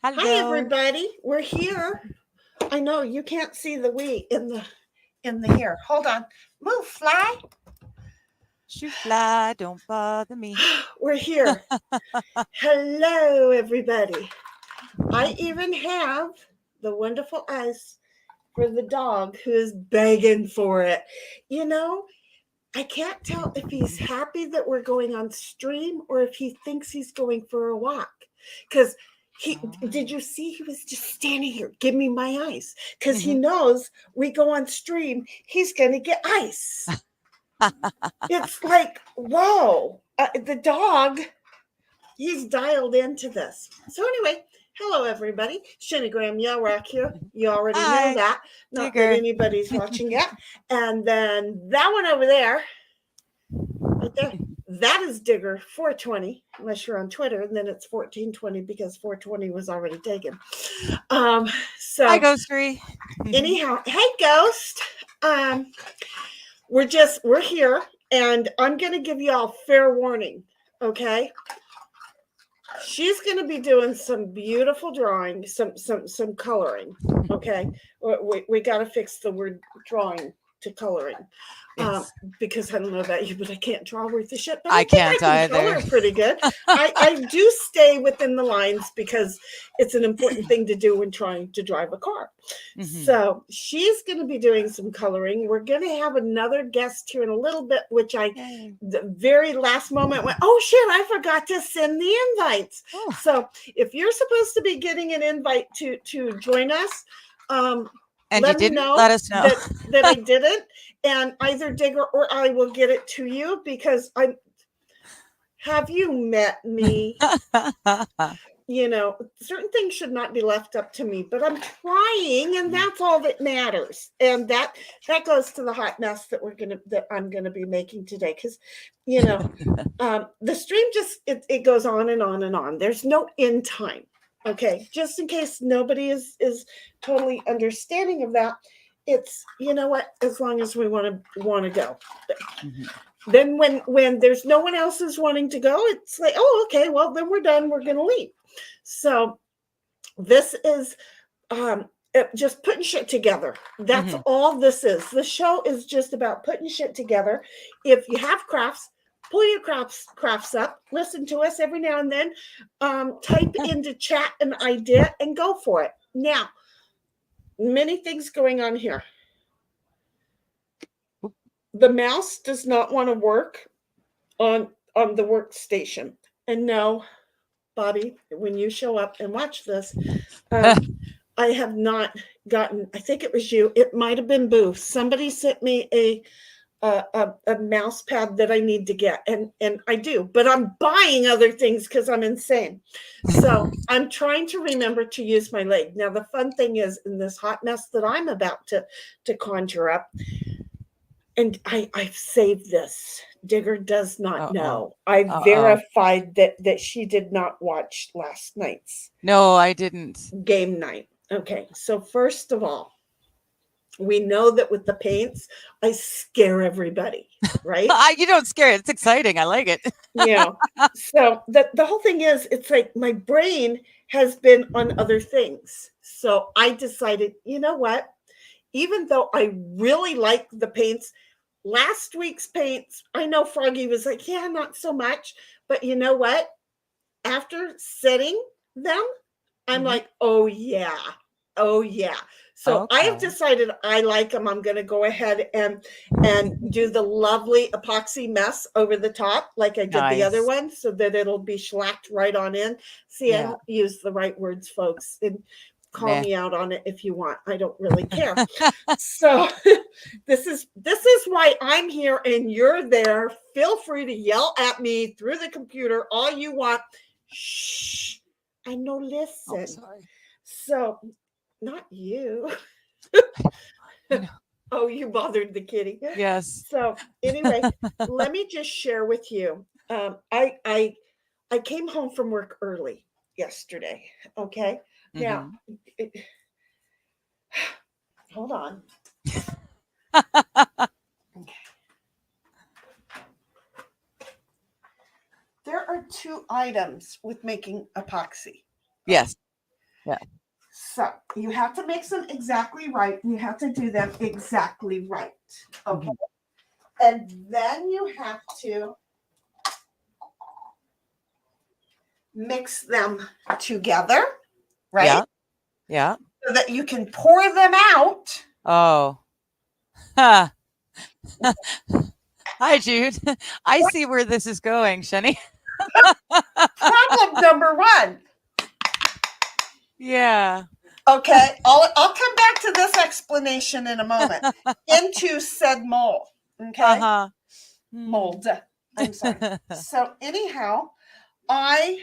Hi, Hello. everybody. We're here. I know you can't see the we in the here. Hold on. Move, fly. Shoot fly, don't bother me. We're here. Hello, everybody. I even have the wonderful eyes for the dog who is begging for it. You know, I can't tell if he's happy that we're going on stream or if he thinks he's going for a walk. Because did you see he was just standing here? Give me my ice. Because he knows we go on stream, he's going to get ice. It's like, whoa, the dog, he's dialed into this. So, anyway, hello, everybody. SheniGramYelroc here. You already know Hi, that. Not that Digger. anybody's watching yet. And then that one over there, right there, that is Digger 420, unless you're on Twitter, and then it's 1420 because 420 was already taken. So Hi, Ghostery. anyhow, hey Ghost. We're here, and I'm gonna give y'all fair warning, okay? She's gonna be doing some beautiful drawing, some coloring, okay? We gotta fix the word drawing to coloring. Yes. Because I don't know about you, but I can't draw worth a shit. But I think can't I can either. color pretty good. I do stay within the lines because it's an important thing to do when trying to drive a car. So she's going to be doing some coloring. We're going to have another guest here in a little bit, which the very last moment went, oh shit, I forgot to send the invites. So if you're supposed to be getting an invite to join us, and let you me didn't know let us know that I didn't, and either Digger or I will get it to you because have you met me? You know, certain things should not be left up to me, but I'm trying, and that's all that matters. And that goes to the hot mess that I'm gonna be making today, because you know, the stream just it goes on and on and on. There's no end time. Okay, just in case nobody is totally understanding of that, it's, you know what, as long as we want to go. Then when there's no one else is wanting to go, it's like, oh, okay, well then we're done, we're gonna leave. So this is just putting shit together. That's all this is. The show is just about putting shit together. If you have crafts, pull your crafts up, listen to us every now and then, type into chat an idea and go for it. Now, many things going on here. The mouse does not want to work on the workstation. And no, Bobby, when you show up and watch this, I have not gotten, I think it was you, it might have been Boo. Somebody sent me a mouse pad that I need to get, and I do, but I'm buying other things because I'm insane. So I'm trying to remember to use my leg. Now the fun thing is, in this hot mess that I'm about to conjure up, and I've saved this. Digger does not know. I verified that she did not watch last night's. No, I didn't. Game night. Okay, so first of all, we know that with the paints, I scare everybody, right? You don't scare it. It's exciting. I like it. Yeah. So the whole thing is, it's like my brain has been on other things. So I decided, you know what? Even though I really like the paints, last week's paints, I know Froggy was like, yeah, not so much. But you know what? After setting them, I'm like, oh yeah. Oh yeah. So I have decided I like them. I'm going to go ahead and do the lovely epoxy mess over the top like I did the other one, so that it'll be shellacked right on in. See, I don't use the right words, folks. And call me out on it if you want. I don't really care. So this is why I'm here and you're there. Feel free to yell at me through the computer all you want. Shh. I know, listen. Oh, sorry. So, not you. Oh, you bothered the kitty. Yes. So anyway, let me just share with you. I came home from work early yesterday. Okay. Now, hold on. Okay. There are two items with making epoxy. Yes. Yeah. So you have to mix them exactly right. You have to do them exactly right. Okay. And then you have to mix them together, right? Yeah. Yeah. So that you can pour them out. Oh. Huh. Hi, Jude. I see where this is going, Sheni. Problem number one. Yeah. Okay, I'll come back to this explanation in a moment. Into said mold. Okay, Uh-huh. mold. I'm sorry. So anyhow, I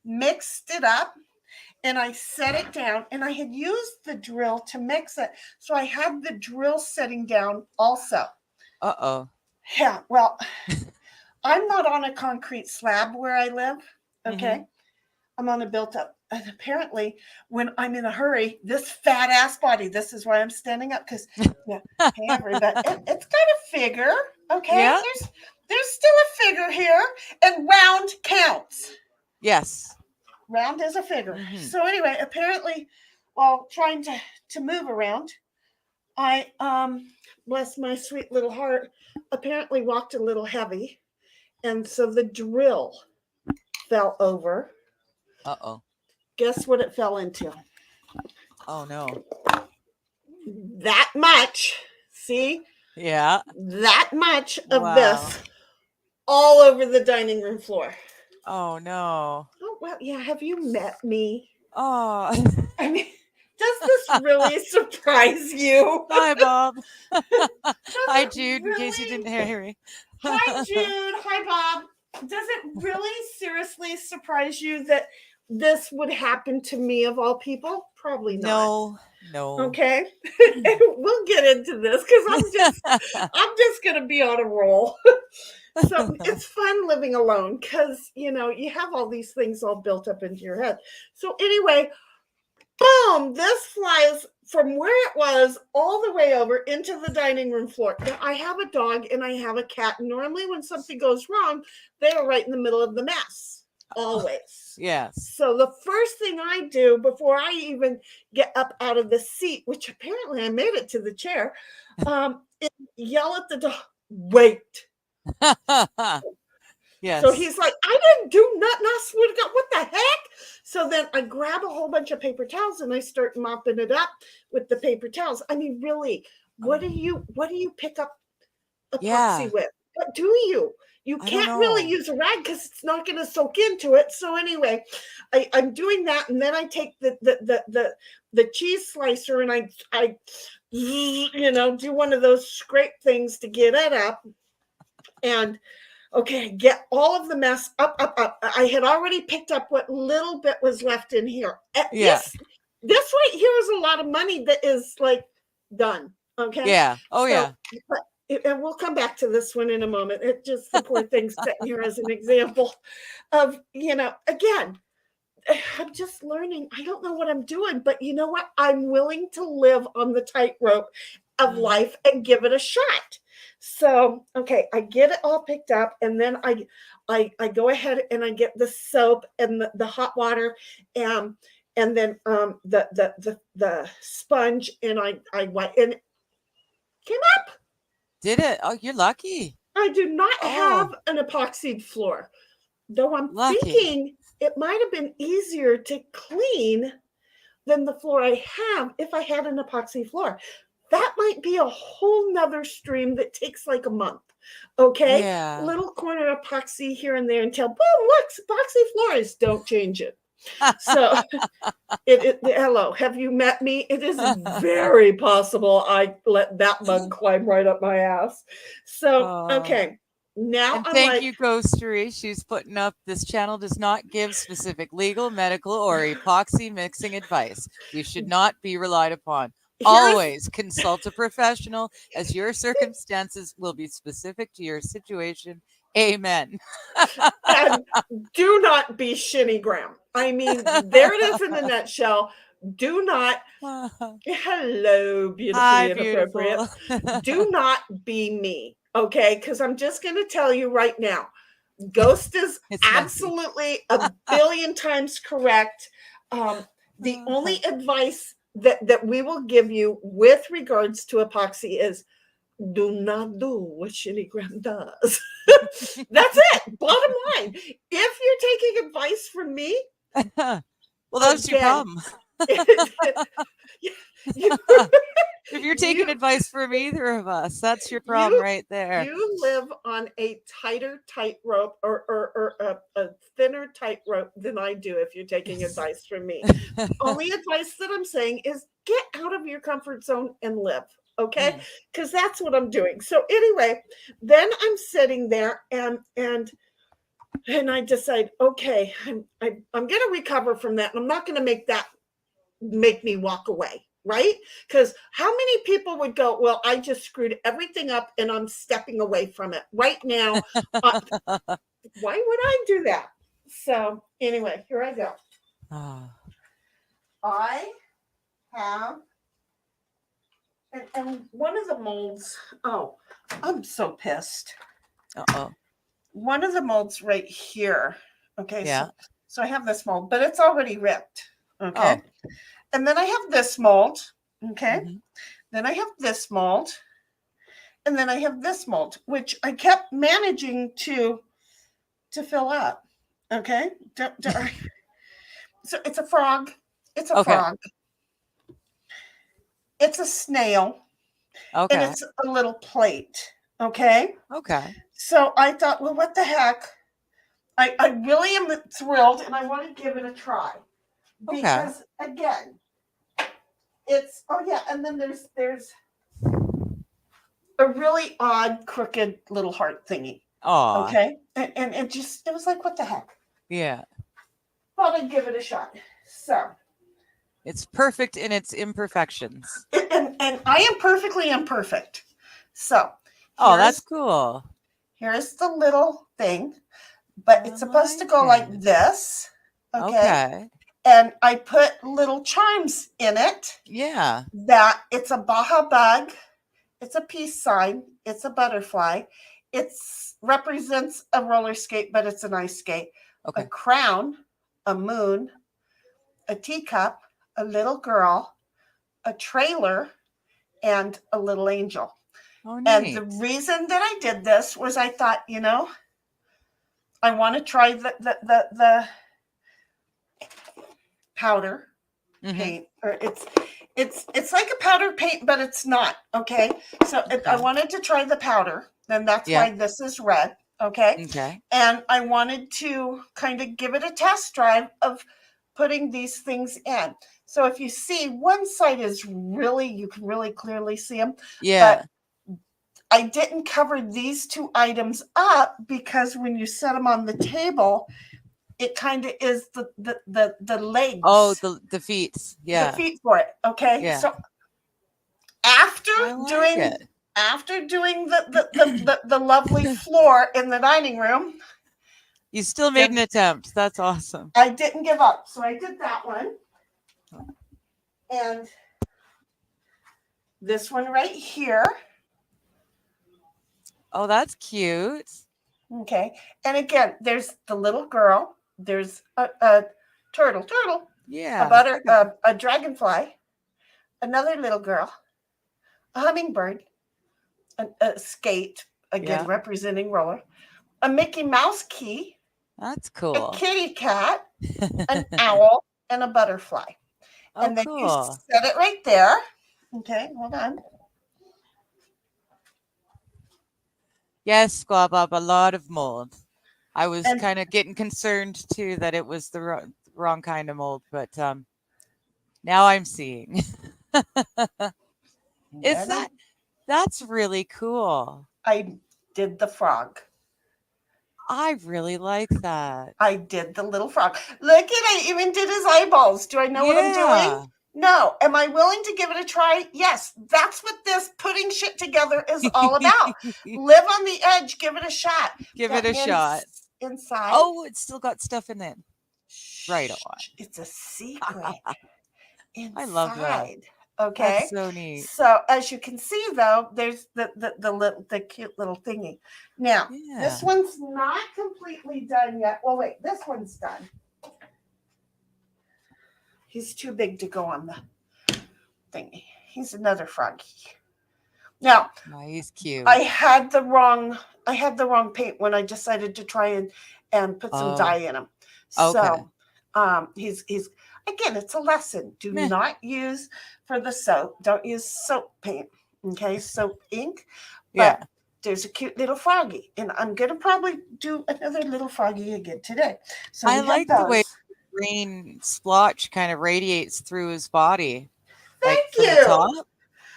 mixed it up and I set it down, and I had used the drill to mix it, so I had the drill setting down also. Uh-oh. Yeah, well, I'm not on a concrete slab where I live. Okay, I'm on a built up. And apparently, when I'm in a hurry, this fat ass body, this is why I'm standing up, because yeah, hey everybody, it's got a figure. Okay, Yeah. there's still a figure here, and round counts. Yes. Round is a figure. So anyway, apparently, while trying to move around, I bless my sweet little heart, apparently walked a little heavy, and so the drill fell over. Uh-oh. Guess what it fell into? Oh no. That much. See? Yeah. That much of Wow. this all over the dining room floor. Oh no. Oh, well, yeah. Have you met me? Oh. I mean, does this really surprise you? Hi, Bob. Does Hi, it Jude, in case you really? didn't hear me. Hi, Jude. Hi, Bob. Does it really seriously surprise you that this would happen to me of all people? Probably not. No. Okay. We'll get into this because I'm just gonna be on a roll. So it's fun living alone because you have all these things all built up into your head. So anyway, boom, this flies from where it was all the way over into the dining room floor. Now, I have a dog and I have a cat. Normally when something goes wrong, they are right in the middle of the mess. Always. Yes. So the first thing I do before I even get up out of the seat, which apparently I made it to the chair, is yell at the dog, wait. Yes. So he's like, I didn't do nothing. I swear to God, what the heck? So then I grab a whole bunch of paper towels and I start mopping it up with the paper towels. I mean, really, what do you pick up epoxy with? What do you? You can't really use a rag because it's not going to soak into it. So anyway, I'm doing that, and then I take the cheese slicer and I do one of those scrape things to get it up. And okay, get all of the mess up. I had already picked up what little bit was left in here. Yeah. This right here is a lot of money that is like done. Okay. Yeah. Oh, yeah. And we'll come back to this one in a moment. It just the poor thing sitting here as an example of, again, I'm just learning. I don't know what I'm doing, but you know what? I'm willing to live on the tightrope of life and give it a shot. So, okay, I get it all picked up, and then I go ahead and I get the soap and the hot water, and then the sponge, and I wipe, and it came up. Did it? Oh, you're lucky. I do not have an epoxied floor, though I'm thinking it might have been easier to clean than the floor I have if I had an epoxy floor. That might be a whole nother stream that takes like a month. Okay. Yeah. Little corner epoxy here and there until boom, look, epoxy floors, don't change it. So hello, have you met me? It is very possible I let that bug climb right up my ass. So okay. Now and thank you, Ghostery. She's putting up, this channel does not give specific legal, medical, or epoxy mixing advice. We should not be relied upon. Always consult a professional, as your circumstances will be specific to your situation. Amen. And do not be SheniGram. I mean, there it is in a nutshell. Do not. Hello, beautifully inappropriate. Do not be me. Okay, because I'm just going to tell you right now, Ghost is absolutely a billion times correct. The only advice that we will give you with regards to epoxy is do not do what SheniGram does. That's it. Bottom line. If you're taking advice from me, well, that's your problem. you, If you're taking advice from either of us, that's your problem right there. You live on a tighter tightrope or a thinner tightrope than I do if you're taking advice from me. Only advice that I'm saying is get out of your comfort zone and live. Okay, because that's what I'm doing. So anyway, then I'm sitting there and I decide, okay, I'm going to recover from that, and I'm not going to make me walk away, right? Because how many people would go, well, I just screwed everything up and I'm stepping away from it right now. Why would I do that? So anyway, here I go. I have, and one of the molds, oh, I'm so pissed. One of the molds right here. Okay. Yeah. So I have this mold, but it's already ripped. Okay. And then I have this mold. Okay. Then I have this mold. And then I have this mold, which I kept managing to fill up. Okay. So it's a frog. It's a frog. It's a snail. Okay. And it's a little plate. Okay. Okay. So I thought, well, what the heck? I really am thrilled, and I want to give it a try. Because again, it's and then there's a really odd, crooked little heart thingy. Oh. Okay. And it was like, what the heck? Yeah. Thought I'd give it a shot. So it's perfect in its imperfections. And I am perfectly imperfect. So that's cool. Here's the little thing, but it's supposed to go like this. Okay. And I put little charms in it. Yeah. That it's a Baja bug. It's a peace sign. It's a butterfly. It represents a roller skate, but it's an ice skate. A crown, a moon, a teacup, a little girl, a trailer, and a little angel. Oh, neat. And the reason that I did this was I thought, I want to try the powder paint, or it's like a powder paint, but it's not. Okay. So I wanted to try the powder. Then that's why this is red. Okay. And I wanted to kind of give it a test drive of putting these things in. So if you see, one side is you can really clearly see them. Yeah. But I didn't cover these two items up because when you set them on the table, it kind of is the legs. Oh, the feet. Yeah. The feet for it. Okay. Yeah. So after doing the lovely floor in the dining room, you still made an attempt. That's awesome. I didn't give up. So I did that one. And this one right here. Oh, that's cute. Okay. And again, there's the little girl. There's a turtle. Yeah. A dragonfly. Another little girl. A hummingbird. A skate. Again, representing roller. A Mickey Mouse key. That's cool. A kitty cat. An owl. And a butterfly. And then you set it right there. Okay, hold on. Yes, Squab Up, a lot of mold. I was kind of getting concerned too that it was the wrong kind of mold, but now I'm seeing. That's really cool. I did the frog. I really like that. I did the little frog. Look at I even did his eyeballs. Do I know what I'm doing? No. Am I willing to give it a try? Yes. That's what this putting shit together is all about. Live on the edge. Give it a shot. Give it a shot. Inside. Oh, it's still got stuff in it. Right on. It's a secret. Inside. I love that. Okay. That's so neat. So as you can see, though, there's the cute little thingy. Now, this one's not completely done yet. Well, wait, this one's done. He's too big to go on the thingy. He's another froggy. Now, He's cute. I had the wrong paint when I decided to try and put some dye in him. So, he's again, it's a lesson. Do not use for the soap. Don't use soap paint. Okay, soap ink. But there's a cute little froggy, and I'm gonna probably do another little froggy again today. So I like the way green splotch kind of radiates through his body. Thank you. The top.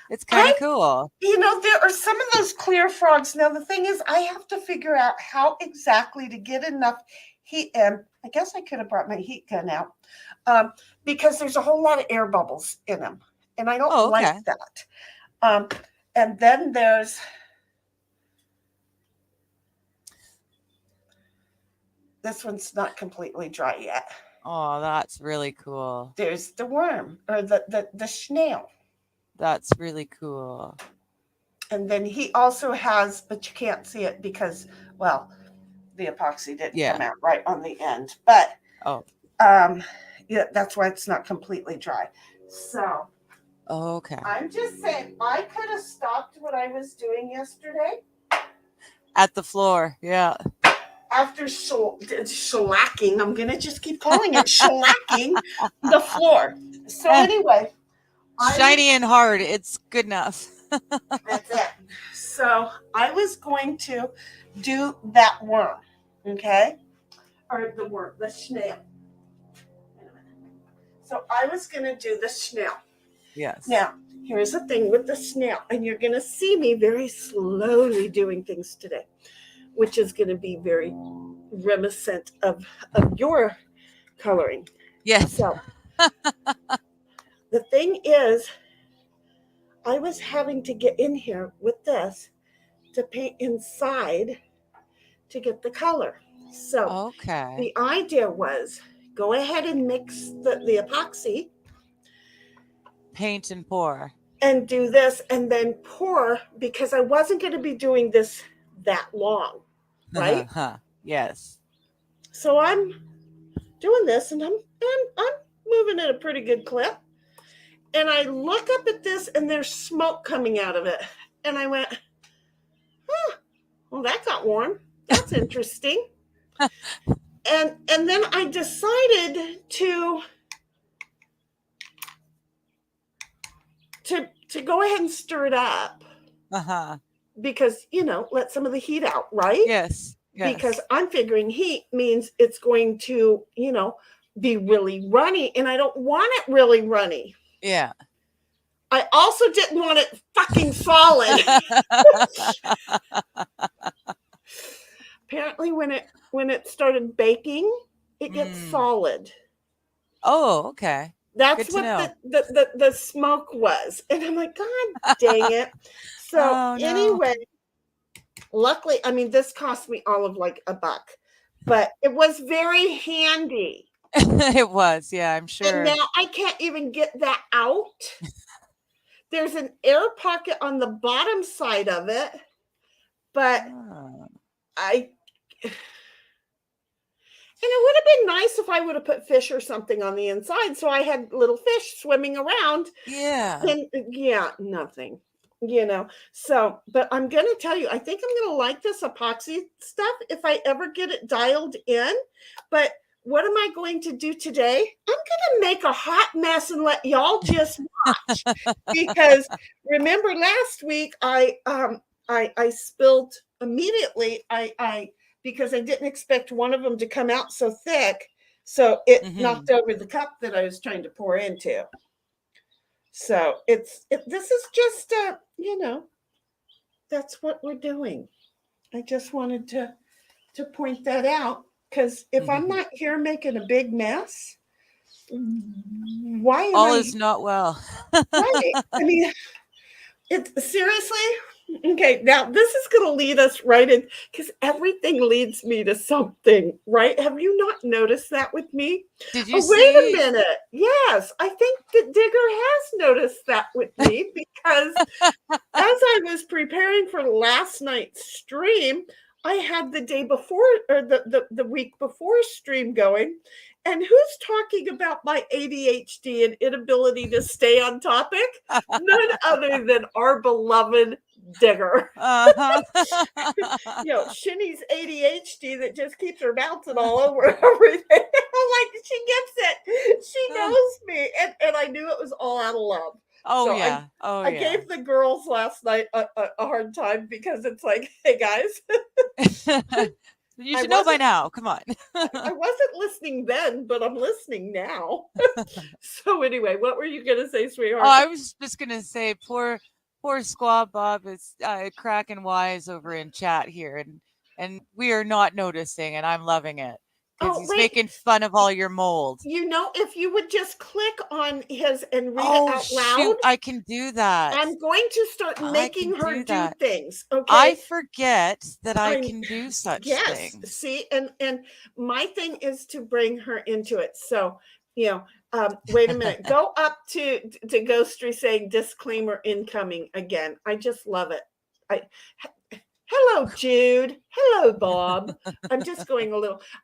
It's kind of cool. There are some of those clear frogs. Now, the thing is, I have to figure out how exactly to get enough heat in. I guess I could have brought my heat gun out because there's a whole lot of air bubbles in them, and I don't like that. And then there's this one's not completely dry yet. Oh, that's really cool. There's the worm or the snail. That's really cool. And then he also has, but you can't see it because, well, the epoxy didn't come out right on the end. But that's why it's not completely dry. So I'm just saying, I could have stopped what I was doing yesterday at the floor. After shellacking, I'm gonna just keep calling it shellacking the floor. So anyway, shiny and hard. It's good enough. That's it. So I was going to do that worm, okay, or the snail. So I was going to do the snail. Yes. Now, here's the thing with the snail, and you're going to see me very slowly doing things today, which is going to be very reminiscent of your coloring. Yes. So the thing is, I was having to get in here with this to paint inside to get the color. So the idea was go ahead and mix the epoxy. Paint and pour. And do this and then pour, because I wasn't going to be doing this that long, right? Yes. So I'm doing this and I'm moving at a pretty good clip. And I look up at this and there's smoke coming out of it. And I went, well, that got warm. That's interesting. And then I decided to go ahead and stir it up. Because, let some of the heat out, right? Yes. Because I'm figuring heat means it's going to, be really runny, and I don't want it really runny. Yeah. I also didn't want it fucking solid. Apparently when it started baking, it gets solid. Oh, okay. That's what the smoke was. And I'm like, God dang it. So anyway, luckily, this cost me all of like $1, but it was very handy. It was, yeah, I'm sure. And now I can't even get that out. There's an air pocket on the bottom side of it, but and it would have been nice if I would have put fish or something on the inside, so I had little fish swimming around. Yeah. And nothing. So, but I'm going to tell you, I think I'm going to like this epoxy stuff if I ever get it dialed in. But what am I going to do today? I'm going to make a hot mess and let y'all just watch. Because remember last week I spilled immediately. Because I didn't expect one of them to come out so thick. So it knocked over the cup that I was trying to pour into. So this is just, that's what we're doing. I just wanted to point that out, because if I'm not here making a big mess, why am all is not well. Right. It's seriously. Okay, now this is going to lead us right in, because everything leads me to something, right? Have you not noticed that with me? Did you wait a minute. Yes, I think that Digger has noticed that with me, because as I was preparing for last night's stream, I had the day before, or the week before stream going, And who's talking about my ADHD and inability to stay on topic? None other than our beloved Digger. Sheni's ADHD that just keeps her bouncing all over everything. I'm like, she gets it. She knows me. And I knew it was all out of love. Oh, So yeah. I gave the girls last night a hard time because it's like, hey, guys. You should know by now. Come on. I wasn't listening then, but I'm listening now. So anyway, what were you going to say, sweetheart? Oh, I was just going to say poor Squab Bob is cracking wise over in chat here. And we are not noticing, and I'm loving it. Because he's making fun of all your mold. If you would just click on his and read it out loud. Shoot, I can do that. I'm going to start making her do things. Okay. I forget that I can do such things. See, and my thing is to bring her into it. So, wait a minute. Go up to Ghostry saying disclaimer incoming again. I just love it. Hello, Jude. Hello, Bob. I'm just going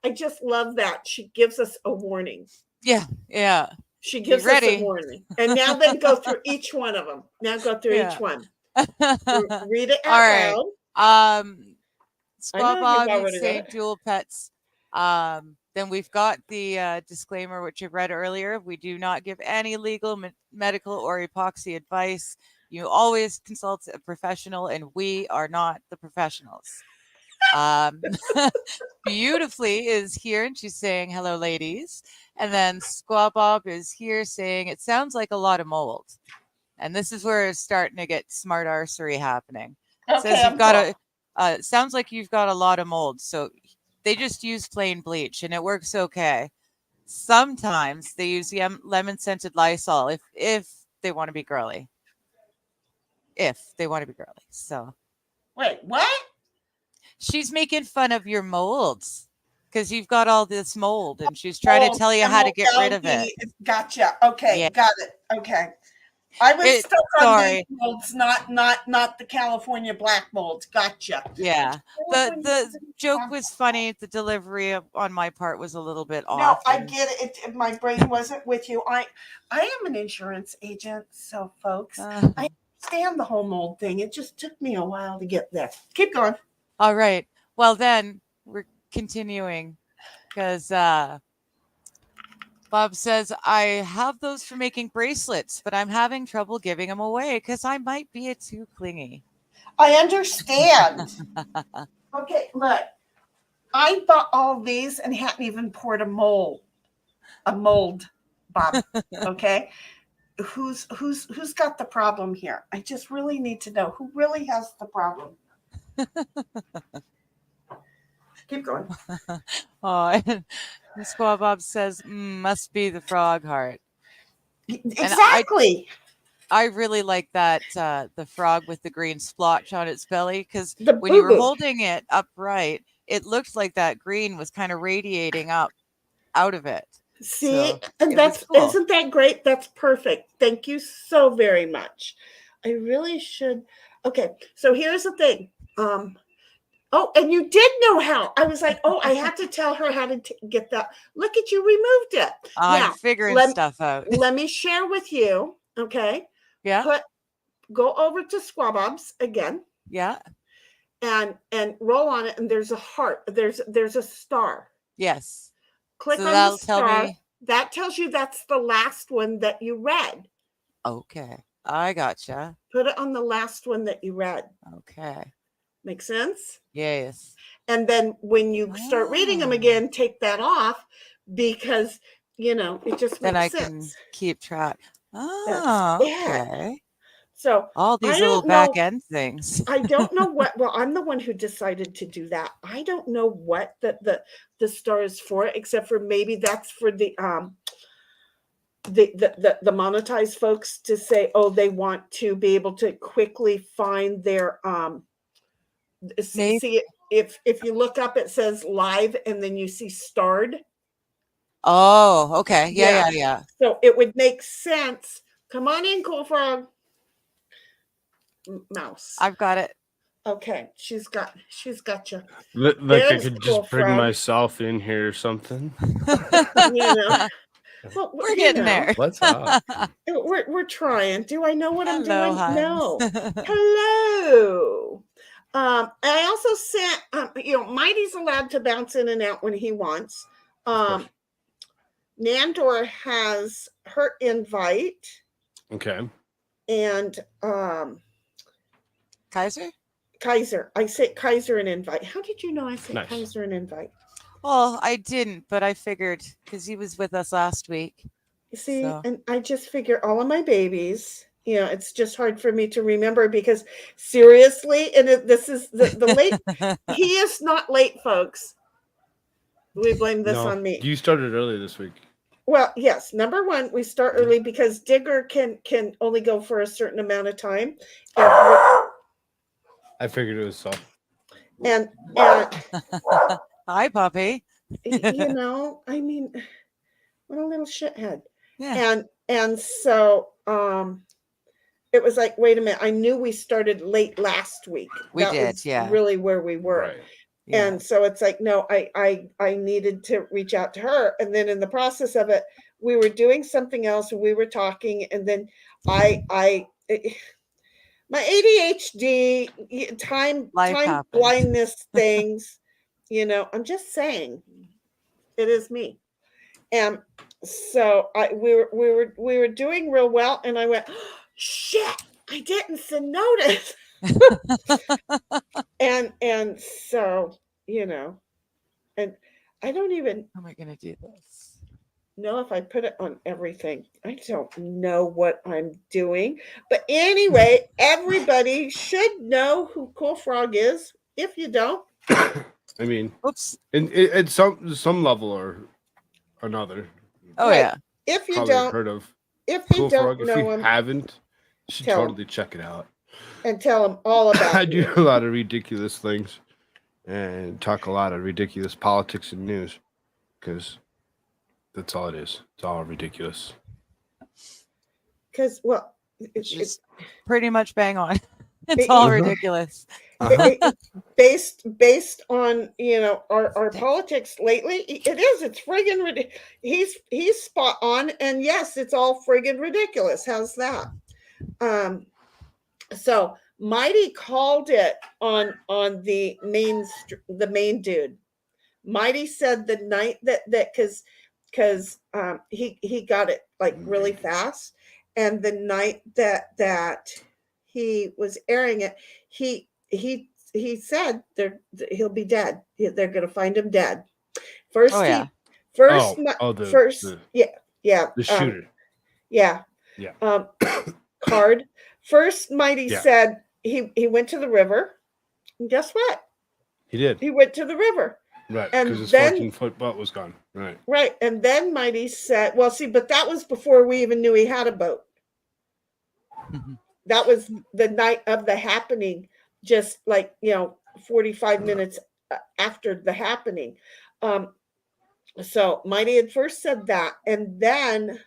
I just love that. She gives us a warning. Yeah. She gives us a warning. And now then go through each one of them. Now go through each one. Read it out loud. Squab Bob is saying dual pets. Then we've got the disclaimer, which I read earlier. We do not give any legal, medical, or epoxy advice. You always consult a professional, and we are not the professionals. Beautifully is here, and she's saying, hello, ladies. And then Squab Bob is here saying, it sounds like a lot of mold. And this is where it's starting to get smart arsery happening. It says you've got it sounds like you've got a lot of mold. So they just use plain bleach, and it works okay. Sometimes they use lemon-scented Lysol if they want to be girly. So wait, what? She's making fun of your molds because you've got all this mold, and she's trying to tell you how to get rid of it. Gotcha. Okay, got it. Okay. I was stuck on these molds, not the California black molds. Gotcha. Yeah. The joke was funny. The delivery on my part was a little bit off. No, I get it. My brain wasn't with you. I am an insurance agent, so folks, I understand the whole mold thing. It just took me a while to get there. Keep going. All right. Well, then we're continuing because Bob says, I have those for making bracelets, but I'm having trouble giving them away because I might be too clingy. I understand. Okay, look. I bought all these and hadn't even poured a mold, Bob. Okay. Who's got the problem here? I just really need to know who really has the problem. Keep going. And Squaw Bob says, must be the frog heart. Exactly. I really like that the frog with the green splotch on its belly, because when you were holding it upright, it looked like that green was kind of radiating up out of it. See, and isn't that great? That's perfect. Thank you so very much. I really should. Okay, so here's the thing. And you did know how. I was like, I have to tell her how to get that. Look at you, removed it. I'm figuring stuff out. Let me share with you. Okay. Yeah. Go over to Squaw Bob's again. Yeah. And roll on it, and there's a heart. There's a star. Yes. Click on the star. That tells you that's the last one that you read. Okay. I gotcha. Put it on the last one that you read. Okay. Make sense? Yes. And then when you start reading them again, take that off, because, it just makes sense. Then I can keep track. Okay. So all these little back end things. I don't know what. Well, I'm the one who decided to do that. I don't know what the star is for, except for maybe that's for the monetized folks to say, they want to be able to quickly find their see if you look up, it says live, and then you see starred. Oh, okay. Yeah. So it would make sense. Come on in, Cool Frog. Mouse. I've got it. Okay, she's got you. Like I There's could Cool just bring Frog. myself in here or something. You know, well, We're getting there. What's up? We're trying. Do I know what I'm Hello, doing? Hans. No. Hello. I also sent. Mighty's allowed to bounce in and out when he wants. Nandor has her invite. Okay. And Kaiser. I say Kaiser an invite. How did you know I said Kaiser an invite? Well, I didn't, but I figured because he was with us last week. You see, and I just figure all of my babies, it's just hard for me to remember because seriously, and this is the late, he is not late, folks. We blame this on me. You started early this week. Well, yes. Number one, we start early because Digger can only go for a certain amount of time. I figured it was so. And hi, puppy. I mean, what a little shithead. Yeah. And so it was like, wait a minute, I knew we started late last week. That was really where we were. Right. Yeah. And so it's like, no, I needed to reach out to her. And then in the process of it, we were doing something else and we were talking. And then my ADHD, time blindness things, I'm just saying it is me. And so we were doing real well. And I went, oh, shit, I didn't notice. and so, and I don't even. How am I going to do this? Know if I put it on everything. I don't know what I'm doing. But anyway, everybody should know who Cool Frog is. If you don't. I mean, oops. At some level or another. Oh, right. Yeah. If you don't. Heard of if you Cool don't Frog. know if you him. Haven't, you should totally check it out. And tell them all about I do a lot of ridiculous things and talk a lot of ridiculous politics and news because that's all it is. It's all ridiculous. Because, well, it's pretty much bang on. It's all ridiculous. Based on, our politics lately, it is. It's friggin' ridiculous. He's spot on. And yes, it's all friggin' ridiculous. How's that? So Mighty called it on the main dude. Mighty said the night that because he got it like really fast, and the night that he was airing it, he said he'll be dead. They're gonna find him dead. First, the shooter. Card. First, Mighty said he went to the river. And guess what? He did. He went to the river. Right, because his 14-foot butt was gone. Right. Right. And then Mighty said, well, see, but that was before we even knew he had a boat. That was the night of the happening, just like, 45 minutes after the happening. So Mighty had first said that. And then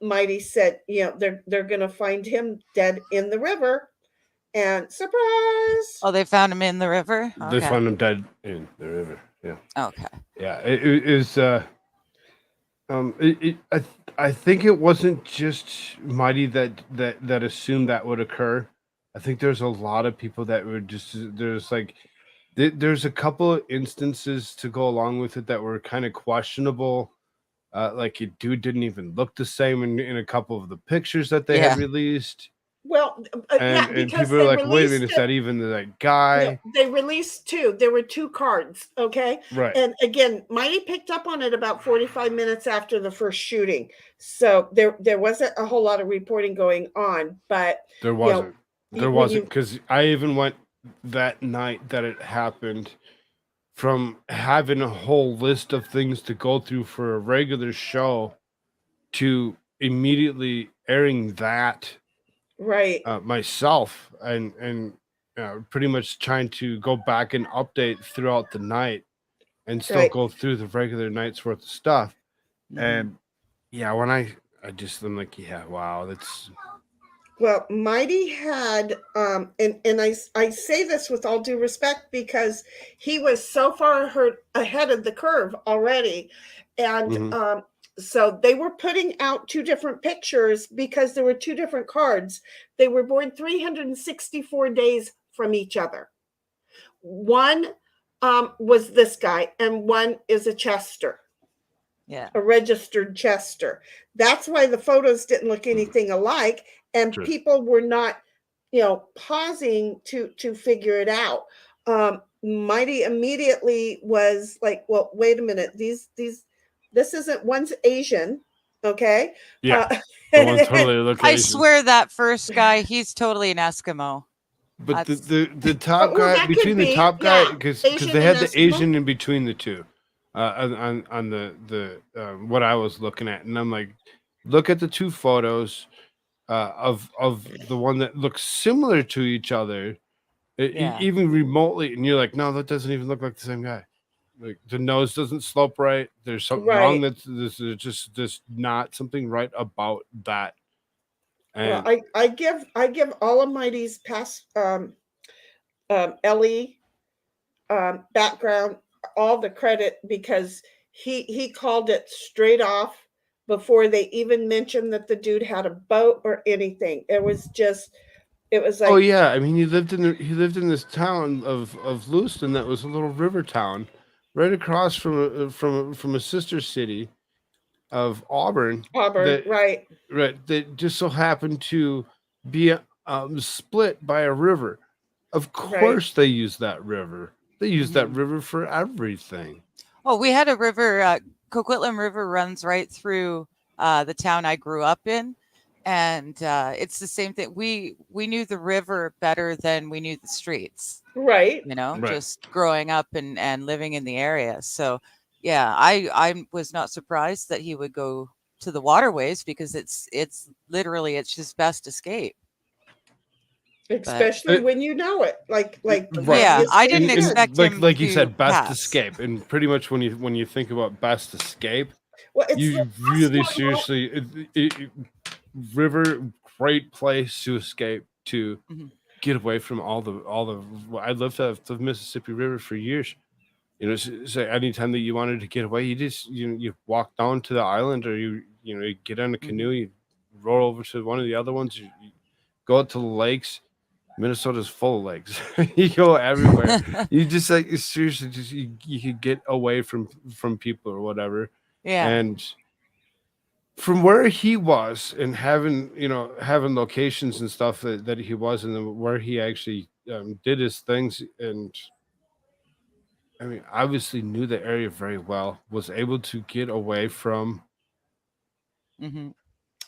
Mighty said, they're going to find him dead in the river. And surprise! Oh, they found him in the river? Okay. They found him dead in the river. Yeah. Okay. Yeah. It is. I think it wasn't just Mighty that assumed that would occur. I think there's a lot of people that were just there's a couple of instances to go along with it that were kind of questionable. Like your dude didn't even look the same in a couple of the pictures that they had released. Well, and people are like, wait a minute, is that even that guy? They released two. There were two cards, okay? Right. And again, Mighty picked up on it about 45 minutes after the first shooting. So there wasn't a whole lot of reporting going on, but there wasn't. There wasn't, because I even went that night that it happened from having a whole list of things to go through for a regular show to immediately airing that. Right. Myself and pretty much trying to go back and update throughout the night and still go through the regular night's worth of stuff. Mm-hmm. And when I'm like, yeah, wow, Well, Mighty had, and I say this with all due respect because he was so far ahead of the curve already, and Mhm. so they were putting out two different pictures because there were two different cards. They were born 364 days from each other. One was this guy, and one is a Chester. Yeah. A registered Chester. That's why the photos didn't look anything alike, and Sure. people were not, pausing to figure it out. Mighty immediately was like, "Well, wait a minute. This isn't one's Asian, okay?" Yeah. Uh, The one totally look I Asian. swear that first guy, he's totally an Eskimo. But That's- the top well, guy that could between the be, top guy yeah, because Asian they and had the Eskimo. Asian in between the two, on the what I was looking at, and I'm like, look at the two photos, of the one that looks similar to each other, Yeah. even remotely, and you're like, no, that doesn't even look like the same guy. Like the nose doesn't slope right. There's something wrong. Right. There's just not something right about that. Well, And I give all of Mighty's past Ellie background all the credit because he called it straight off before they even mentioned that the dude had a boat or anything. It was oh like, yeah, I mean he lived in this town of Lewiston that was a little river town, right across from a sister city of Auburn Auburn, that right? that just so happened to be split by a river. Of Right. course, they use that river. They use that Mhm. river for everything. Oh, we had a river. Coquitlam River runs right through the town I grew up in, and it's the same thing. We knew the river better than we knew the streets. Right. Right. Just growing up and living in the area. So, yeah, I was not surprised that he would go to the waterways because it's literally it's his best escape. But Especially when you know it, like Right. yeah, he I escaped didn't And again. expect him like you to said, best pass. escape. And pretty much when you think about best escape, Well, it's the you last really one. seriously river, great place to escape to Mhm. get away from all the I lived off the Mississippi River for years. You know, so anytime that you wanted to get away, you walk down to the island, or you get on a canoe, Mhm. you roll over to one of the other ones, you go out to the lakes. Minnesota's full of lakes. You go everywhere. You just like seriously, just you could get away from people or whatever. Yeah. And from where he was and having locations and stuff that he was, and then where he actually did his things, and I mean obviously knew the area very well, was able to get away from Mhm.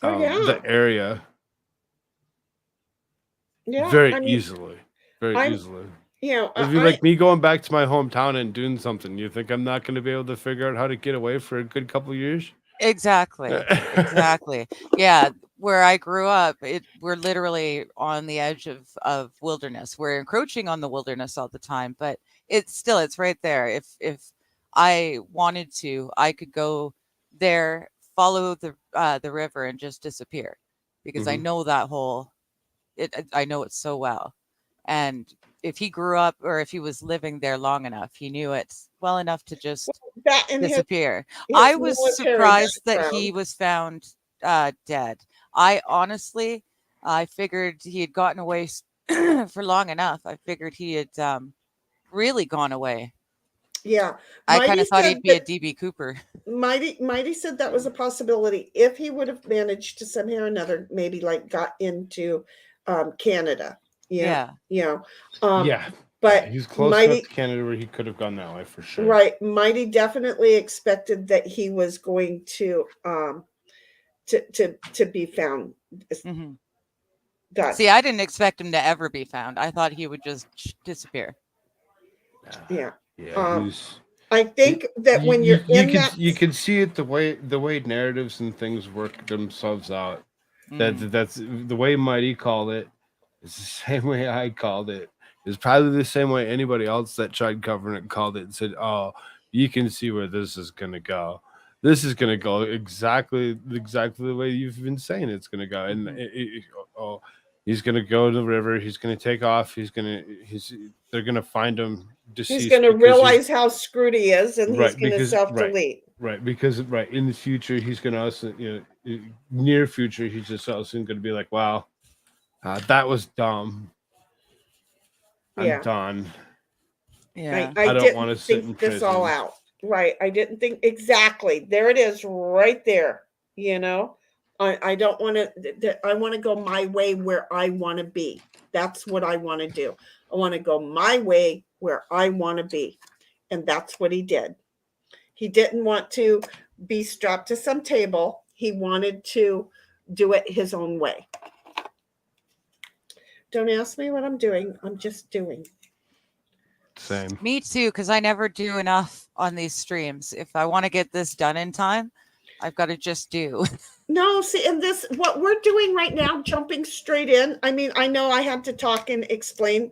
Oh the yeah, area yeah. very I mean, easily, very I'm, easily. It'd be I like me going back to my hometown and doing something. You think I'm not going to be able to figure out how to get away for a good couple years? Exactly. Exactly. Yeah, where I grew up, we're literally on the edge of wilderness. We're encroaching on the wilderness all the time, but it's right there. If I wanted to, I could go there, follow the river and just disappear because I Hmm. know that whole I know it so well. And if he grew up or if he was living there long enough, he knew it well enough to just that and disappear. I his was military surprised that background. he was found dead. I honestly, I figured he had gotten away for long enough. I figured he had really gone away. Yeah, I kind Mighty of thought said he'd be a that DB Cooper. Mighty said that was a possibility if he would have managed to somehow or another maybe like got into Canada. Yeah, Yeah. you know, um, Yeah, yeah, but he's close enough Mighty, to Canada where he could have gone that way for sure. right? Mighty definitely expected that he was going to be found. Hmm. Done. See, I didn't expect him to ever be found. I thought he would just disappear. Yeah. Yeah, Um, he's I think that when you're in that, you can see it the way narratives and things work themselves out. Mm. That's the way Mighty called it. It's the same way I called it. It's probably the same way anybody else that tried covering it called it and said, "Oh, you can see where this is gonna go. This is gonna go exactly the way you've been saying it's gonna go." And Hmm. oh, He's gonna go to the river. He's gonna take off. They're gonna find him deceased. He's going to realize how screwed he is, and he's Right, going to because self-delete. because in the future he's gonna also, near future, he's just also gonna be like, wow, that was dumb. I'm Yeah. done. Yeah. I don't didn't wanna sit in think this all prison. out. Right. I didn't think exactly. There it is, right there. I don't want to. I want to go my way where I want to be. That's what I want to do. I want to go my way where I want to be, and that's what he did. He didn't want to be strapped to some table. He wanted to do it his own way. Don't ask me what I'm doing. I'm just doing. Same. Me too, because I never do enough on these streams. If I want to get this done in time, I've got to just do. No, see, and what we're doing right now, jumping straight in. I mean, I know I had to talk and explain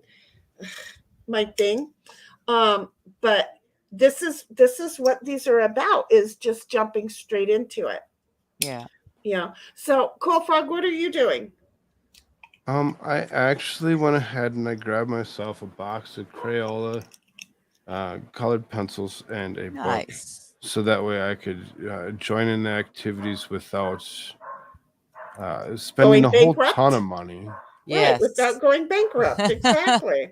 my thing, but this is what these are about, is just jumping straight into it. Yeah. Yeah. So, Cool Frog, what are you doing? I actually went ahead and I grabbed myself a box of Crayola, colored pencils, and a book, Nice. so that way I could join in the activities without spending Going a whole bankrupt? ton of money. Yes. Right, without going bankrupt. Exactly.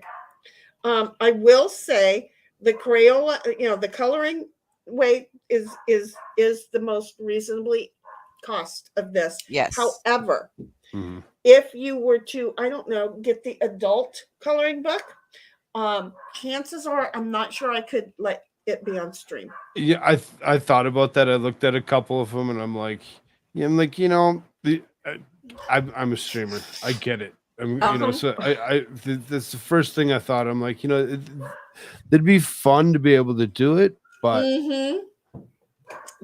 I will say the Crayola, the coloring way is the most reasonably cost of this. Yes. However, Mhm. if you were to, I don't know, get the adult coloring book, chances are I'm not sure I could let it be on stream. Yeah, I thought about that. I looked at a couple of them, and I'm like, I'm a streamer. I get it. So that's the first thing I thought. I'm like, it'd be fun to be able to do it, but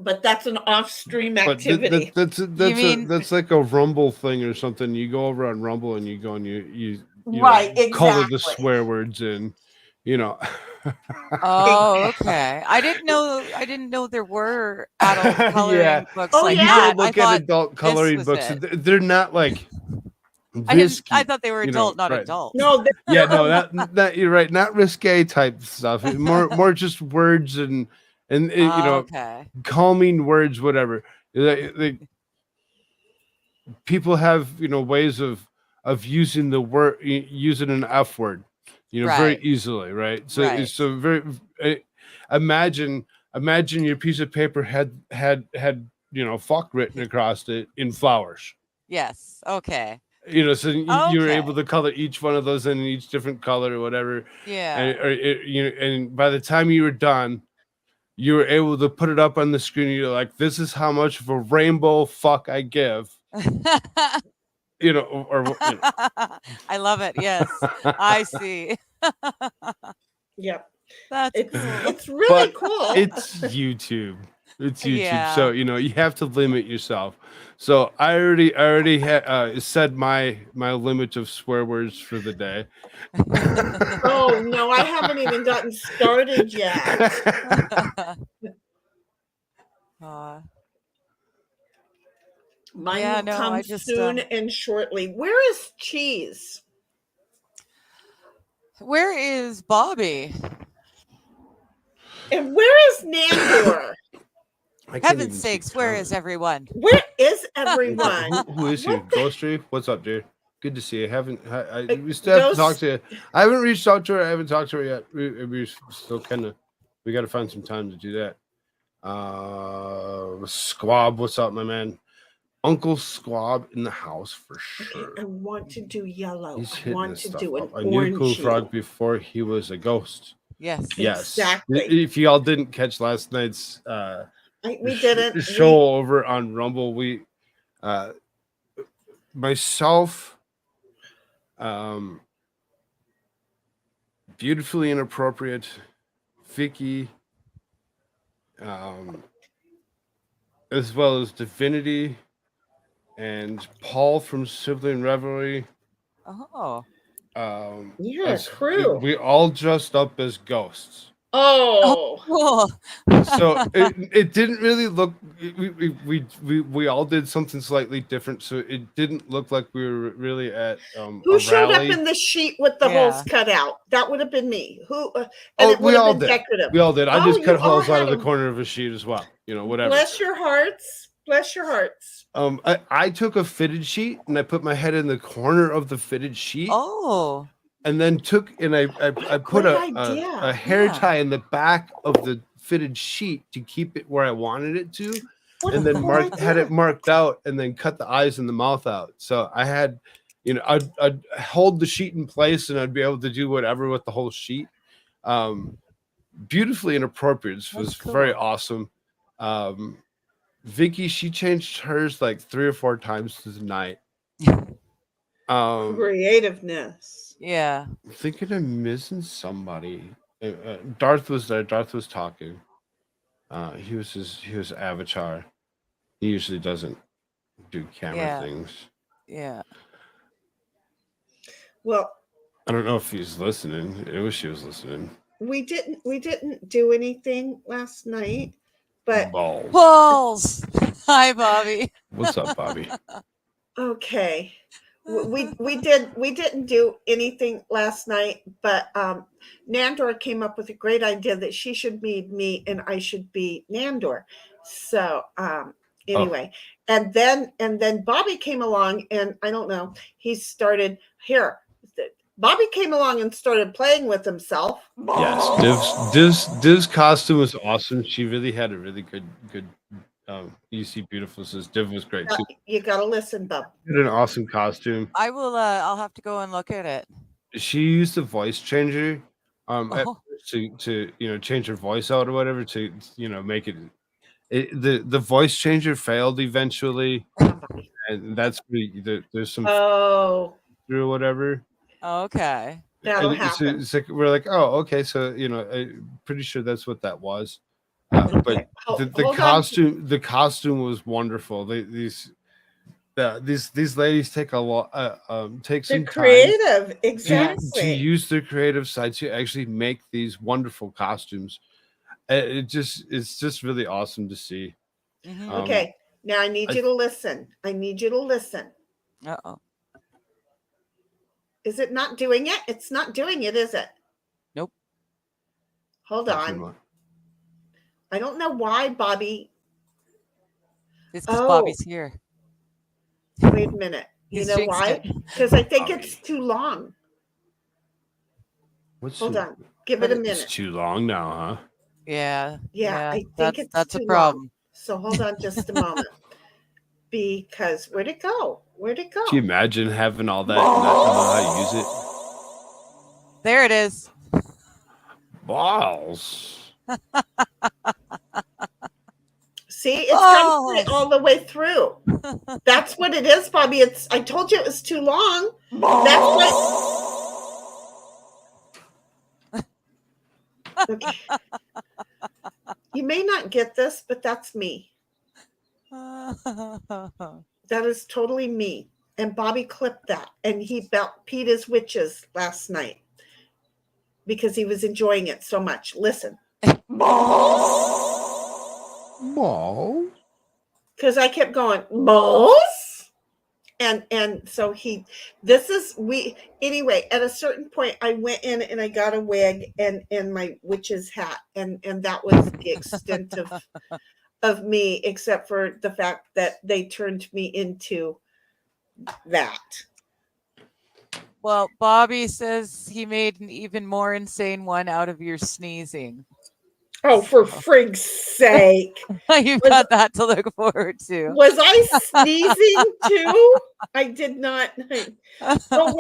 but that's an off-stream but activity. that's like a Rumble thing or something. You go over on Rumble and you go and you right, color the exactly. swear words in, Oh, okay. I didn't know there were adult coloring books Oh, like yeah. that. Look I at thought adult coloring was books. it. They're not like I risky. thought they were adult, not right. adult. No, Yeah, no, that you're right. Not risque type stuff. More just words and okay. calming words, whatever. People have ways of using the word, using an F word, very Right. easily, right? So Right. so very imagine your piece of paper had fuck written across it in flowers. Yes. Okay. So you were able Okay. to color each one of those in each different color or whatever. Yeah. And by the time you were done, you were able to put it up on the screen. You're like, this is how much of a rainbow fuck I give. I love it. Yes, I see. Yep. That's cool. It's really cool. It's YouTube. It's YouTube. Yeah. So you have to limit yourself. So I already said my limit of swear words for the day. Oh no, I haven't even gotten started yet. Mine will come soon and shortly. Where is Cheese? Where is Bobby? And where is Nandor? Heaven's sakes, where is everyone? Where is everyone? Who is here? Ghost Reef? What's up, dude? Good to see you. We still have to talk to you. I haven't reached out to her. I haven't talked to her yet. We still we got to find some time to do that. Squab, what's up, my man? Uncle Squab in the house for sure. Okay, I want to do yellow. He's I want to do an I knew Cool Frog before he was a ghost. Yes. Exactly. If y'all didn't catch last night's we didn't show over on Rumble, we myself, beautifully inappropriate, Vicky, as well as Divinity and Paul from Sibling Revelry. Oh. Crew. We all dressed up as ghosts. Oh, Cool. So it didn't really look. We all did something slightly different, so it didn't look like we were really at who a showed up rally. in the sheet with the Yeah. holes cut out? That would have been me. Who? And Oh, it would we have all been did. decorative. We all did. I Oh, just you cut all holes out had of the a- corner of a sheet as well. You know, whatever. Bless your hearts. Bless your hearts. I took a fitted sheet and I put my head in the corner of the fitted sheet, Oh, and then I put Great a idea. hair Yeah. tie in the back of the fitted sheet to keep it where I wanted it to, What and a then cool had idea. it marked out, and then cut the eyes and the mouth out. So I had, I'd hold the sheet in place, and I'd be able to do whatever with the whole sheet. Beautifully and appropriate. It was That's very cool. awesome. Vicky, she changed hers like 3 or 4 times tonight. Creativeness. Yeah. I'm thinking I'm missing somebody. Darth was there. Darth was talking. He was Avatar. He usually doesn't do camera Yeah. things. Yeah. Well, I don't know if he's listening. I wish he was listening. we didn't do anything last night, but Balls. Balls. Hi, Bobby. What's up, Bobby? okay. We didn't do anything last night, but Nandor came up with a great idea that she should be me and I should be Nandor. So anyway, and then Bobby came along, and I don't know, he started here. Bobby came along and started playing with himself. Yes, Div's costume was awesome. She really had a really good. You see, beautiful says Div was great too. You gotta listen, Bub. She had an awesome costume. I will. I'll have to go and look at it. She used a voice changer, Oh. to change her voice out or whatever to make it. The voice changer failed eventually, and that's there's some Oh, or whatever. Okay. that'll And happen. it's like, we're like, oh, okay, so I'm pretty sure that's what that was. Okay, But the hold on. costume was wonderful. These ladies take a lot take They're some time creative, to exactly. use their creative side to actually make these wonderful costumes. It's just really awesome to see. Mhm. Okay, now I need you to listen. I need you to listen. Uh-oh. Is it not doing it? It's not doing it, is it? Nope. Hold on. I don't know why, Bobby. It's because Bobby's here. Wait a minute. You He's know jinxed why? it. Because I think Bobby. it's too long. Hold too, on. Give it a minute. It's too long now, huh? Yeah. Yeah, I think it's that's too a problem. long. So hold on just a moment. Because where'd it go? Where'd it go? Can you imagine having all that and not knowing how to use it? There it is. Balls. See, it's got to all the way through. That's what it is, Bobby. I told you it was too long. That's what. Okay. You may not get this, but that's me. That is totally me. And Bobby clipped that, and he beat his witches last night because he was enjoying it so much. Listen. Balls. Because I kept going, balls? And so anyway, at a certain point I went in and I got a wig and my witch's hat, and that was the extent of me, except for the fact that they turned me into that. Well, Bobby says he made an even more insane one out of your sneezing. Oh, for frig's sake. You've got that to look forward to. Was I sneezing too? I did not. Oh,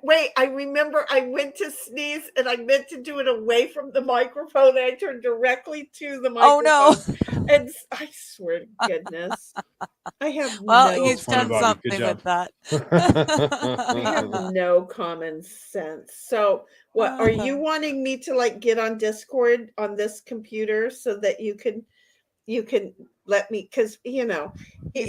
wait. I remember I went to sneeze and I meant to do it away from the microphone. And I turned directly to the microphone. Oh, no. And I swear to goodness. I have he's done something with that. I have no common sense. So what are you wanting me to get on Discord on this computer so that you can let me, because he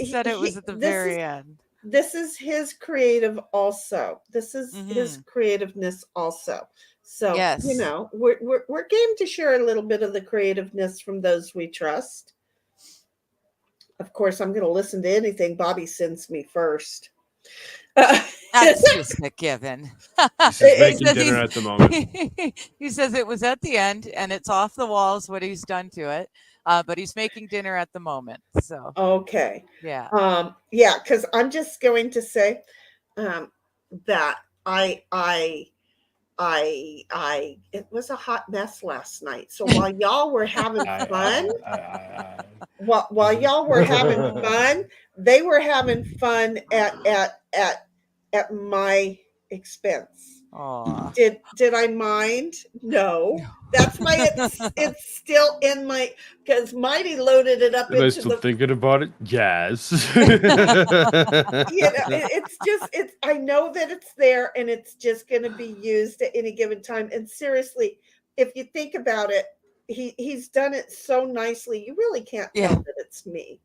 said it was at the very end. This is his creative also. This is his creativeness also. So, Yes. we're game to share a little bit of the creativeness from those we trust. Of course, I'm going to listen to anything Bobby sends me first. That's just a given. He's making dinner at the moment. He says it was at the end and it's off the walls what he's done to it. But he's making dinner at the moment. So okay. yeah. Because I'm just going to say that it was a hot mess last night. So while y'all were having fun, while y'all were having fun, they were having fun at my expense. Aw. Did I mind? No. That's why it's still in my, because Mighty loaded it up Am I into still thinking about it? Yes. It's I know that it's there and it's just going to be used at any given time. And seriously, if you think about it, he's done it so nicely. You really can't tell that it's me.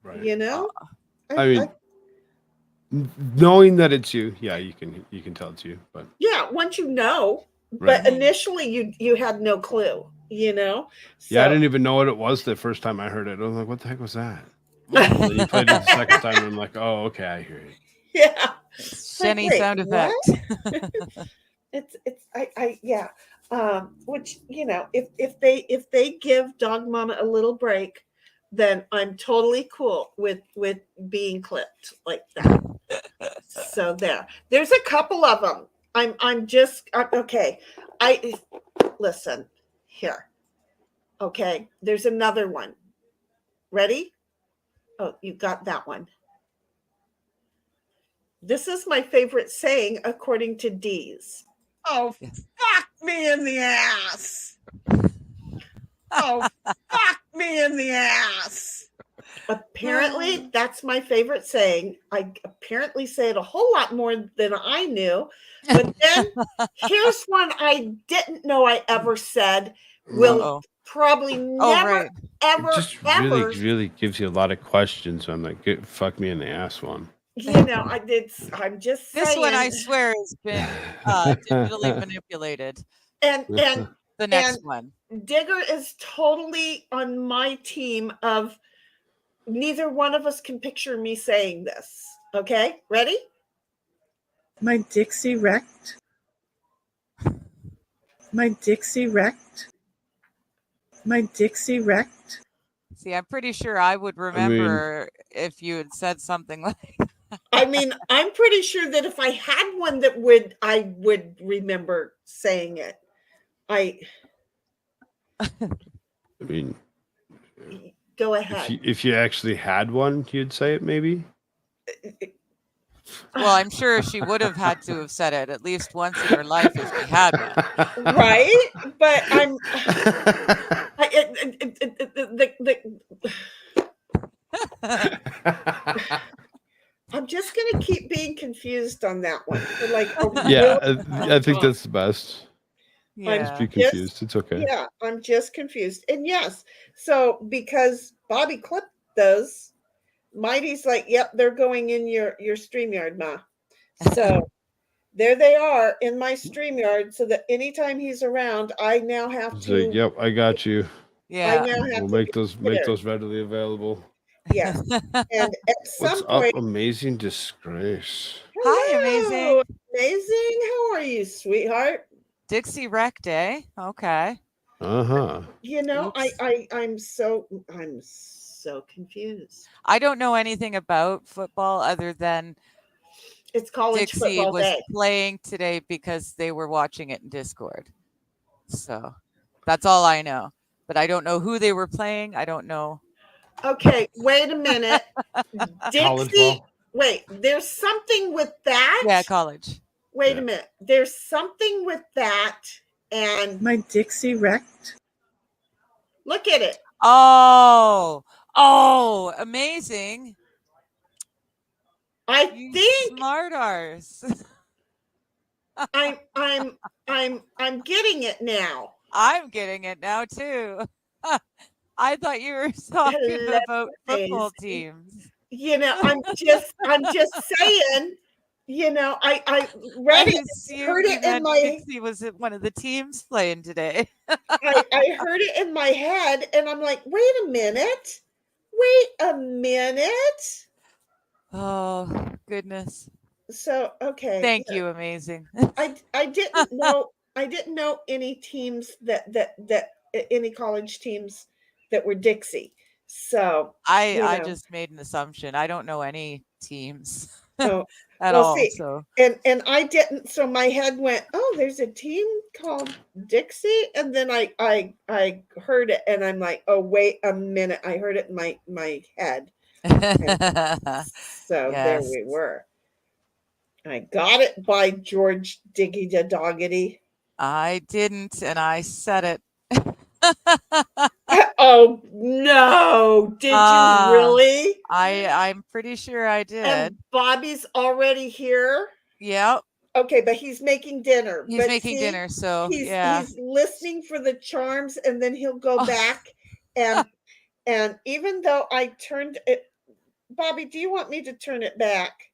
Right. You know? I mean, knowing that it's you, yeah, you can tell it's you. But yeah, once you know, right. but initially you had no clue, you know? So, yeah, I didn't even know what it was the first time I heard it. I was like, what the heck was that? And then you played it the second time and I'm like, oh, okay, I hear it. Yeah. Sheni sound effect. Yeah. Which, if they give Dog Mama a little break, then I'm totally cool with being clipped like that. So there's a couple of them. I'm okay. Listen here. Okay. There's another one. Ready? Oh, you got that one. This is my favorite saying according to Dee's. Oh, fuck me in the ass. Oh, fuck me in the ass. Apparently, that's my favorite saying. I apparently say it a whole lot more than I knew. But then here's one I didn't know I ever said. Will probably never, ever, it just ever. really gives you a lot of questions. So I'm like, fuck me in the ass one. I'm just saying. This one, I swear, has been digitally manipulated. And the next one. Digger is totally on my team of neither one of us can picture me saying this. Okay, ready? My Dixie wrecked. My Dixie wrecked. My Dixie wrecked. See, I'm pretty sure I would remember if you had said something like that. I mean, I'm pretty sure that if I had one that I would remember saying it. I mean, go ahead. If you actually had one, you'd say it maybe. Well, I'm sure she would have had to have said it at least once in her life if she had one. Right? But I'm just going to keep being confused on that one. For I think that's the best. Yeah. Just be confused. It's okay. Yeah, I'm just confused. And yes, so because Bobby clipped those, Mighty's like, yep, they're going in your StreamYard, Ma. So there they are in my StreamYard, so that anytime he's around, I now have to. Like, yep, I got you. Yeah, I now have we'll make those readily available. Yes, and at some point, Amazing Disgrace. Hi, Amazing. Amazing. How are you, sweetheart? Dixie Wreck Day. Okay. I'm so confused. I don't know anything about football other than it's college Dixie football was day. Playing today because they were watching it in Discord. So that's all I know. But I don't know who they were playing. I don't know. Okay, wait a minute. Dixie, wait, there's something with that? Yeah, college. Wait a minute. There's something with that and my Dixie wrecked. Look at it. Oh, amazing. I think smart arse. I'm getting it now. I'm getting it now too. I thought you were talking about football teams. I'm just saying I read I it, assumed heard you it in meant my Dixie was at one of the teams playing today. I heard it in my head, and I'm like, wait a minute. Wait a minute. Oh, goodness. So, okay. Thank you, amazing. I didn't know any teams that any college teams that were Dixie. So, I just made an assumption. I don't know any teams oh, at well, all. see, So and I didn't. So my head went, oh, there's a team called Dixie, and then I heard it, and I'm like, oh, wait a minute, I heard it in my head. So there yes. we were. I got it by George Diggy da Doggity. I didn't, and I said it. Oh no! Did you really? I'm pretty sure I did. And Bobby's already here. Yep. Okay, but he's making dinner. He's But making see, dinner, so he's yeah. he's listening for the charms, and then he'll go back and even though I turned it, Bobby, do you want me to turn it back?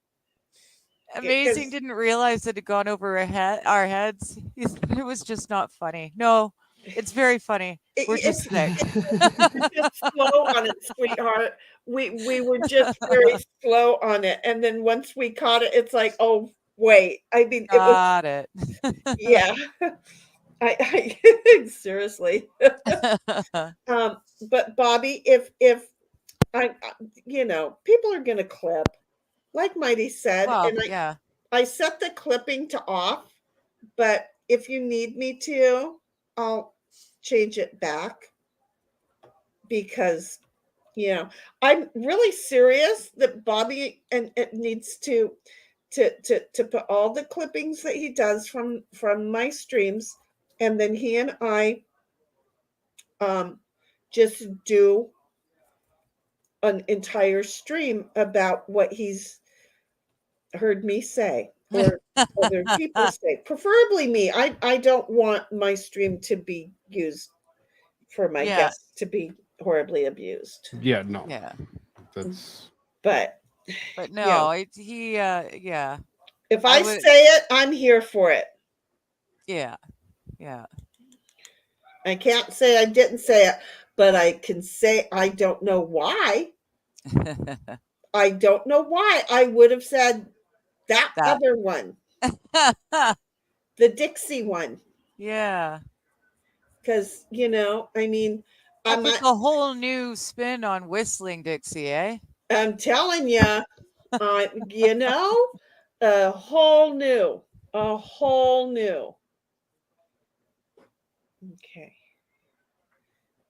Amazing didn't realize it had gone over our heads. It was just not funny. No, it's very funny. We're just sick. Just slow on it, sweetheart. We were just very slow on it, and then once we caught it, it's like, oh wait. I mean, it was Got it. yeah. I seriously. But Bobby, if I, people are gonna clip, like Mighty said, Well, and yeah. I set the clipping to off, but if you need me to, I'll change it back because I'm really serious that Bobby and it needs to put all the clippings that he does from my streams, and then he and I just do an entire stream about what he's heard me say or other people say, preferably me. I don't want my stream to be used for my guests to be horribly abused. Yeah, no. Yeah. But no, yeah. If I say it, I'm here for it. Yeah. Yeah. I can't say I didn't say it, but I can say I don't know why. I don't know why I would have said that other one. The Dixie one. Yeah. Because, I mean, I'm a whole new spin on whistling Dixie, eh? I'm telling you, a whole new. Okay.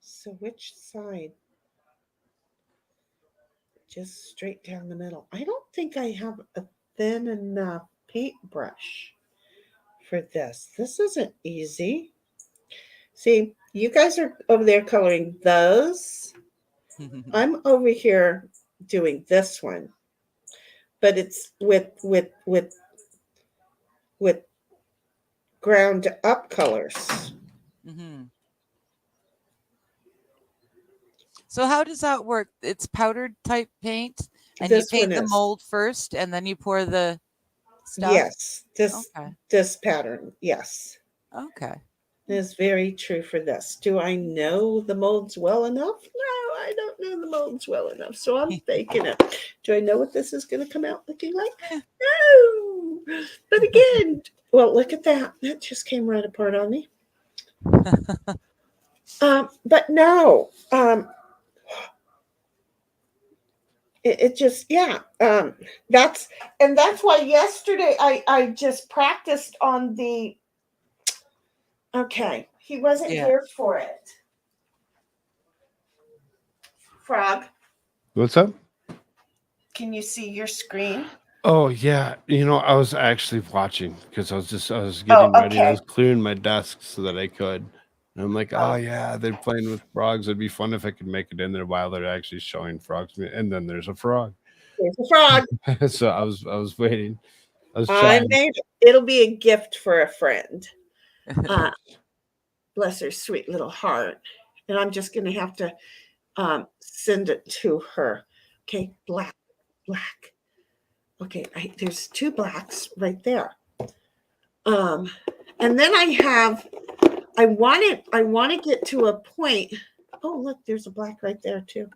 So which side? Just straight down the middle. I don't think I have a thin enough paintbrush for this. This isn't easy. See, you guys are over there coloring those. I'm over here doing this one, but it's with ground up colors. Mm-hmm. So how does that work? It's powdered type paint, and you paint the mold first, and then you pour the stuff? Yes, this pattern, yes. Okay. Is very true for this. Do I know the molds well enough? No, I don't know the molds well enough, so I'm faking it. Do I know what this is going to come out looking like? No. But again, well, look at that. That just came right apart on me. But no, it just that's why yesterday I just practiced on the. Okay, he wasn't here for it. Frog, what's up? Can you see your screen? Oh yeah, I was actually watching because I was getting ready. I was clearing my desk so that I could. And I'm like, oh yeah, they're playing with frogs. It'd be fun if I could make it in there while they're actually showing frogs. And then there's a frog. There's a frog. So I was waiting. I made it. It'll be a gift for a friend. Bless her sweet little heart. And I'm just going to have to send it to her. Okay, black. Okay, there's 2 blacks right there. And then I want to get to a point. Oh, look, there's a black right there too.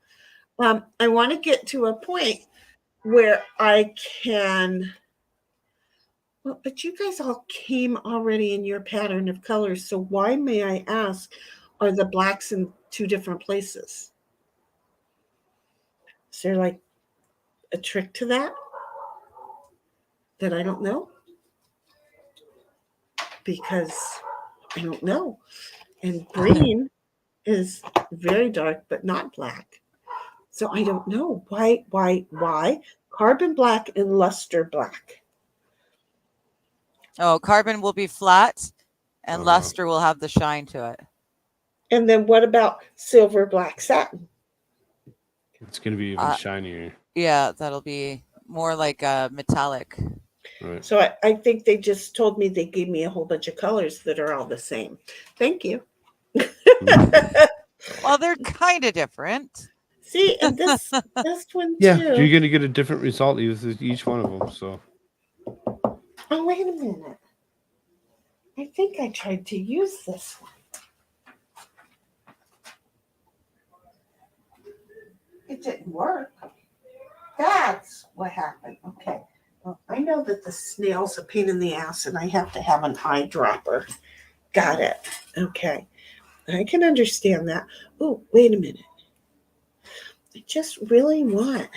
I want to get to a point where I can. Well, but you guys all came already in your pattern of colors. So why, may I ask, are the blacks in 2 different places? Is there like a trick to that I don't know? Because I don't know. And green is very dark, but not black. So I don't know why carbon black and luster black. Oh, carbon will be flat and luster will have the shine to it. And then what about silver black satin? It's going to be even shinier. Yeah, that'll be more like a metallic. Right. So I think they just told me, they gave me a whole bunch of colors that are all the same. Thank you. Well, they're kind of different. See, and this one Yeah, too. you're going to get a different result with each one of them. So. Oh, wait a minute. I think I tried to use this one. It didn't work. That's what happened. Okay. Well, I know that the snail's a pain in the ass and I have to have an eyedropper. Got it. Okay. I can understand that. Oh, wait a minute. I just really want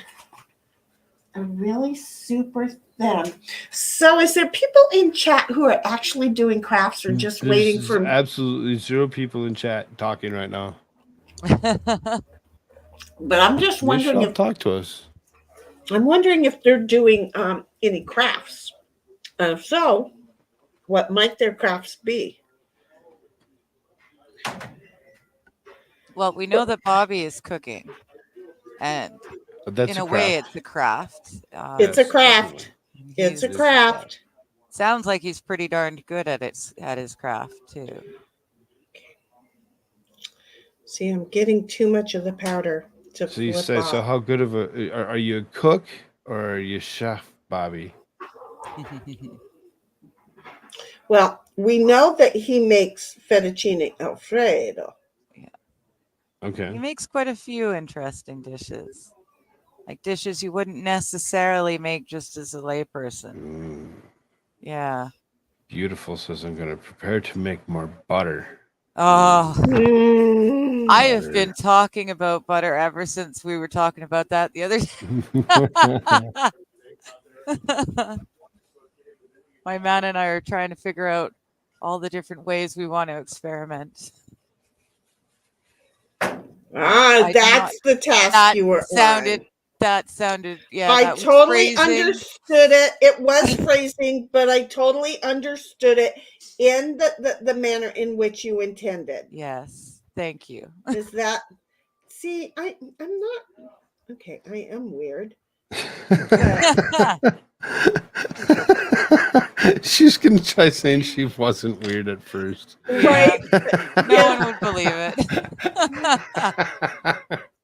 a really super thin. So is there people in chat who are actually doing crafts or just waiting for... Absolutely 0 people in chat talking right now. But I'm just wondering if... talk to us. I'm wondering if they're doing any crafts. So, what might their crafts be? Well, we know that Bobby is cooking, and in a way, it's a craft. It's a craft. It's a craft. Sounds like he's pretty darn good at his craft too. See, I'm getting too much of the powder to flip. So you say, so how good of are you a cook or are you chef, Bobby? Well, we know that he makes fettuccine alfredo. Yeah. Okay. He makes quite a few interesting dishes. Like dishes you wouldn't necessarily make just as a layperson. Yeah. Beautiful says I'm going to prepare to make more butter. Oh, I have been talking about butter ever since we were talking about that the other day. My man and I are trying to figure out all the different ways we want to experiment. That's the task you were on. That sounded, yeah. I totally understood it. It was phrasing, but I totally understood it in the manner in which you intended. Yes, thank you. Is that... See, I'm not... Okay, I am weird. She's going to try saying she wasn't weird at first. Right. No one would believe it.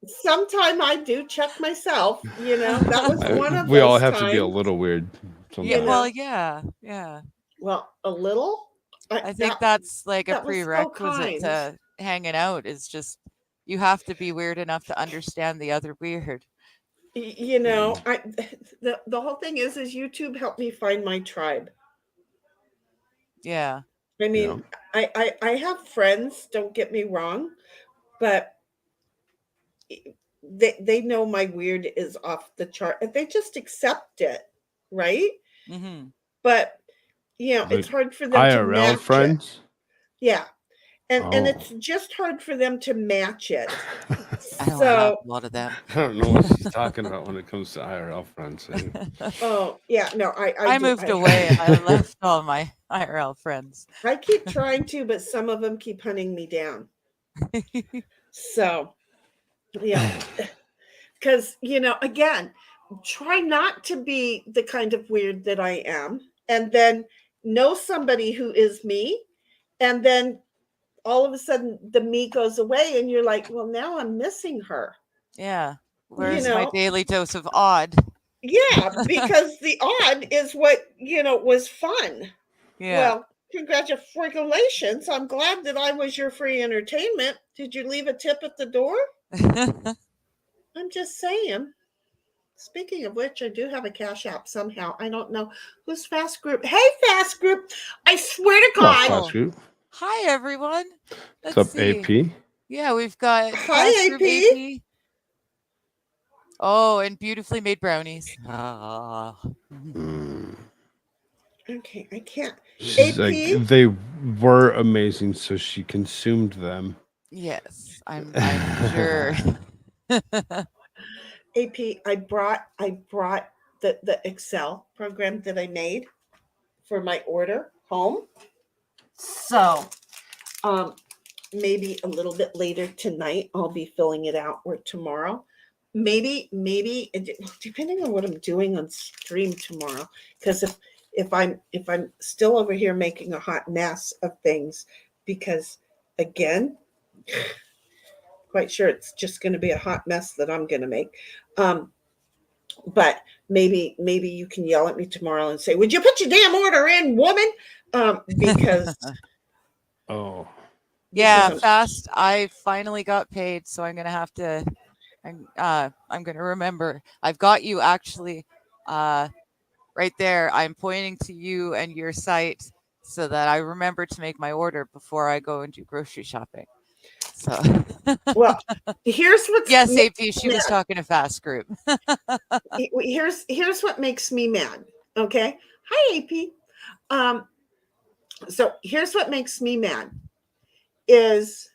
Sometime I do check myself, that was one of we those all have times. To be a little weird sometimes. Yeah, well, yeah. Well, a little. I think that's like a prerequisite to hanging out, is just you have to be weird enough to understand the other weird. The whole thing is YouTube helped me find my tribe. Yeah. I mean, I have friends, don't get me wrong, but they know my weird is off the chart and they just accept it, right? Mm-hmm. But it's hard for them to match friends. It. Yeah. And it's just hard for them to match it. I don't have a lot of them. I don't know what she's talking about when it comes to IRL friends. Oh, yeah. No, I moved away and I left all my IRL friends. I keep trying to, but some of them keep hunting me down. So, yeah. Because, again, try not to be the kind of weird that I am, and then know somebody who is me, and then all of a sudden the me goes away and you're like, well, now I'm missing her. Yeah. Where's my daily dose of odd? Yeah, because the odd is what, was fun. Yeah. Well, congratulations. I'm glad that I was your free entertainment. Did you leave a tip at the door? I'm just saying. Speaking of which, I do have a Cash-App somehow. I don't know who's Fast Group. Hey, Fast Group! I swear to God. Fast Group. Hi, everyone. What's up, AP? Yeah, we've got Hi, Fast Group AP. AP. Oh, and beautifully made brownies. Ah. Okay, I can't. She's AP? like, they were amazing, so she consumed them. Yes, I'm sure. AP, I brought the Excel program that I made for my order home. So, maybe a little bit later tonight, I'll be filling it out, or tomorrow. Maybe depending on what I'm doing on stream tomorrow, because if I'm still over here making a hot mess of things, because again, quite sure it's just going to be a hot mess that I'm going to make. But maybe you can yell at me tomorrow and say, "Would you put your damn order in, woman?" Because oh. Yeah, Fast. I finally got paid, so I'm gonna have to. I'm gonna remember. I've got you actually, right there. I'm pointing to you and your site so that I remember to make my order before I go and do grocery shopping. So, well, here's what's yes, AP. She was talking to Fast Group. here's what makes me mad. Okay, hi AP. So here's what makes me mad is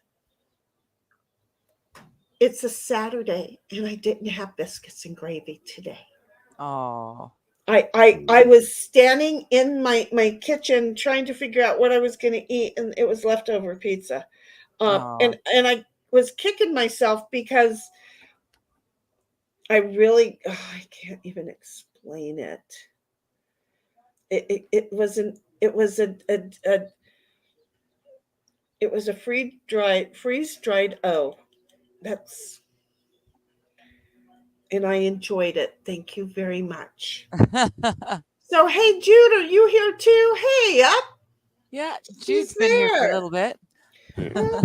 it's a Saturday and I didn't have biscuits and gravy today. Oh. I was standing in my kitchen trying to figure out what I was going to eat, and it was leftover pizza. And I was kicking myself because I can't even explain it. It was a freeze dried and I enjoyed it. Thank you very much. So, hey, Jude, are you here too? Hey, up. Yeah, Jude's been here for a little bit. Well,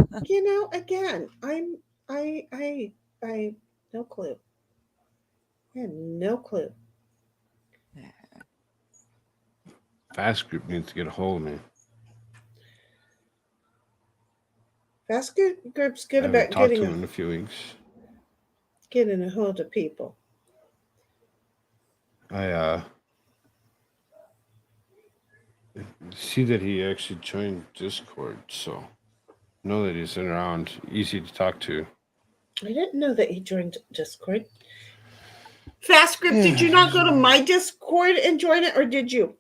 again, I no clue. I had no clue. Fast Group needs to get a hold of me. Fast Group's good about talk to him in a few weeks. Getting a hold of people. I see that he actually joined Discord, so know that he's around, easy to talk to. I didn't know that he joined Discord. Fast Group, did you not go to my Discord and join it, or did you?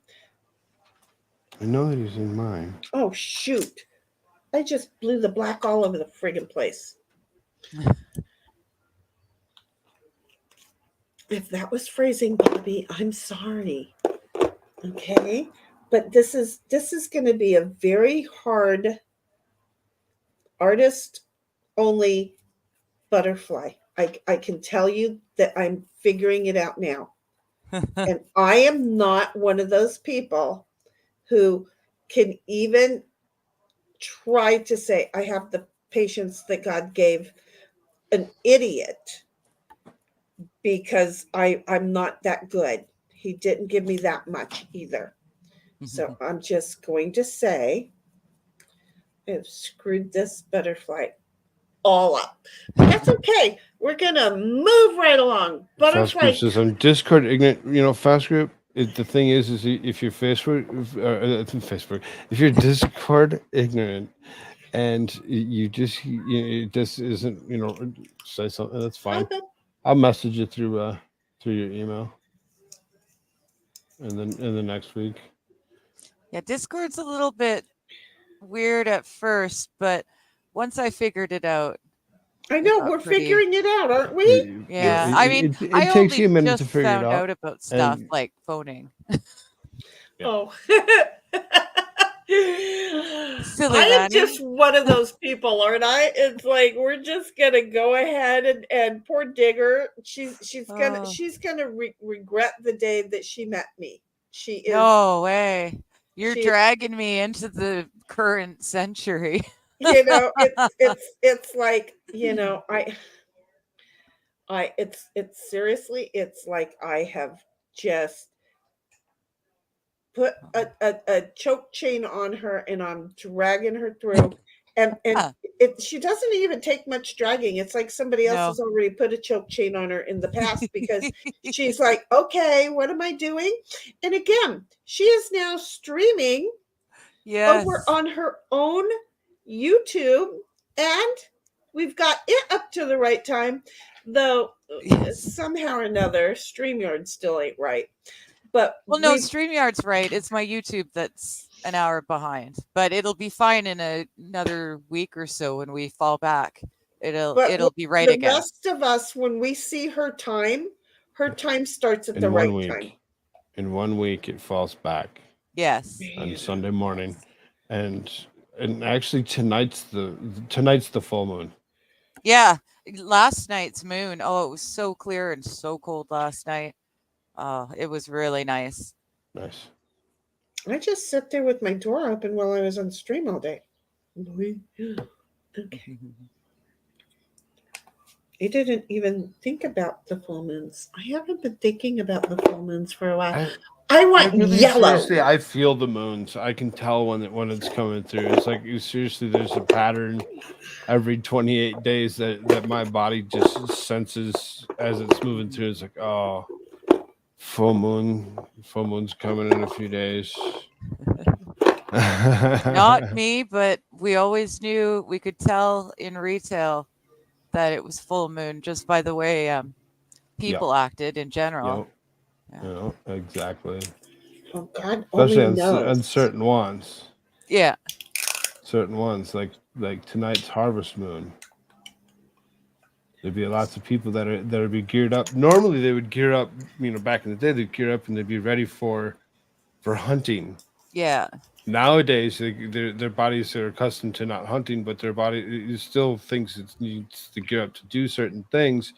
I know that he's in mine. Oh, shoot. I just blew the black all over the friggin' place. If that was phrasing, Bobby, I'm sorry. Okay? But this is going to be a very hard artist-only butterfly. I can tell you that I'm figuring it out now. And I am not one of those people who can even try to say I have the patience that God gave an idiot, because I'm not that good. He didn't give me that much either. So I'm just going to say I've screwed this butterfly all up. But that's okay. We're going to move right along. Butterfly. Fast Group says, I'm Discord ignorant. Fast Group, the thing is if you're Facebook, if you're Discord ignorant and you just, it just isn't, say something, that's fine. I'll message you through your email. And then in the next week. Yeah, Discord's a little bit weird at first, but once I figured it out. I know, we're figuring it out, aren't we? Yeah, I mean, it takes you a minute to figure it out. Found out about stuff like phoning. Oh. Silly I am Manny. just one of those people, aren't I? It's like we're just gonna go ahead and poor Digger. She's Oh, gonna regret the day that she met me. She is. no way. You're She. dragging me into the current century. It's like it's seriously, it's like I have just put a choke chain on her and I'm dragging her through, and Huh, she doesn't even take much dragging. It's like somebody else no. has already put a choke chain on her in the past, because she's like, okay, what am I doing? And again, she is now streaming over Yes. on her own YouTube, and we've got it up to the right time, though Yes. somehow or another StreamYard still ain't right. But Well, no, StreamYard's right. It's my YouTube that's an hour behind, but it'll be fine in another week or so when we fall back. It'll be right the again. rest of us, when we see her time starts at the In 1 right time. week. In 1 week, it falls back Yes. on Sunday morning, and actually tonight's the full moon. Yeah. Last night's moon. Oh, it was so clear and so cold last night. It was really nice. Nice. I just sat there with my door open while I was on stream all day. Okay. I didn't even think about the full moons. I haven't been thinking about the full moons for a while. I want yellow. Seriously, I feel the moons. I can tell when it's coming through. It's like seriously, there's a pattern every 28 days that my body just senses as it's moving through. It's like, oh, full moon's coming in a few days. Not me, but we always knew, we could tell in retail that it was full moon just by the way people acted in general. Yeah. Exactly. Oh, God Especially only knows. on certain ones. Yeah. Certain ones, like tonight's harvest moon. There'd be lots of people that would be geared up. Normally, they would gear up. Back in the day, they'd gear up and they'd be ready for hunting. Yeah. Nowadays, their bodies are accustomed to not hunting, but their body still thinks it needs to gear up to do certain things,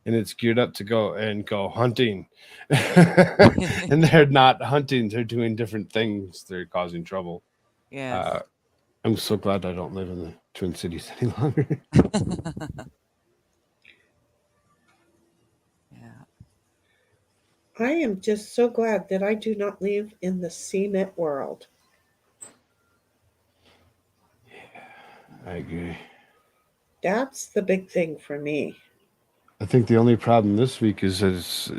and it's geared up to go hunting. And they're not hunting; they're doing different things. They're causing trouble. Yes. I'm so glad I don't live in the Twin Cities any longer. Yeah. I am just so glad that I do not live in the cement world. I agree. That's the big thing for me. I think the only problem this week is that it's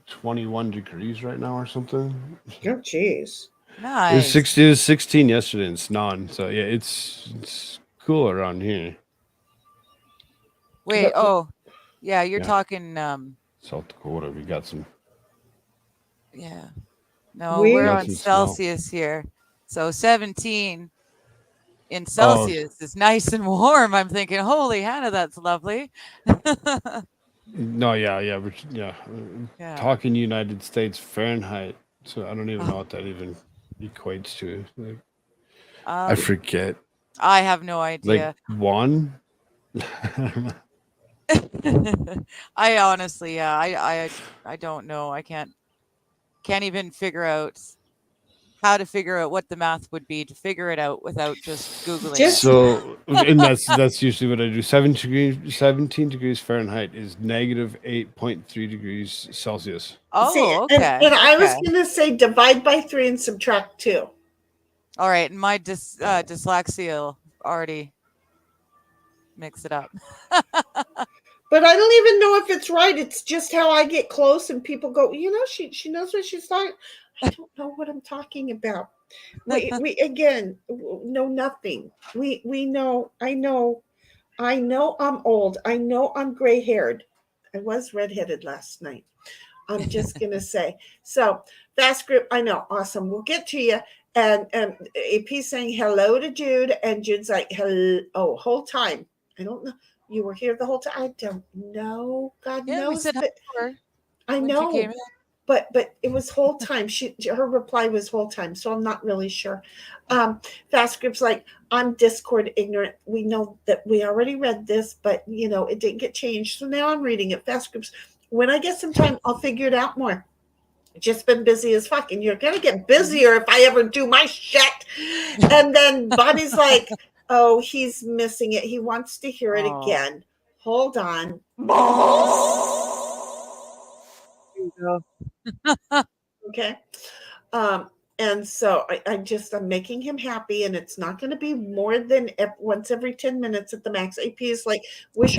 21 degrees right now or something. Oh, geez. Nice. It was 16 yesterday and it's none. So yeah, it's cool around here. Wait, But- yeah, you're Yeah. talking South Dakota, we got some. yeah. No, We- we're got on some snow. Celsius here. So 17 in Celsius is nice and warm. I'm thinking, holy Hannah, that's lovely. No, yeah. Yeah. Talking United States Fahrenheit. So I don't even know what that even equates to. Like, I forget. I have no idea. Like one. I honestly, I don't know. I can't even figure out how to figure out what the math would be to figure it out without just Googling it. So, and that's usually what I do. 17 degrees Fahrenheit is negative 8.3 degrees Celsius. Oh, See, okay. and I was okay. going to say divide by 3 and subtract 2. All right, and my dyslexia will already mix it up. But I don't even know if it's right. It's just how I get close and people go, she knows what she's talking. I don't know what I'm talking about. We again know nothing. We know. I know I'm old. I know I'm gray-haired. I was redheaded last night. I'm just gonna say. So fast group, I know, awesome. We'll get to you. And AP saying hello to Jude, and Jude's like, hello, whole time. I don't know. You were here the whole time. I don't know. God Yeah, we knows. said But hello I when know. she came in. but it was whole time. Her reply was whole time, so I'm not really sure. Fast Group's like, I'm Discord ignorant. We know that we already read this, but it didn't get changed, so now I'm reading it. Fast Group's, when I get some time, I'll figure it out more. Just been busy as fuck, and you're gonna get busier if I ever do my shit. And then Bobby's like, oh, he's missing it. He wants to hear it again. Hold on. There you go. Okay. And so I'm making him happy, and it's not going to be more than once every 10 minutes at the max. AP is like, wish.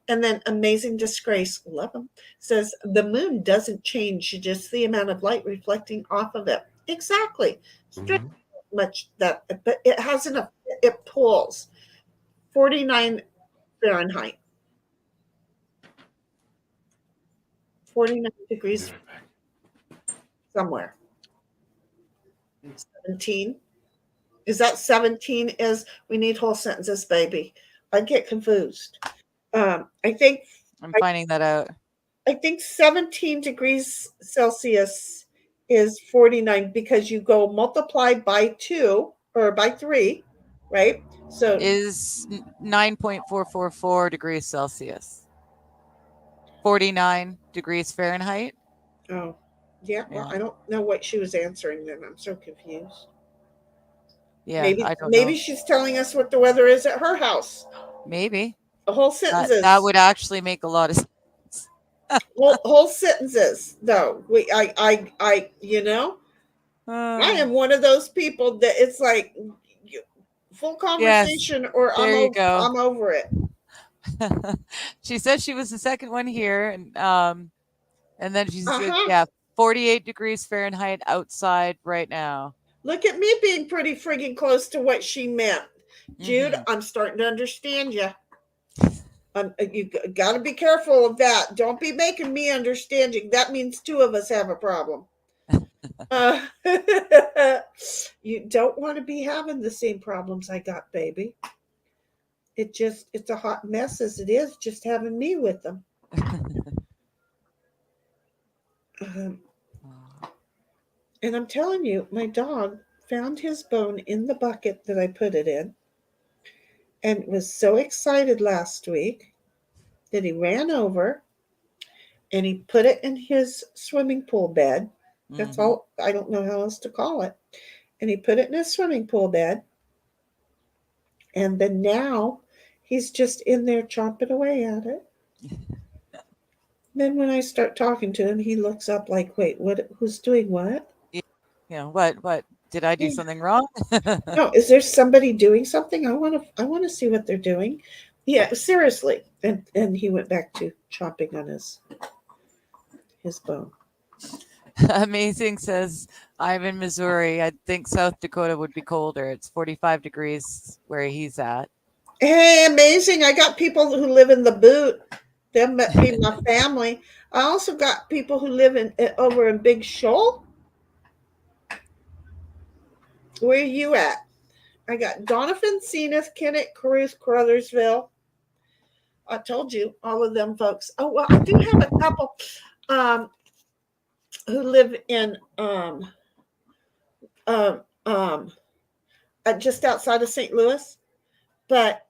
And then Amazing Disgrace, love him, says the moon doesn't change, just the amount of light reflecting off of it. Exactly. Much that, but it has enough. It pulls 49 Fahrenheit, 49 degrees somewhere. 17. Is that 17? Is we need whole sentences, baby. I get confused. I think I'm finding that out. I think 17 degrees Celsius is 49 because you go multiply by 2 or by 3, right? So is 9.444 degrees Celsius. 49 degrees Fahrenheit. Oh, yeah. Well, I don't know what she was answering then. I'm so confused. Yeah, I don't know. Maybe she's telling us what the weather is at her house. Maybe. The whole sentences. That would actually make a lot of sense. whole sentences, though. I am one of those people that it's like full conversation, yes, or I'm over it. She said she was the second one here, and then she said, 48 degrees Fahrenheit outside right now. Look at me being pretty friggin' close to what she meant. Jude, I'm starting to understand you. You got to be careful of that. Don't be making me understand you. That means two of us have a problem. You don't want to be having the same problems I got, baby. It's a hot mess as it is, just having me with them. And I'm telling you, my dog found his bone in the bucket that I put it in and was so excited last week that he ran over and he put it in his swimming pool bed. That's all. I don't know how else to call it. And he put it in his swimming pool bed. And then now he's just in there chomping away at it. Then when I start talking to him, he looks up like, wait, what? Who's doing what? Yeah, what? Did I do something wrong? No, is there somebody doing something? I want to see what they're doing. Yeah, seriously. And he went back to chomping on his bone. Amazing says, I'm in Missouri. I think South Dakota would be colder. It's 45 degrees where he's at. Hey, amazing. I got people who live in the boot. Them be my family. I also got people who live over in Big Shoal. Where are you at? I got Donovan, Zenith, Kennett, Caruth, Crothersville. I told you, all of them folks. Oh, well, I do have a couple who live in just outside of St. Louis, but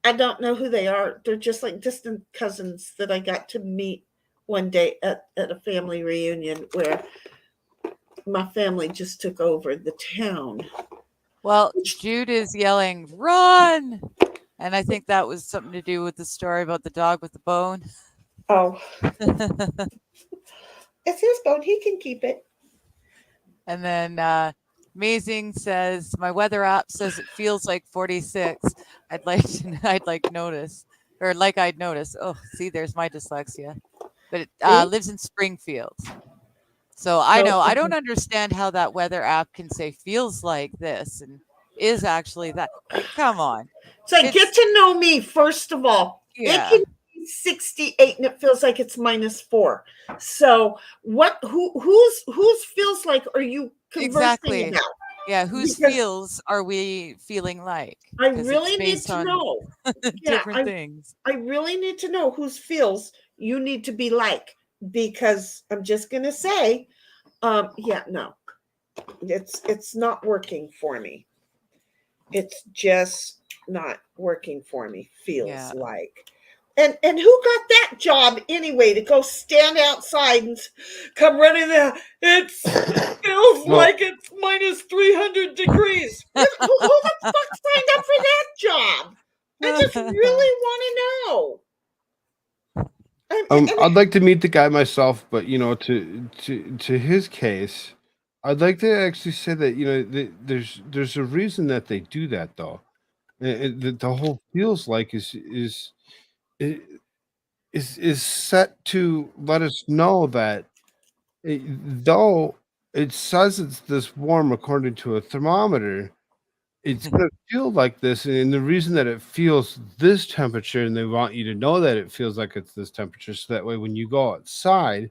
I don't know who they are. They're just like distant cousins that I got to meet one day at a family reunion where my family just took over the town. Well, Jude is yelling, run! And I think that was something to do with the story about the dog with the bone. Oh. It's his bone. He can keep it. And then Amazing says, my weather app says it feels like 46. I'd notice. Oh, see, there's my dyslexia. But it lives in Springfield. So I know, I don't understand how that weather app can say feels like this and is actually that. Come on. So get to know me, first of all. Yeah. It can be 68 and it feels like it's -4. So whose feels like are you conversing about? Yeah, whose feels are we feeling like? I really need to know. Different things. I really need to know whose feels you need to be like. because I'm just going to say, yeah, no, it's not working for me. It's just not working for me, feels Yeah. like. And who got that job anyway, to go stand outside and come running there? It feels Well, like it's minus 300 degrees. Who the fuck signed up for that job? I just really want to know. I'd like to meet the guy myself, but to his case, I'd like to actually say that there's a reason that they do that though. The whole feels like is set to let us know that though it says it's this warm according to a thermometer, it's gonna feel like this, and the reason that it feels this temperature, and they want you to know that it feels like it's this temperature, so that way when you go outside,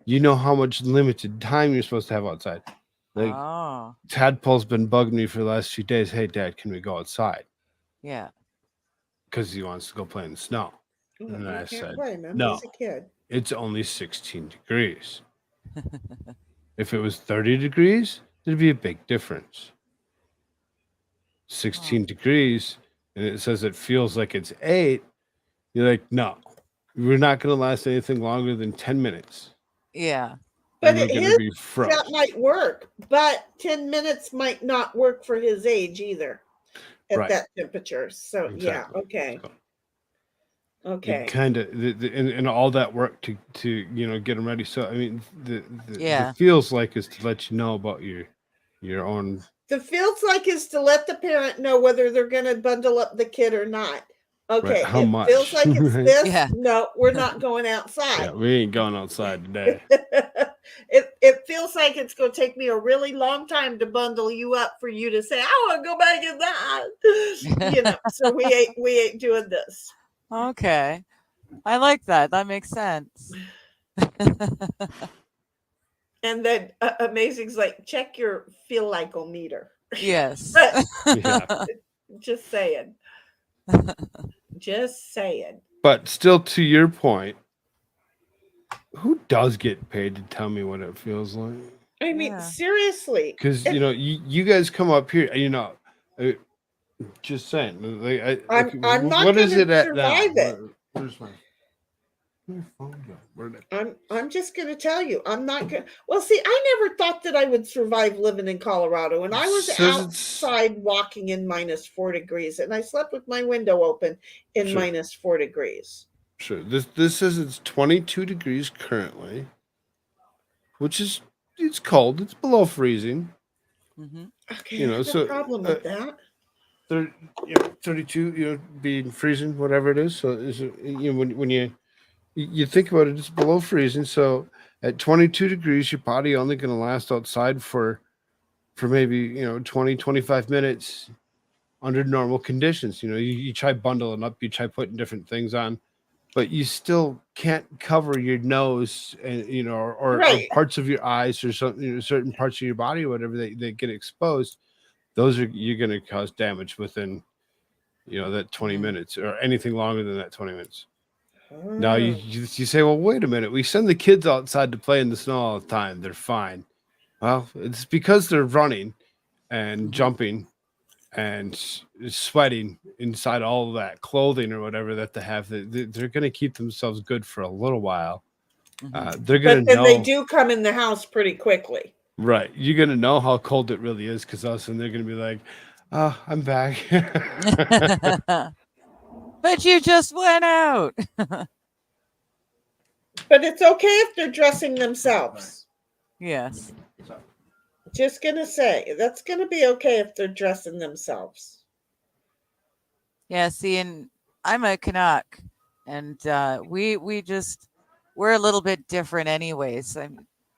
you know how much limited time you're supposed to have outside. Like Oh, Tadpole's been bugging me for the last few days. Hey, Dad, can we go outside? yeah. Because he wants to go play in the snow. And I You said, can't blame him. no, He's a kid. it's only 16 degrees. If it was 30 degrees, there'd be a big difference. 16 degrees, and it says it feels like it's 8. You're like, no, we're not going to last anything longer than 10 minutes. Yeah. But And we're going to his, be that frozen. might work, but 10 minutes might not work for his age either at Right. that temperature. So, yeah, Exactly. okay. So Okay. it kind of and all that work to get them ready. So I mean, the feels like is to let you know about your own. The feels like is to let the parent know whether they're going to bundle up the kid or not. Okay, Right, how it much? feels like it's Right? this. Yeah. No, we're not going outside. Yeah, we ain't going outside today. It feels like it's going to take me a really long time to bundle you up for you to say, I want to go back in that. So we ain't doing this. Okay. I like that. That makes sense. And then Amazing's like, check your feel like-o-meter. Yes. Yeah. Just saying. Just saying. But still, to your point, who does get paid to tell me what it feels like? I mean, seriously. Because you guys come up here, just saying. Like, I'm not what going is to it at survive now? it. Where's my phone go? Where'd it? I'm just going to tell you, I'm not going. Well, see, I never thought that I would survive living in Colorado, and I was outside walking in minus 4 degrees, and I slept with my window open in minus 4 degrees. Sure. This says it's 22 degrees currently, which is it's cold. It's below freezing. Mm-hmm. Okay, I have no problem with that. 32, being freezing, whatever it is. So when you think about it, it's below freezing. So at 22 degrees, your body only going to last outside for maybe 20, 25 minutes under normal conditions. You try bundling up, you try putting different things on, but you still can't cover your nose and or parts of your eyes or something, certain parts of your body or whatever they get exposed. You're going to cause damage within that 20 minutes or anything longer than that 20 minutes. Now you say, well, wait a minute. We send the kids outside to play in the snow all the time. They're fine. Well, it's because they're running and jumping and sweating inside all of that clothing or whatever that they have. They're going to keep themselves good for a little while. They're going to know. They do come in the house pretty quickly. Right. You're going to know how cold it really is because us, and they're going to be like, oh, I'm back. But you just went out. But it's okay if they're dressing themselves. Yes. Just going to say, that's going to be okay if they're dressing themselves. Yeah, see, and I'm a Canuck, and we're a little bit different anyways.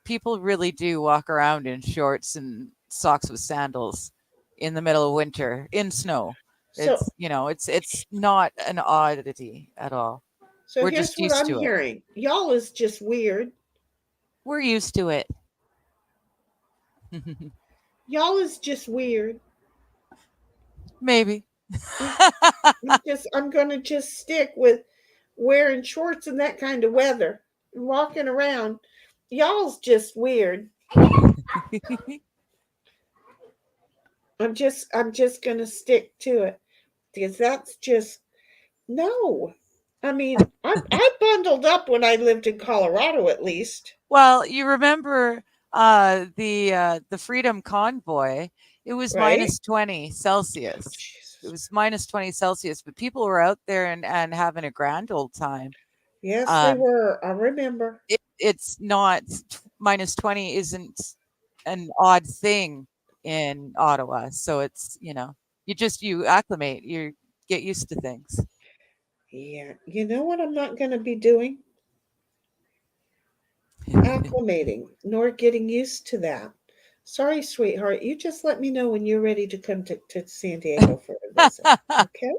People really do walk around in shorts and socks with sandals in the middle of winter in snow. It's it's not an oddity at all. So we're here's just what used I'm to hearing. Y'all is just weird. We're used to it. Y'all is just weird. Maybe. I'm going to just stick with wearing shorts in that kind of weather. walking around. Y'all's just weird. I'm just gonna stick to it because that's just no. I mean, I bundled up when I lived in Colorado, at least. Well, you remember the Freedom Convoy? It was Right? -20 Celsius. It Jesus. was -20 Celsius, but people were out there and having a grand old time. Yes, they Um, were. I remember. it's not -20 isn't an odd thing in Ottawa, so it's you acclimate, you get used to things. Yeah. You know what I'm not going to be doing? Acclimating, nor getting used to that. Sorry, sweetheart. You just let me know when you're ready to come to San Diego for a visit. Okay?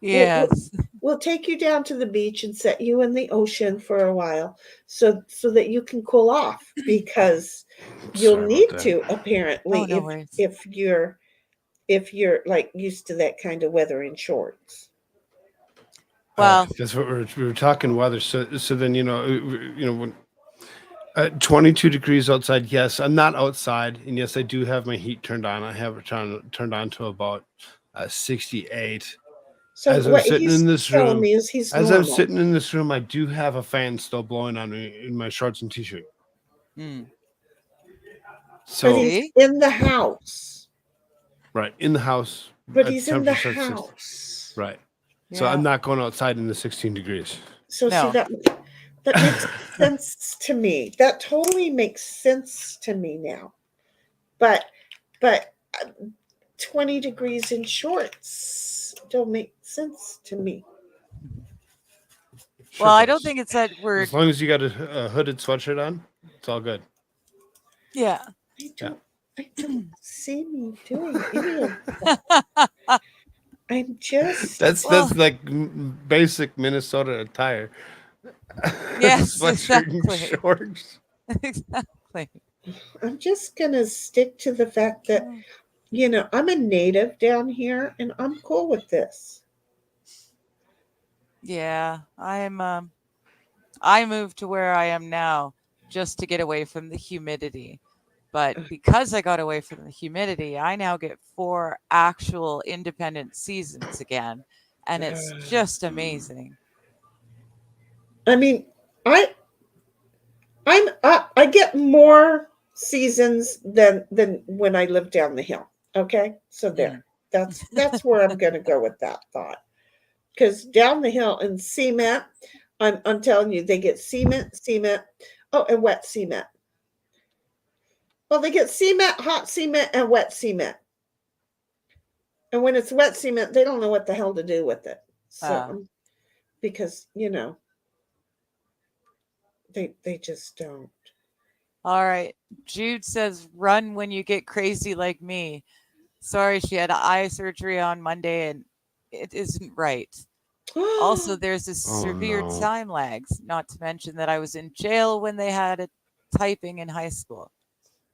We'll, we'll, Yes. we'll take you down to the beach and set you in the ocean for a while so that you can cool off because you'll Sorry need about that. to apparently Oh, no worries. if you're like used to that kind of weather in shorts. Well, That's what we were talking weather. So then when 22 degrees outside. Yes, I'm not outside, and yes, I do have my heat turned on. I have it turned on to about 68. So As I'm what sitting he's in this telling room, me is he's as I'm normal. sitting in this room, I do have a fan still blowing on me in my shorts and t-shirt. mm, But So he's see? in the house. right in the house, But at he's in the temperature starts 60. house. Right. So Yeah. I'm not going outside in the 16 degrees. So see No. that makes sense to me. That totally makes sense to me now. But 20 degrees in shorts don't make sense to me. Well, I Sure don't does. think it's that we're As long as you got a hooded sweatshirt on, it's all good. yeah. I Yeah. don't see me doing any of that. I'm just That's Well, like basic Minnesota attire. yes, Sweatshirt and exactly. shorts. Exactly. I'm just gonna stick to the fact that Mm. I'm a native down here and I'm cool with this. Yeah, I moved to where I am now just to get away from the humidity. But because I got away from the humidity, I now get 4 actual independent seasons again, and it's just amazing. I mean, I I get more seasons than when I lived down the hill. Okay, so there. Mm. That's where I'm going to go with that thought. Because down the hill in cement, I'm telling you, they get cement. Oh, and wet cement. Well, they get cement, hot cement, and wet cement. And when it's wet cement, they don't know what the hell to do with it. So, Uh, because they just don't. all right. Jude says, run when you get crazy like me. Sorry, she had eye surgery on Monday and it isn't right. Also, there's this Oh severe no. time lags, not to mention that I was in jail when they had it typing in high school.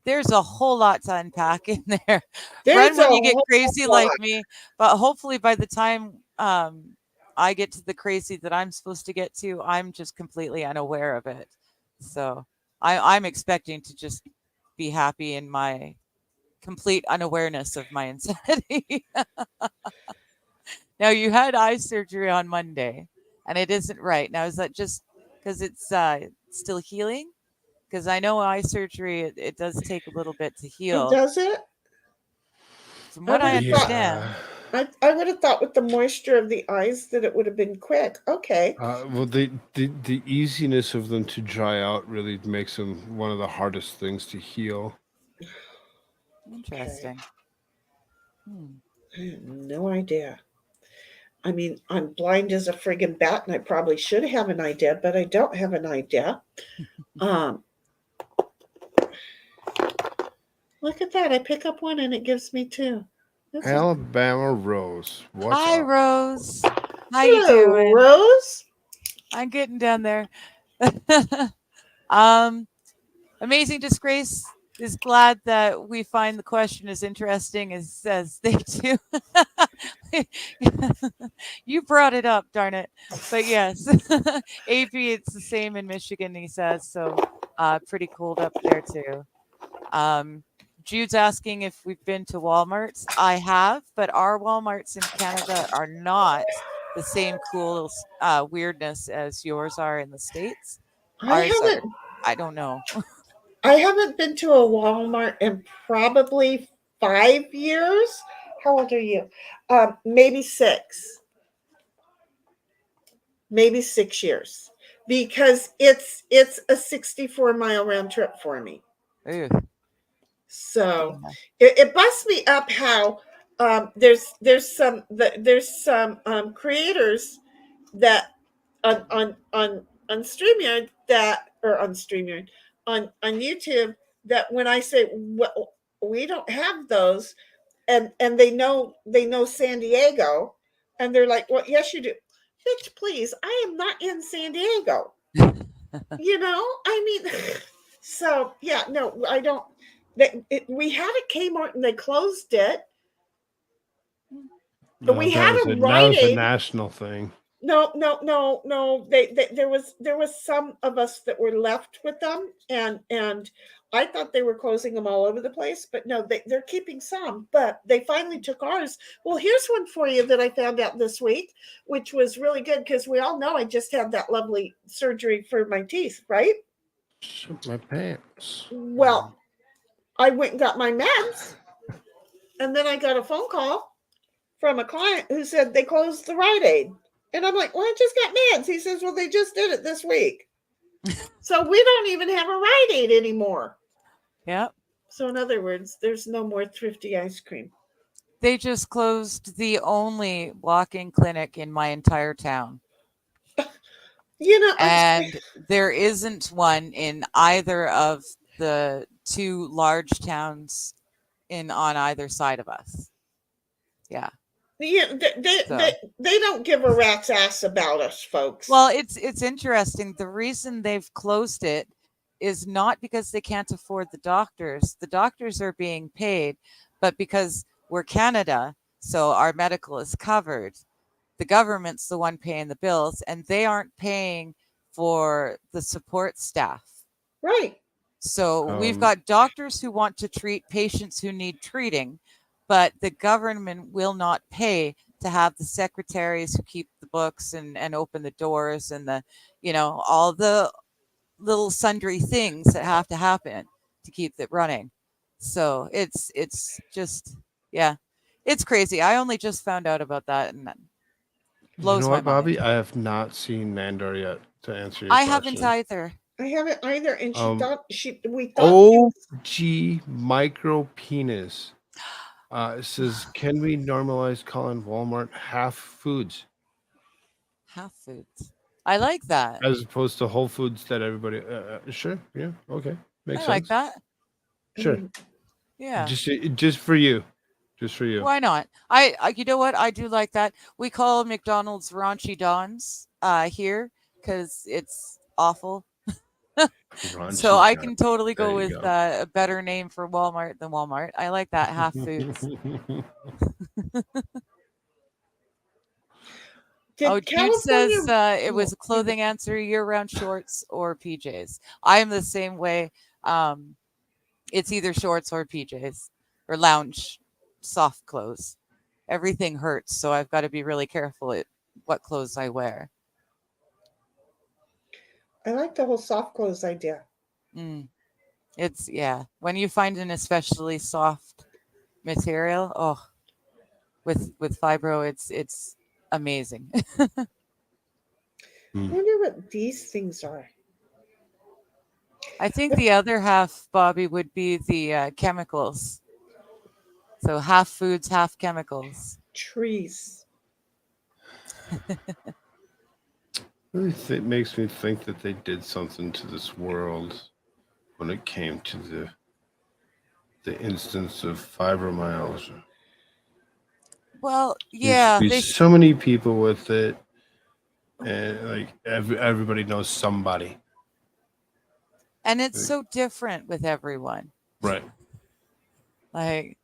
There's a whole lot to unpack in there. Run There's a when you get whole crazy lot. like me, but hopefully by the time I get to the crazy that I'm supposed to get to, I'm just completely unaware of it. So I'm expecting to just be happy in my complete unawareness of my insanity. Now you had eye surgery on Monday, and it isn't right. Now is that just because it's still healing? Because I know eye surgery it does take a little bit to Oh, heal. does it? From I what would I have thought. understand, I would have thought with the moisture of the eyes that it would have been quick. Okay. Well, the easiness of them to dry out really makes them one of the hardest things to heal. Okay. interesting. Hmm. I have no idea. I mean, I'm blind as a friggin' bat, and I probably should have an idea, but I don't have an idea. Um, Look at that. I pick up one and it gives me two. Alabama Rose, what's Hi, up? Rose. How you Hello, doing? Rose. I'm getting down there. um, Amazing Disgrace is glad that we find the question as interesting as they do. You brought it up, darn it. But yes, AP, it's the same in Michigan, he says. So pretty cold up there too. Jude's asking if we've been to Walmarts. I have, but our Walmarts in Canada are not the same cool weirdness as yours are in the States. I Ours are, haven't I don't know. I haven't been to a Walmart in probably 5 years. How old are you? Maybe maybe 6 years, because it's a 64-mile round trip for me. Ew, So yeah. it busts me up how there's some creators that on StreamYard that, or on StreamYard, on YouTube, that when I say, well, we don't have those, and they know San Diego, and they're like, well, yes you do. Bitch, please, I am not in San Diego. I mean, so yeah, no, I don't. We had a Kmart and they closed it. No, We that had was a a Rite Aid. national thing. No. There was some of us that were left with them, and I thought they were closing them all over the place, but no, they're keeping some. But they finally took ours. Well, here's one for you that I found out this week, which was really good, because we all know I just had that lovely surgery for my teeth, right? Shit my pants. Well, I went and got my meds, and then I got a phone call from a client who said they closed the Rite Aid. And I'm like, well, I just got meds. He says, well, they just did it this week. So we don't even have a Rite Aid anymore. Yep. So in other words, there's no more thrifty ice cream. They just closed the only walk-in clinic in my entire town. And there isn't one in either of the two large towns on either side of us. Yeah. Yeah, they don't give a rat's ass about us, folks. Well, it's interesting. The reason they've closed it is not because they can't afford the doctors. The doctors are being paid, but because we're Canada, so our medical is covered. The government's the one paying the bills, and they aren't paying for the support staff. Right. So we've got doctors who want to treat patients who need treating, but the government will not pay to have the secretaries who keep the books and open the doors and all the little sundry things that have to happen to keep it running. So it's just, yeah, it's crazy. I only just found out about that, and that blows my mind. Bobby? I have not seen Mandor yet, to answer your I question. haven't either. I haven't either, and we thought OG micro penis. It says, can we normalize calling Walmart half foods? Half foods. I like that. As opposed to Whole Foods that everybody. Sure. Yeah. Okay. Makes sense. I like that. Sure. Yeah. Just for you. Just for you. Why not? I you know what? I do like that. We call McDonald's Raunchy Dons here because it's awful. So I can totally go with a better name for Walmart than Walmart. I like that, half foods. Jude says it was a clothing answer, year-round shorts or PJs. I'm the same way. It's either shorts or PJs or lounge soft clothes. Everything hurts, so I've got to be really careful at what clothes I wear. I like the whole soft clothes idea. It's, yeah. When you find an especially soft material, with fibro, it's amazing. I wonder what these things are. I think the other half, Bobby, would be the chemicals. So half foods, half chemicals. Trees. It makes me think that they did something to this world when it came to the instance of fibromyalgia. Well, yeah, there's so many people with it, and like everybody knows somebody. And it's so different with everyone. Right. Like,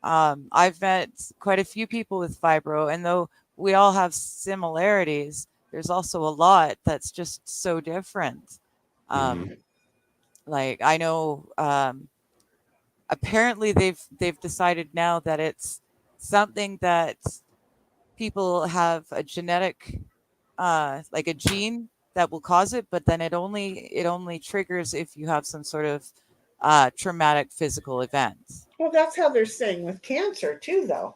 I've met quite a few people with fibro, and though we all have similarities, there's also a lot that's just so different. Mhm. Like I know, apparently they've decided now that it's something that people have a genetic, like a gene that will cause it, but then it only triggers if you have some sort of traumatic physical event. Well, that's how they're saying with cancer too, though.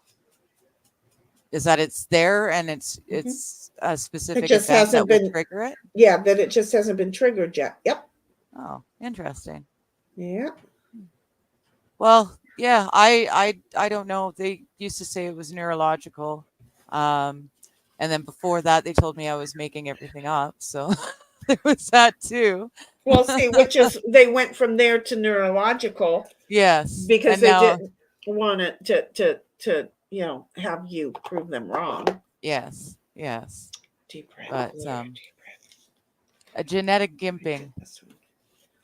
Is that it's there and it's Mhm. it's a It specific just event that hasn't will been, trigger it? yeah, that it just hasn't been triggered yet. Yep. Oh, interesting. Yeah. Well, yeah, I don't know. They used to say it was neurological. Um, and then before that they told me I was making everything up. So there was that too. Well, see, which is they went from there to neurological Yes. because And they now, didn't want it to have you prove them wrong. yes, yes. Deep breath. But Laura, deep breath. a genetic Let me gimping. get this one.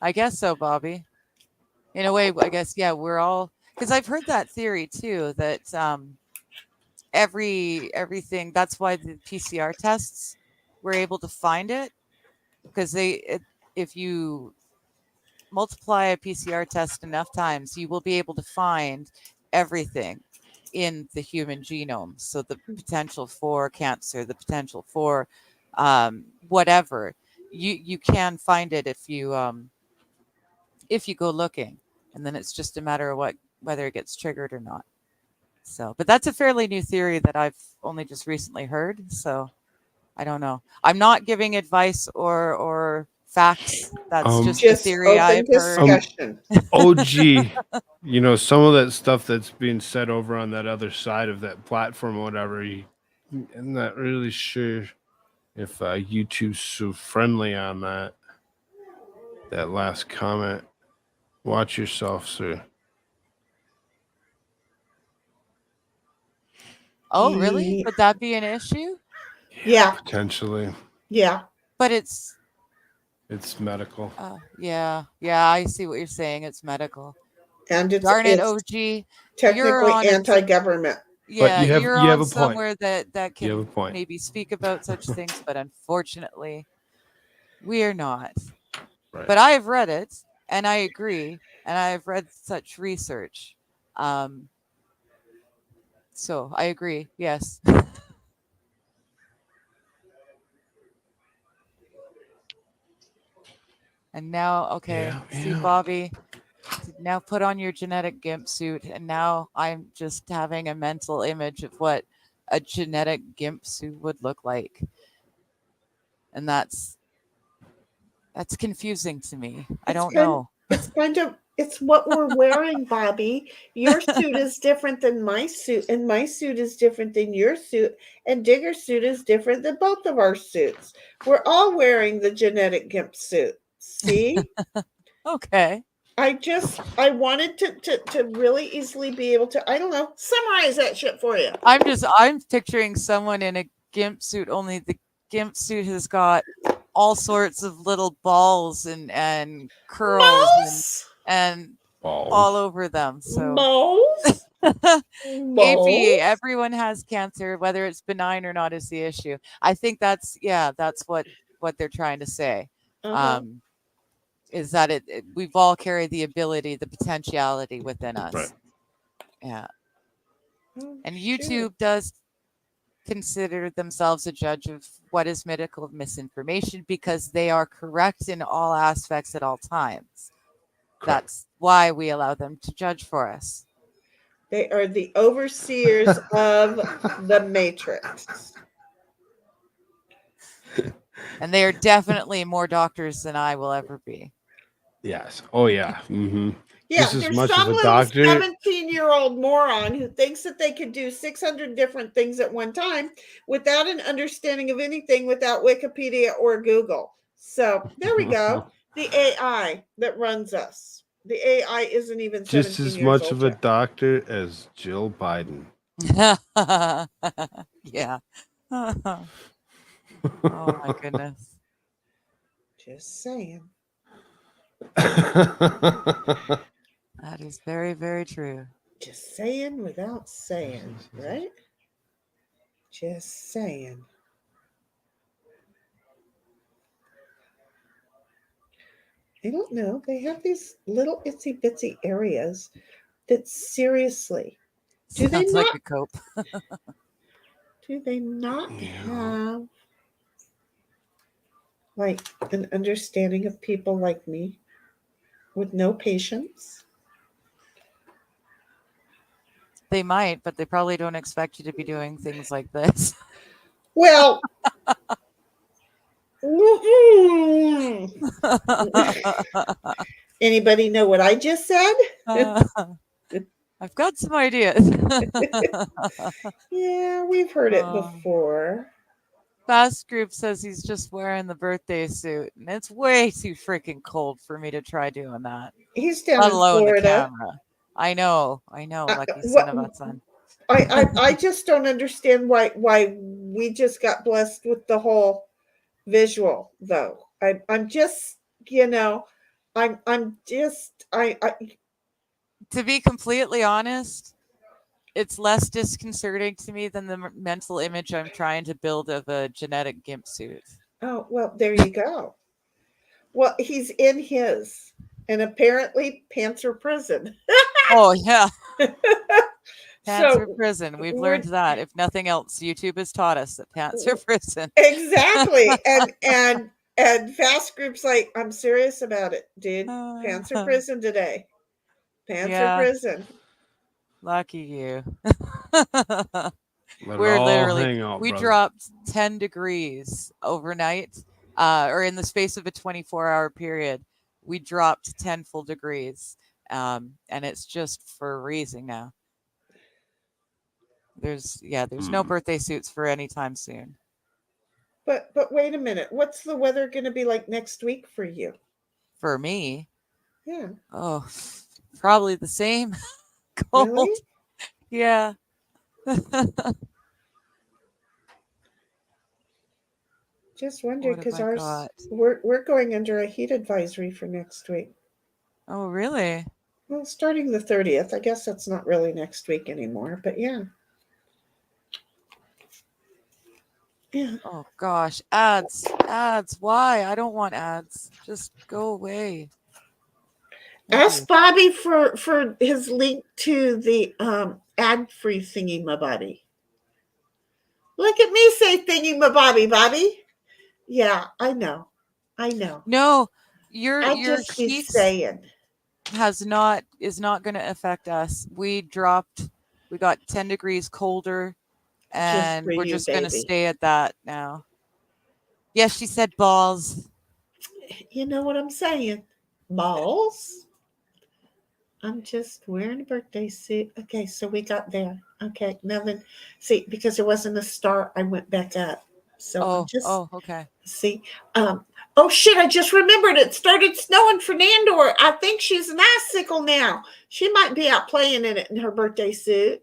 I guess so, Bobby. In a way, I guess, yeah, we're all, because I've heard that theory too, that everything, that's why the PCR tests were able to find it, because if you multiply a PCR test enough times, you will be able to find everything in the human genome. So the potential for cancer, the potential for whatever, you can find it if you go looking, and then it's just a matter of whether it gets triggered or not. So, but that's a fairly new theory that I've only just recently heard. So I don't know. I'm not giving advice or facts. That's just a Just theory open I've heard. discussion. OG, some of that stuff that's being said over on that other side of that platform or whatever, I'm not really sure if YouTube's so friendly on that last comment. Watch yourself, sir. Oh, really? Would that be an issue? Yeah. Potentially. Yeah. But it's medical. yeah, I see what you're saying. It's medical. And Darn it, it's OG. You're technically on anti-government. But Yeah, you have you're a on point. somewhere that You have a can point. maybe speak about such things, but unfortunately, we are not. Right. But I have read it, and I agree, and I have read such research. So I agree. Yes. And now, okay, see, Bobby, now put on your genetic gimp suit, and now I'm just having a mental image of what a genetic gimp suit would look like, and that's confusing to me. I don't know. It's what we're wearing, Bobby. Your suit is different than my suit, and my suit is different than your suit, and Digger's suit is different than both of our suits. We're all wearing the genetic gimp suit. See? Okay. I wanted to really easily be able to, I don't know, summarize that shit for you. I'm picturing someone in a gimp suit, only the gimp suit has got all sorts of little balls and curls and all over them. So Moles? Moles? everyone has cancer, whether it's benign or not is the issue. I think that's what they're trying to say. Is that we've all carried the ability, the potentiality within us. Right. Yeah. Oh, And YouTube does consider themselves a judge of what is medical misinformation because they are correct in all aspects at all times. Correct. That's why we allow them to judge for us. They are the overseers of the matrix. And they are definitely more doctors than I will ever be. Yes. Oh yeah. Mm-hmm. Yeah, just as there's much some as a little doctor. 17-year-old moron who thinks that they could do 600 different things at one time without an understanding of anything, without Wikipedia or Google. So there we go. The AI that runs us. The AI isn't even just 17 as years much old of a yet. doctor as Jill Biden. Yeah. Oh my goodness. Just saying. That is very, very true. Just saying without saying, right? Just saying. I don't know. They have these little itsy bitsy areas that seriously, do they Sounds like not a cope. have like an understanding of people like me with no patience? They might, but they probably don't expect you to be doing things like this. Well, anybody know what I just said? I've got some ideas. Yeah, we've heard it before. Fast Group says he's just wearing the birthday suit, and it's way too freaking cold for me to try doing that. He's down Let in alone the Florida. camera. I know. Lucky son What of a son. I just don't understand why we just got blessed with the whole visual though. I'm just, I'm just I To be completely honest, it's less disconcerting to me than the mental image I'm trying to build of a genetic gimp suit. oh, well, there you go. Well, he's in his, and apparently pants are prison. Oh yeah. Pants are So prison. We've we're learned that. If nothing else, YouTube has taught us that pants are prison. exactly. And Fast Group's like, I'm serious about it, dude. Pants are prison today. Pants are Yeah. prison. Lucky you. Let We're it all literally hang out, we brother. dropped 10 degrees overnight, or in the space of a 24-hour period. We dropped 10 full degrees, and it's just freezing now. There's no birthday suits for anytime soon. But wait a minute. What's the weather going to be like next week for you? For me, Yeah. oh, probably the same. Cold. Really? Yeah. Just wondered What have because I ours got? we're going under a heat advisory for next week. Oh, really? Well, starting the 30th. I guess that's not really next week anymore, but yeah. Yeah. Oh gosh, ads. Why? I don't want ads. Just go away. Thank Ask you. Bobby for his link to the ad-free thingy my body. Look at me say thingy my Bobby. Yeah, I know. No, your I just be heat saying. is not going to affect us. We got 10 degrees colder, Just for and we're you, just going to baby. stay at that now. Yes, she said balls. You know what I'm saying? Balls. I'm just wearing a birthday suit. Okay, so we got there. Okay, now then, see, because there wasn't a star, I went back up. So I'm just Okay. see. Oh shit! I just remembered it started snowing for Nandor. I think she's an icicle now. She might be out playing in it in her birthday suit.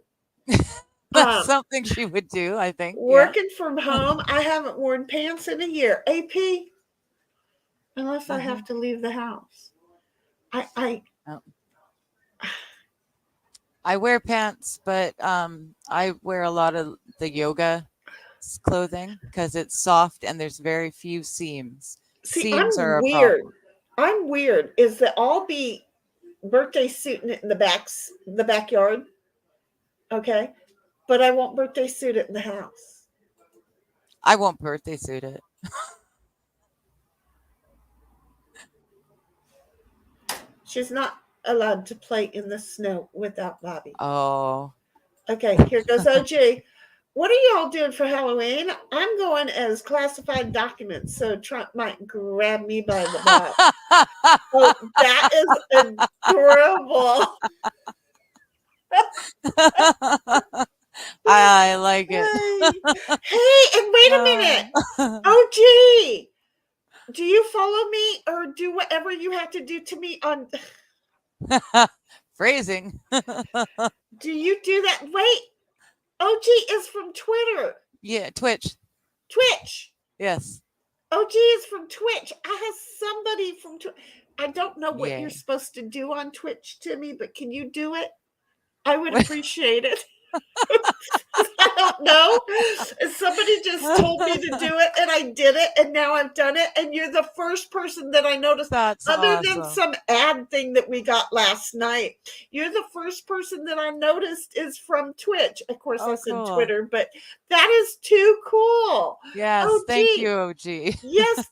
That's something she would do, I think. Working from home. I haven't worn pants in a year. AP, unless I have to leave the house. I wear pants, but I wear a lot of the yoga clothing because it's soft and there's very few seams. See, Seams I'm are a weird. problem. I'm weird. Is that I'll be birthday suiting it in the backyard. Okay. But I won't birthday suit it in the house. I won't birthday suit it. She's not allowed to play in the snow without Bobby. Oh. Okay, here goes OG. What are y'all doing for Halloween? I'm going as classified documents, so Trump might grab me by the butt. Oh, that is adorable. I like it. Hey, and wait a minute. OG, do you follow me or do whatever you have to do to me on phrasing? Do you do that? Wait, OG is from Twitter. Yeah, Twitch. Yes. Yes. OG is from Twitch. I have somebody from Twitch. I don't know what Yeah. you're supposed to do on Twitch to me, but can you do it? I would appreciate it. I don't know. Somebody just told me to do it, and I did it, and now I've done it. And you're the first person that I noticed, That's other than awesome. some ad thing that we got last night. You're the first person that I noticed is from Twitch. Of course, I said Cool. Twitter, but that is too cool. Yes, Oh, thank gee. you, OG. Yes,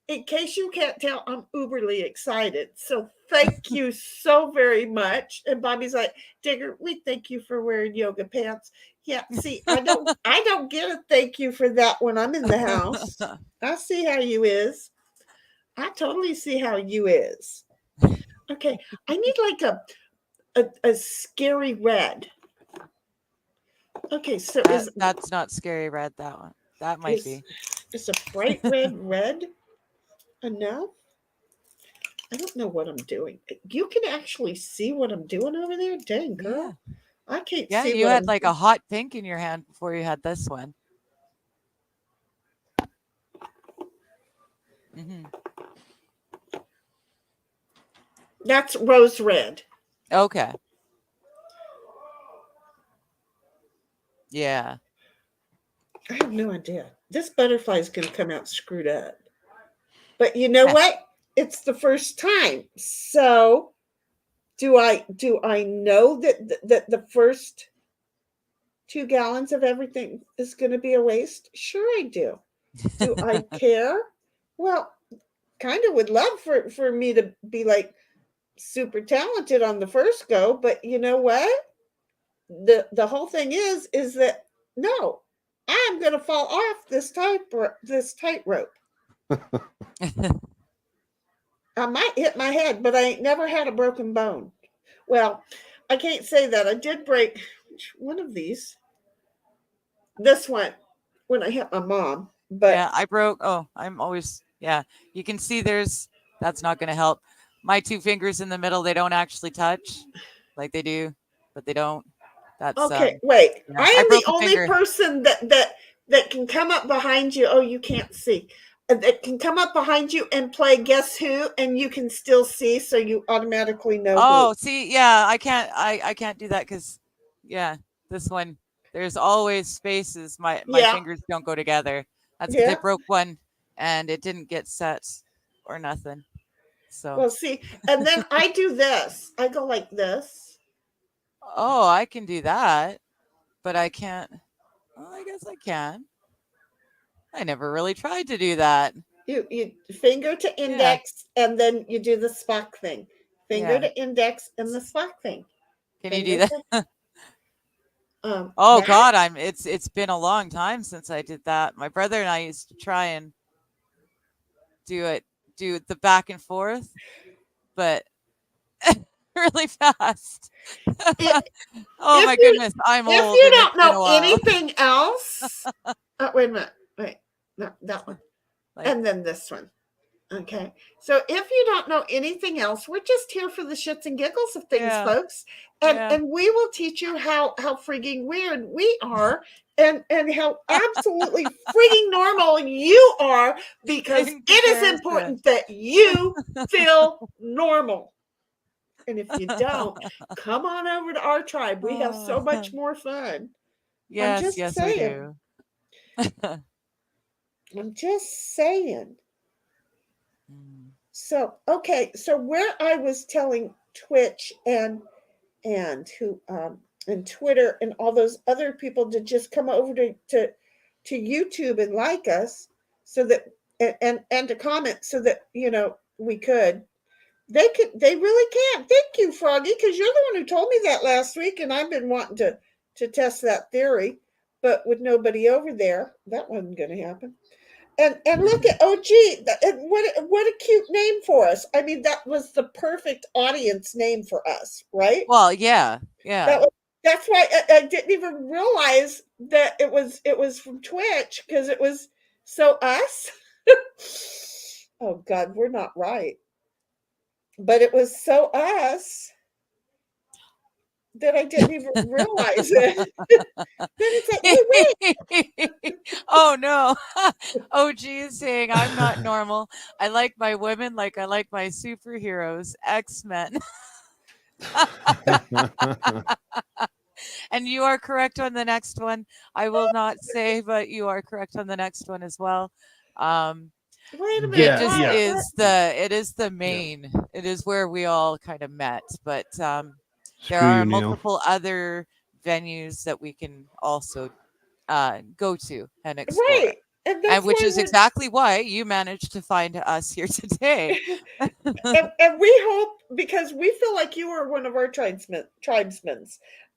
in case you can't tell, I'm uberly excited. So thank you so very much. And Bobby's like, Digger, we thank you for wearing yoga pants. Yeah, see, I don't get a thank you for that when I'm in the house. I see how you is. I totally see how you is. Okay, I need like a scary red. Okay, so that's not scary red, that one. That might be. Is a bright red enough? I don't know what I'm doing. You can actually see what I'm doing over there? Dang, girl. Yeah. I can't Yeah, see you what had I'm like doing. a hot pink in your hand before you had this one. Mm-hmm. That's rose red. Okay. Yeah. I have no idea. This butterfly is going to come out screwed up. But you know what? It's the first time. So do I know that the first 2 gallons of everything is going to be a waste? Sure I do. Do I care? Well, kind of would love for me to be like super talented on the first go, but you know what? The whole thing is that no, I'm going to fall off this tightrope. I might hit my head, but I ain't never had a broken bone. Well, I can't say that. I did break one of these. This one when I hit my mom. But yeah, I broke. Oh, I'm always. Yeah, you can see that's not going to help. My 2 fingers in the middle, they don't actually touch like they do, but they don't. That's okay, wait. yeah, I I am broke the a only finger. person that can come up behind you. Oh, you can't see. That can come up behind you and play Guess Who, and you can still see, so you automatically know who. Oh, see, yeah, I can't do that because, yeah, this one there's always spaces. My Yeah, fingers don't go together. That's because I yeah. broke one and it didn't get set or nothing. So, Well, see, and then I do this. I go like this. oh, I can do that, but I can't. Well, I guess I can. I never really tried to do that. You finger to Yeah, index, and then you do the Spock thing. Finger yeah. to index and the Spock thing. Can you do Finger that? to Oh that. God, it's been a long time since I did that. My brother and I used to try and do it, do the back and forth, but really fast. If Oh if my you goodness, I'm if old you and it's don't been know a while. anything else, wait a minute. Wait, no, that one, Like, and then this one. Okay. So if you don't know anything else, we're just here for the shits and giggles of things, yeah, folks. yeah. And we will teach you how freaking weird we are and how absolutely freaking normal you are, because In it is comparison. important that you feel normal. And if you don't, come on over to our tribe. We have so much more fun. I'm Yes, just yes, we saying. do. I'm just saying. Mm. So, okay, so where I was telling Twitch and and Twitter and all those other people to just come over to YouTube and like us, so that and to comment, so that we could. They really can't. Thank you, Froggy, because you're the one who told me that last week, and I've been wanting to test that theory, but with nobody over there, that wasn't going to happen. And look at OG. What a cute name for us. I mean, that was the perfect audience name for us, right? Well, yeah, That yeah. was that's why I didn't even realize that it was from Twitch, because it was so us. Oh God, we're not right. But it was so us that I didn't even realize it. Then it's like, wait. Oh no. OG is saying I'm not normal. I like my women like I like my superheroes, X-Men. And you are correct on the next one. I will not say, but you are correct on the next one as well. Wait a minute. It just Yeah. is the main. It is where we all kind of met. But there Screw are you, Neil. multiple other venues that we can also go to and explore. Right. And that's which why is exactly why you managed to find us here today. and we hope, because we feel like you are one of our tribesmen,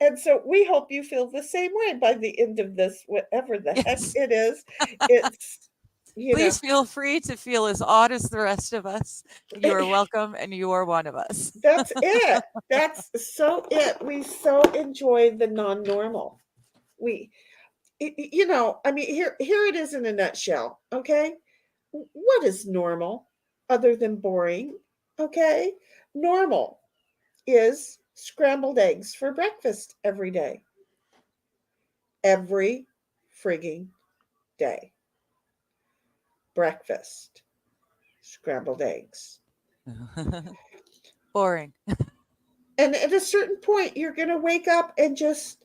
and so we hope you feel the same way by the end of this, whatever the heck Yes. it is. It's, you know, Please feel free to feel as odd as the rest of us. You are welcome, and you are one of us. that's it. That's so it. We so enjoy the non-normal. I mean, here it is in a nutshell. Okay, what is normal other than boring? Okay, normal is scrambled eggs for breakfast every day. Every frigging day. Breakfast, scrambled eggs. Boring. And at a certain point, you're going to wake up and just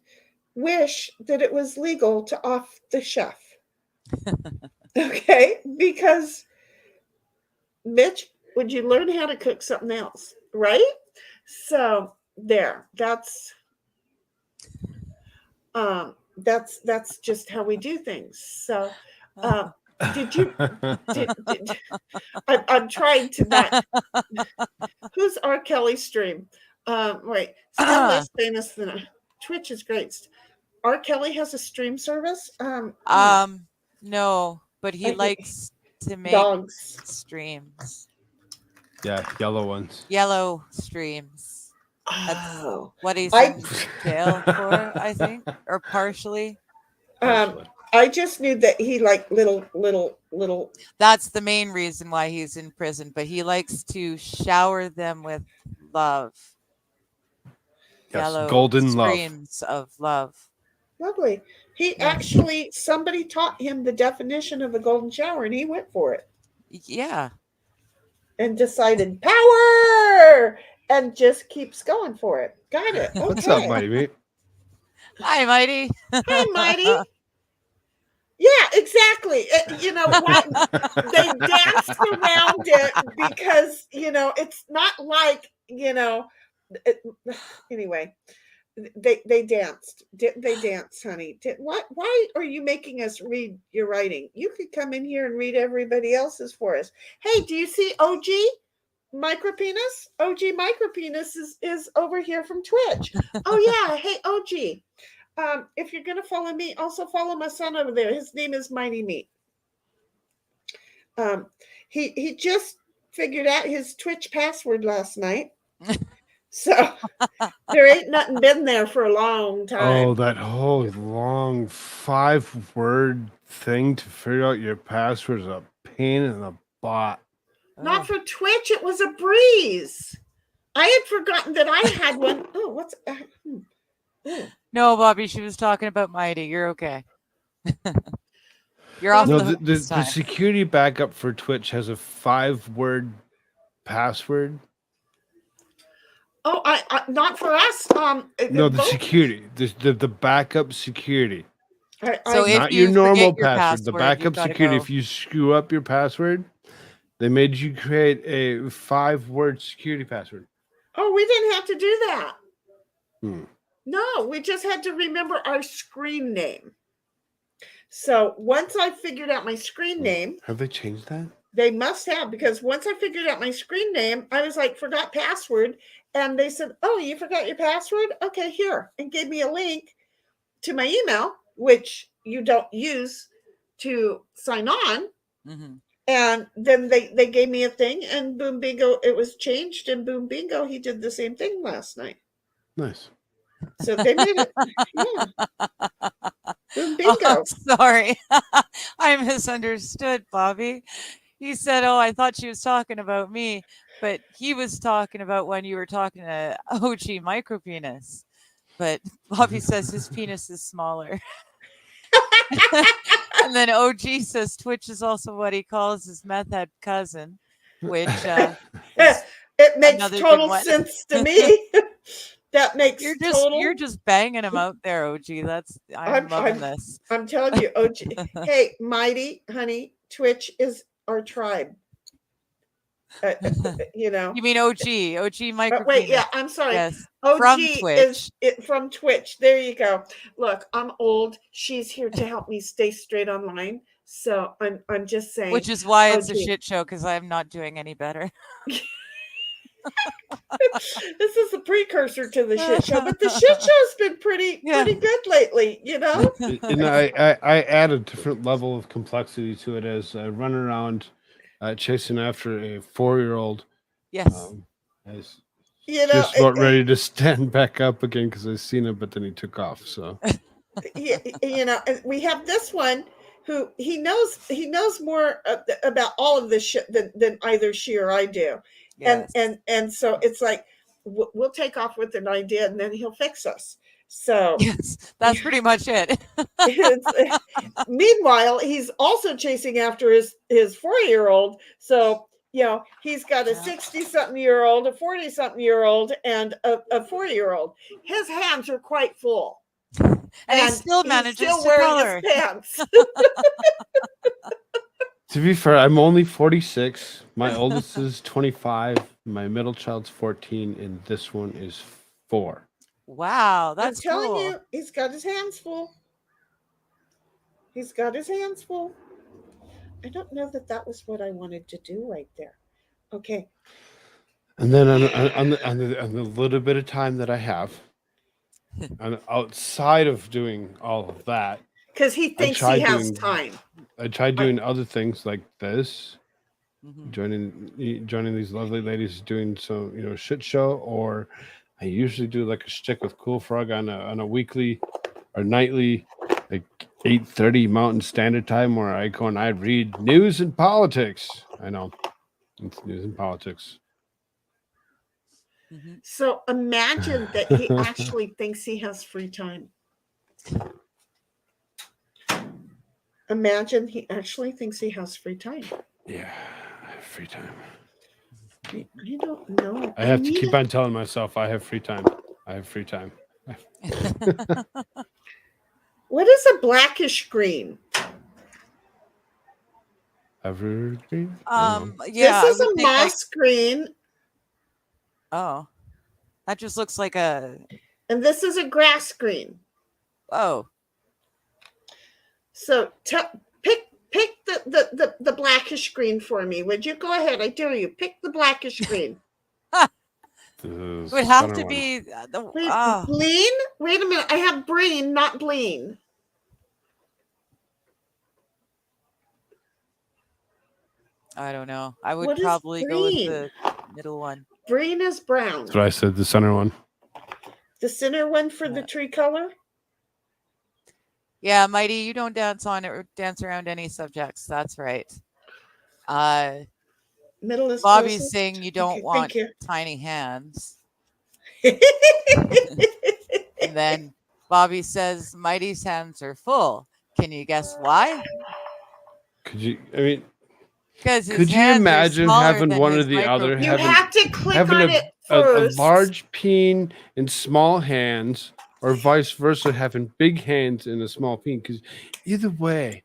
wish that it was legal to off the chef. Okay? Because, Mitch, would you learn how to cook something else? Right? So, there. That's just how we do things. So, did you? I'm trying to not. Who's R. Kelly stream? Right, still less famous than Twitch is great. R. Kelly has a stream service. No, but he likes to make dogs streams. Yeah, yellow ones. Yellow streams. That's what he's I- in jail for, I think, or partially. I just knew that he liked little. That's the main reason why he's in prison, but he likes to shower them with love. Yes, Yellow golden love. streams of love. Lovely. He actually, somebody taught him the definition of a golden shower, and he went for it. Yeah. And decided power, and just keeps going for it. Got it. Okay. What's up, Mighty Mate? Hi, Mighty. Hi, Mighty. Yeah, exactly. You know what? They danced around it because, it's not like, anyway, they danced. They danced, honey. Why are you making us read your writing? You could come in here and read everybody else's for us. Hey, do you see OG Micropenis? OG Micropenis is over here from Twitch. Oh, yeah. Hey, OG. If you're gonna follow me, also follow my son over there. His name is Mighty Meat. He just figured out his Twitch password last night, so there ain't nothing been there for a long time. Oh, that whole long 5-word thing to figure out your password is a pain in the butt. Not for Twitch. It was a breeze. I had forgotten that I had one. Oh, what's? No, Bobby, she was talking about Mighty. You're okay. You're off No, the hook this the time. security backup for Twitch has a 5-word password. Oh, I not for us. No, the security, the backup security. So if Not you your normal forget your password. The password, backup you've gotta security. go. If you screw up your password, they made you create a 5-word security password. Oh, we didn't have to do that. Hmm. No, we just had to remember our screen name. So once I figured out my screen name, Have they changed that? they must have, because once I figured out my screen name, I was like, forgot password. And they said, oh, you forgot your password? Okay, here. And gave me a link to my email, which you don't use to sign on. Mm-hmm. And then they gave me a thing, and boom, bingo, it was changed. And boom, bingo, he did the same thing last night. Nice. So they made it. Yeah. Boom, bingo. Oh, sorry. I misunderstood, Bobby. He said, oh, I thought she was talking about me, but he was talking about when you were talking to OG Micropenis. But Bobby says his penis is smaller. And then OG says Twitch is also what he calls his meth head cousin, which is It makes another good total one. sense to me. That makes You're total. just banging them out there, OG. I'm loving this. I'm telling you, OG. Hey, Mighty, honey, Twitch is our tribe. You know. You mean OG micro Wait, penis. yeah, I'm sorry. Yes, OG from is Twitch. it from Twitch. There you go. Look, I'm old. She's here to help me stay straight online. So I'm just saying. Which is why it's a OG. shit show, because I'm not doing any better. This is a precursor to the shit show, but the shit show's been pretty good lately, you know. And I add a different level of complexity to it as I run around chasing after a 4-year-old. Yes. As You know, just about ready to stand back up again because I seen it, but then he took off. So you know, we have this one who he knows more about all of this shit than either she or I do. Yes. And so it's like we'll take off with an idea and then he'll fix us. So yes, that's pretty much it. Meanwhile, he's also chasing after his 4-year-old. So you know, he's got a 60-something-year-old, a 40-something-year-old, and a 4-year-old. His hands are quite full. And he still manages still to wearing color. his pants. to be fair, I'm only 46. My oldest is 25. My middle child's 14, and this one is 4. Wow, that's I'm telling cool. you, he's got his hands full. He's got his hands full. I don't know that was what I wanted to do right there. Okay. And then on the little bit of time that I have, and outside of doing all of that, because he thinks he has time. I tried doing other things like this, Mhm. joining these lovely ladies doing some, you know, shit show, or I usually do like a shtick with Cool Frog on a weekly or nightly, like 8:30 Mountain Standard Time, where I go and I read news and politics. I know it's news and politics. Mhm. So imagine that he actually thinks he has free time. Imagine he actually thinks he has free time. Yeah, I have free time. I don't know. I have to keep on telling myself I have free time. I have free time. What is a blackish green? Evergreen? Yeah. This is a moss green. Oh, that just looks like a. And this is a grass green. Oh. So pick the blackish green for me. Would you go ahead? I dare you. Pick the blackish green. It would have to be Bleen? Wait a minute. I have Breen, not Bleen. I don't know. I would probably go with the middle one. Breen is brown. That's what I said, the center one. The center one for the tree color? Yeah, Mighty, you don't dance on it or dance around any subjects. That's right. Middle is Bobby's closest. saying you don't want tiny hands. And then Bobby says Mighty's hands are full. Can you guess why? Could you? I mean, because could you imagine having one or the other? You have to click on it first. A large peen and small hands, or vice versa, having big hands and a small peen. Because either way,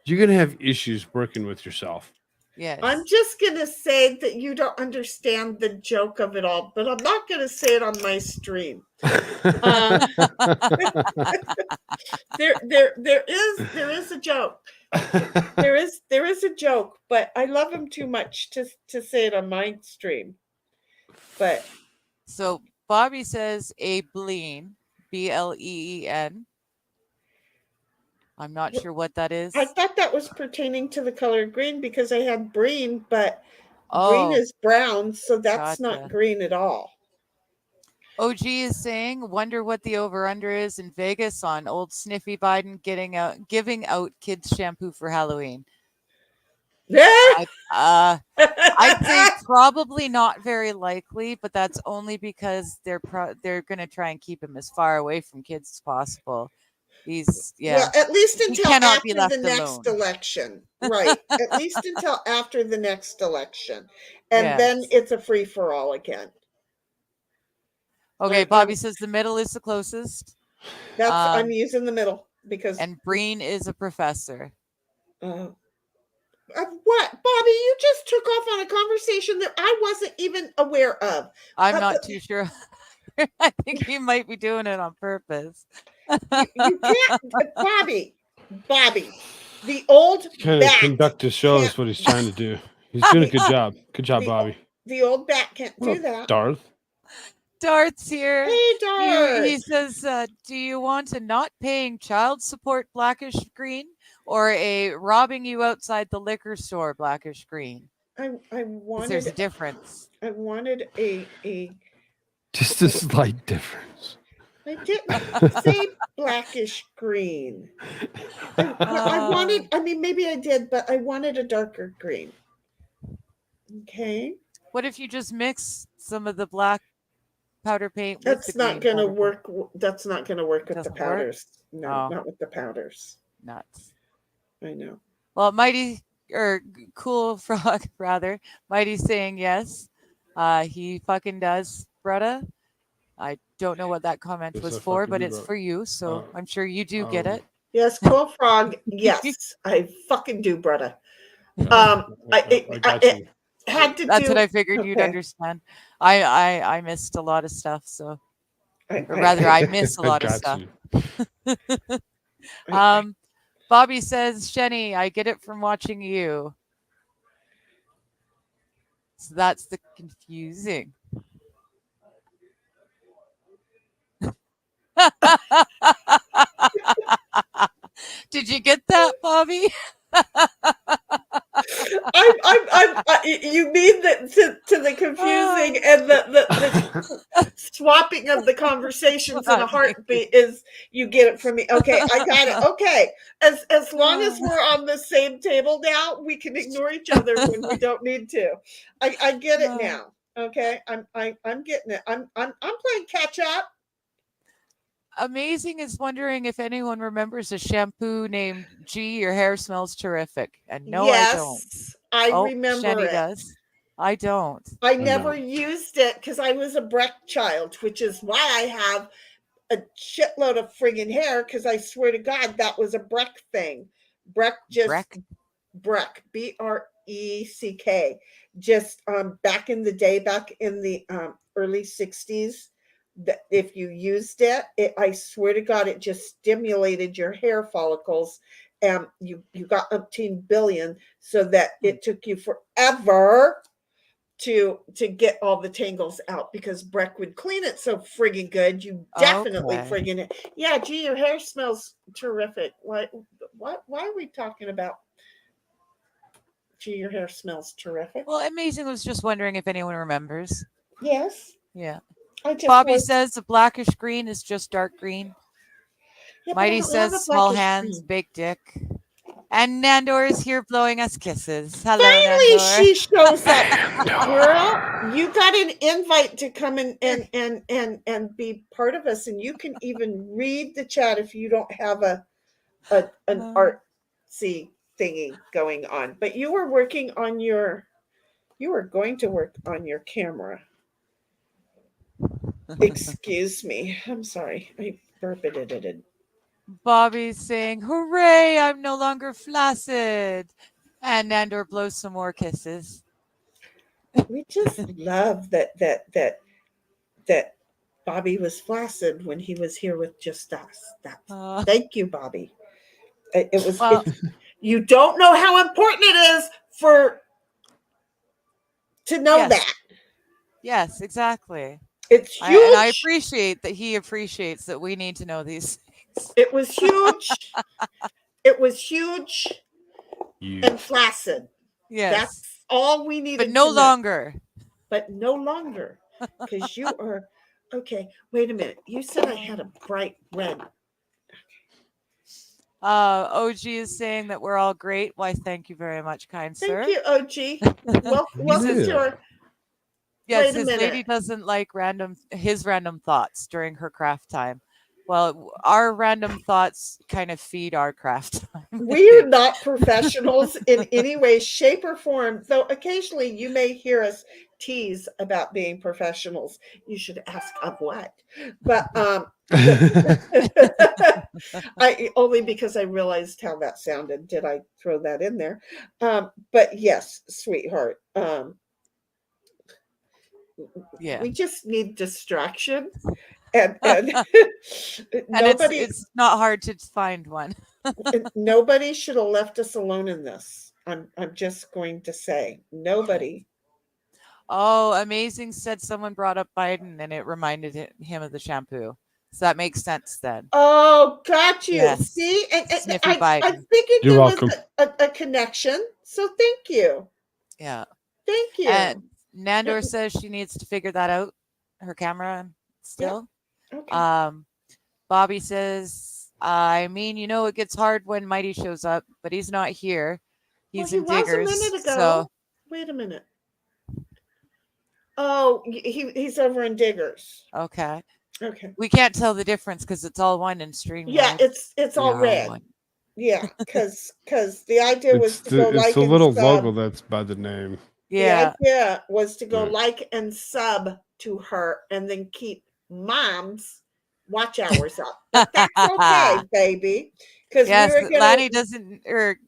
you're gonna have issues working with yourself. Yes. I'm just going to say that you don't understand the joke of it all, but I'm not going to say it on my stream. There is a joke. There is a joke, but I love him too much to say it on my stream. But so Bobby says a bleen, BLEEN. I'm not sure what that is. I thought that was pertaining to the color green because I had green, but green is brown, so that's not green at all. OG is saying, wonder what the over-under is in Vegas on old Sniffy Biden giving out kids shampoo for Halloween. I'd say probably not very likely, but that's only because they're going to try and keep him as far away from kids as possible. Well, at least until after the next election. Right. At least until after the next election. And then it's a free-for-all again. Okay, I- Bobby says the middle is the closest. I'm using the middle because. And Breen is a professor. What, Bobby? You just took off on a conversation that I wasn't even aware of. I'm not too sure. I think he might be doing it on purpose. You can't, Bobby. The old Kind bat of conduct the show is can't- what he's trying to do. He's doing a good job. Good job, the- Bobby. The old bat can't What do up, that. Darth. Dart's here. Hey, Dart. He says, do you want a not paying child support blackish green or a robbing you outside the liquor store blackish green? I 'Cause wanted. there's a difference. I wanted a. Just a slight difference. I didn't say blackish green. I wanted. I mean, maybe I did, but I wanted a darker green. Okay. What if you just mix some of the black powder paint with That's the not green going to powder work. That's not going to work with the Doesn't work? powders. No, Oh. not with the powders. paint? Nuts. I know. Well, Mighty or Cool Frog rather, Mighty's saying yes. He fucking does, Bretta. I don't know what that comment Yes, was I for, fucking but do, it's bro. for you, so I'm sure you do get it. Yes, Cool Frog. Yes, I fucking do, brother. I got you. Had to That's do. what I figured you'd okay. understand. I missed a lot of stuff, so I miss a lot of got stuff. you. Bobby says, Sheni, I get it from watching you. So that's the confusing. Did you get that, Bobby? You mean that to the confusing and the swapping of the conversations in a heartbeat is you get it from me. Okay, I got it. Okay, as long as we're on the same table now, we can ignore each other when we don't need to. I get it now. Okay, I'm getting it. I'm playing catch up. Amazing is wondering if anyone remembers a shampoo named G. Your hair smells terrific. And no, yes, I don't. I remember Sheni it. Does. I don't. I never used it because I was a Breck child, which is why I have a shitload of friggin' hair because I swear to God that was a Breck thing. Breck. Breck, BRECK. Just back in the day, back in the early 60s, that if you used it, I swear to God, it just stimulated your hair follicles. And you got umpteen billion, so that it took you forever to get all the tangles out because Breck would clean it so friggin' good. You definitely friggin' it. Yeah, gee, your hair smells terrific. Why are we talking about? Gee, your hair smells terrific. Well, Amazing was just wondering if anyone remembers. Yes. Yeah. Bobby says the blackish green is just dark green. Yeah, Mighty says small hands, big dick. And Nandor is here blowing us kisses. Hello, Finally, Nandor. she shows up. Girl, you got an invite to come and be part of us, and you can even read the chat if you don't have an artsy thingy going on. But you were going to work on your camera. Excuse me. I'm sorry. I burped it. Bobby's saying, hooray, I'm no longer flaccid. And Nandor blows some more kisses. We just love that Bobby was flaccid when he was here with just us. Thank you, Bobby. It was. You don't know how important it is to know that. Yes, exactly. It's huge. And I appreciate that he appreciates that we need to know these things. It was huge. It was huge and flaccid. Yes. That's all we needed. But no longer. But no longer. Because you are okay. Wait a minute. You said I had a bright red. OG is saying that we're all great. Why, thank you very much, kind sir. Thank you, OG. Welcome to our. Yes, his lady doesn't like his random thoughts during her craft time. Well, our random thoughts kind of feed our craft time. We are not professionals in any way, shape, or form, though occasionally you may hear us tease about being professionals. You should ask of what. But I only because I realized how that sounded did I throw that in there. But yes, sweetheart. Yeah. We just need distraction. And And nobody it's not hard to find one. nobody should have left us alone in this. I'm just going to say nobody. Oh, amazing said someone brought up Biden and it reminded him of the shampoo. So that makes sense then. Oh, got you. Yes. See, and Sniffy I Biden. figured You're there welcome. was a connection. So thank you. Yeah. Thank you. And Nandor says she needs to figure that out, her camera still. Okay. Bobby says, I mean, you know, it gets hard when Mighty shows up, but he's not here. He's Well, in he was a Diggers. minute ago. So Wait a minute. Oh, he's over in Diggers. okay. Okay. We can't tell the difference because it's all one in stream. Yeah, it's all red. Yeah, because the idea was to go like it's the and little sub. logo that's by the name. Yeah. The idea was to go Right. like and sub to her and then keep mom's watch hours up. But that's okay, baby. Because Yes, we were gonna Lanny doesn't, or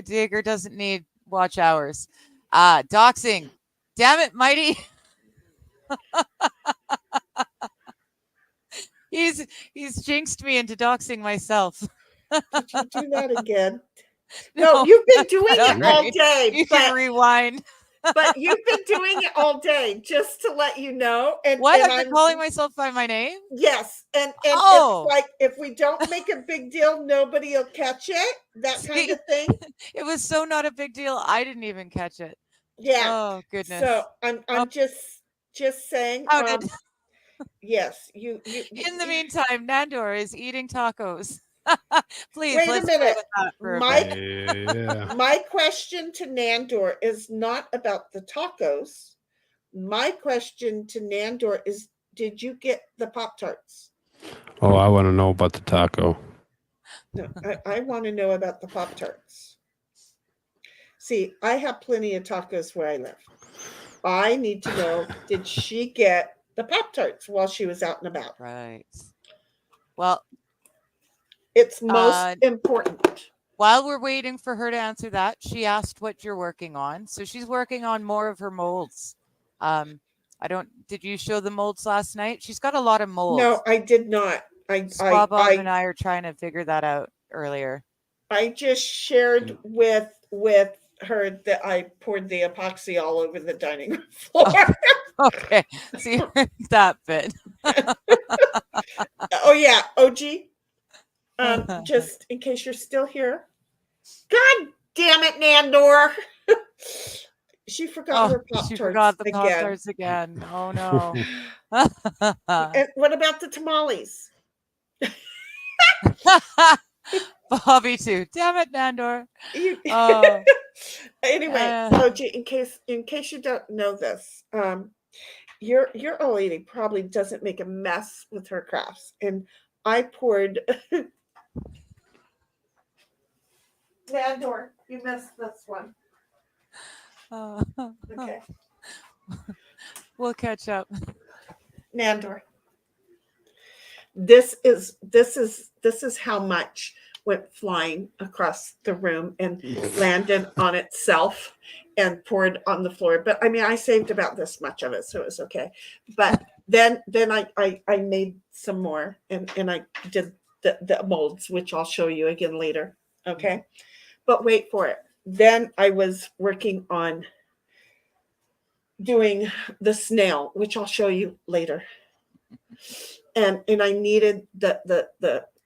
Digger doesn't need watch hours. Doxing. Damn it, Mighty. He's jinxed me into doxing myself. did you do that again? No, you've been doing it all day. You can rewind. But you've been doing it all day, just to let you know. And What? and I've been calling myself by my name? Yes, and Oh. it's like if we don't make a big deal, nobody will catch it. That kind of thing. It was so not a big deal. I didn't even catch it. Yeah. Oh goodness. So I'm just saying. How did? Yes, you. In the meantime, Nandor is eating tacos. Please, Wait a let's minute. play with that for a Mike, my question to Nandor is not about the tacos. My question to Nandor is, did you get the Pop-Tarts? Oh, I want to know about the taco. No, I want to know about the Pop-Tarts. See, I have plenty of tacos where I live. I need to know, did she get the Pop-Tarts while she was out and about? Right. Well, it's most important. While we're waiting for her to answer that, she asked what you're working on. So she's working on more of her molds. Did you show the molds last night? She's got a lot of molds. No, I did not. Bob and I are trying to figure that out earlier. I just shared with her that I poured the epoxy all over the dining room floor. Okay. See that bit. Oh yeah, OG. Just in case you're still here. God damn it, Nandor. She forgot her Pop-Tarts. She forgot the Pop-Tarts again. Oh no. And what about the tamales? Bobby too. Damn it, Nandor. Anyway, OG, in case you don't know this, your old lady probably doesn't make a mess with her crafts. And I poured Nandor, you missed this one. Okay. We'll catch up. Nandor. This is how much went flying across the room and landed on itself and poured on the floor. But I mean, I saved about this much of it, so it was okay. But then I made some more and I did the molds, which I'll show you again later. Okay. But wait for it. Then I was working on doing the snail, which I'll show you later. And I needed the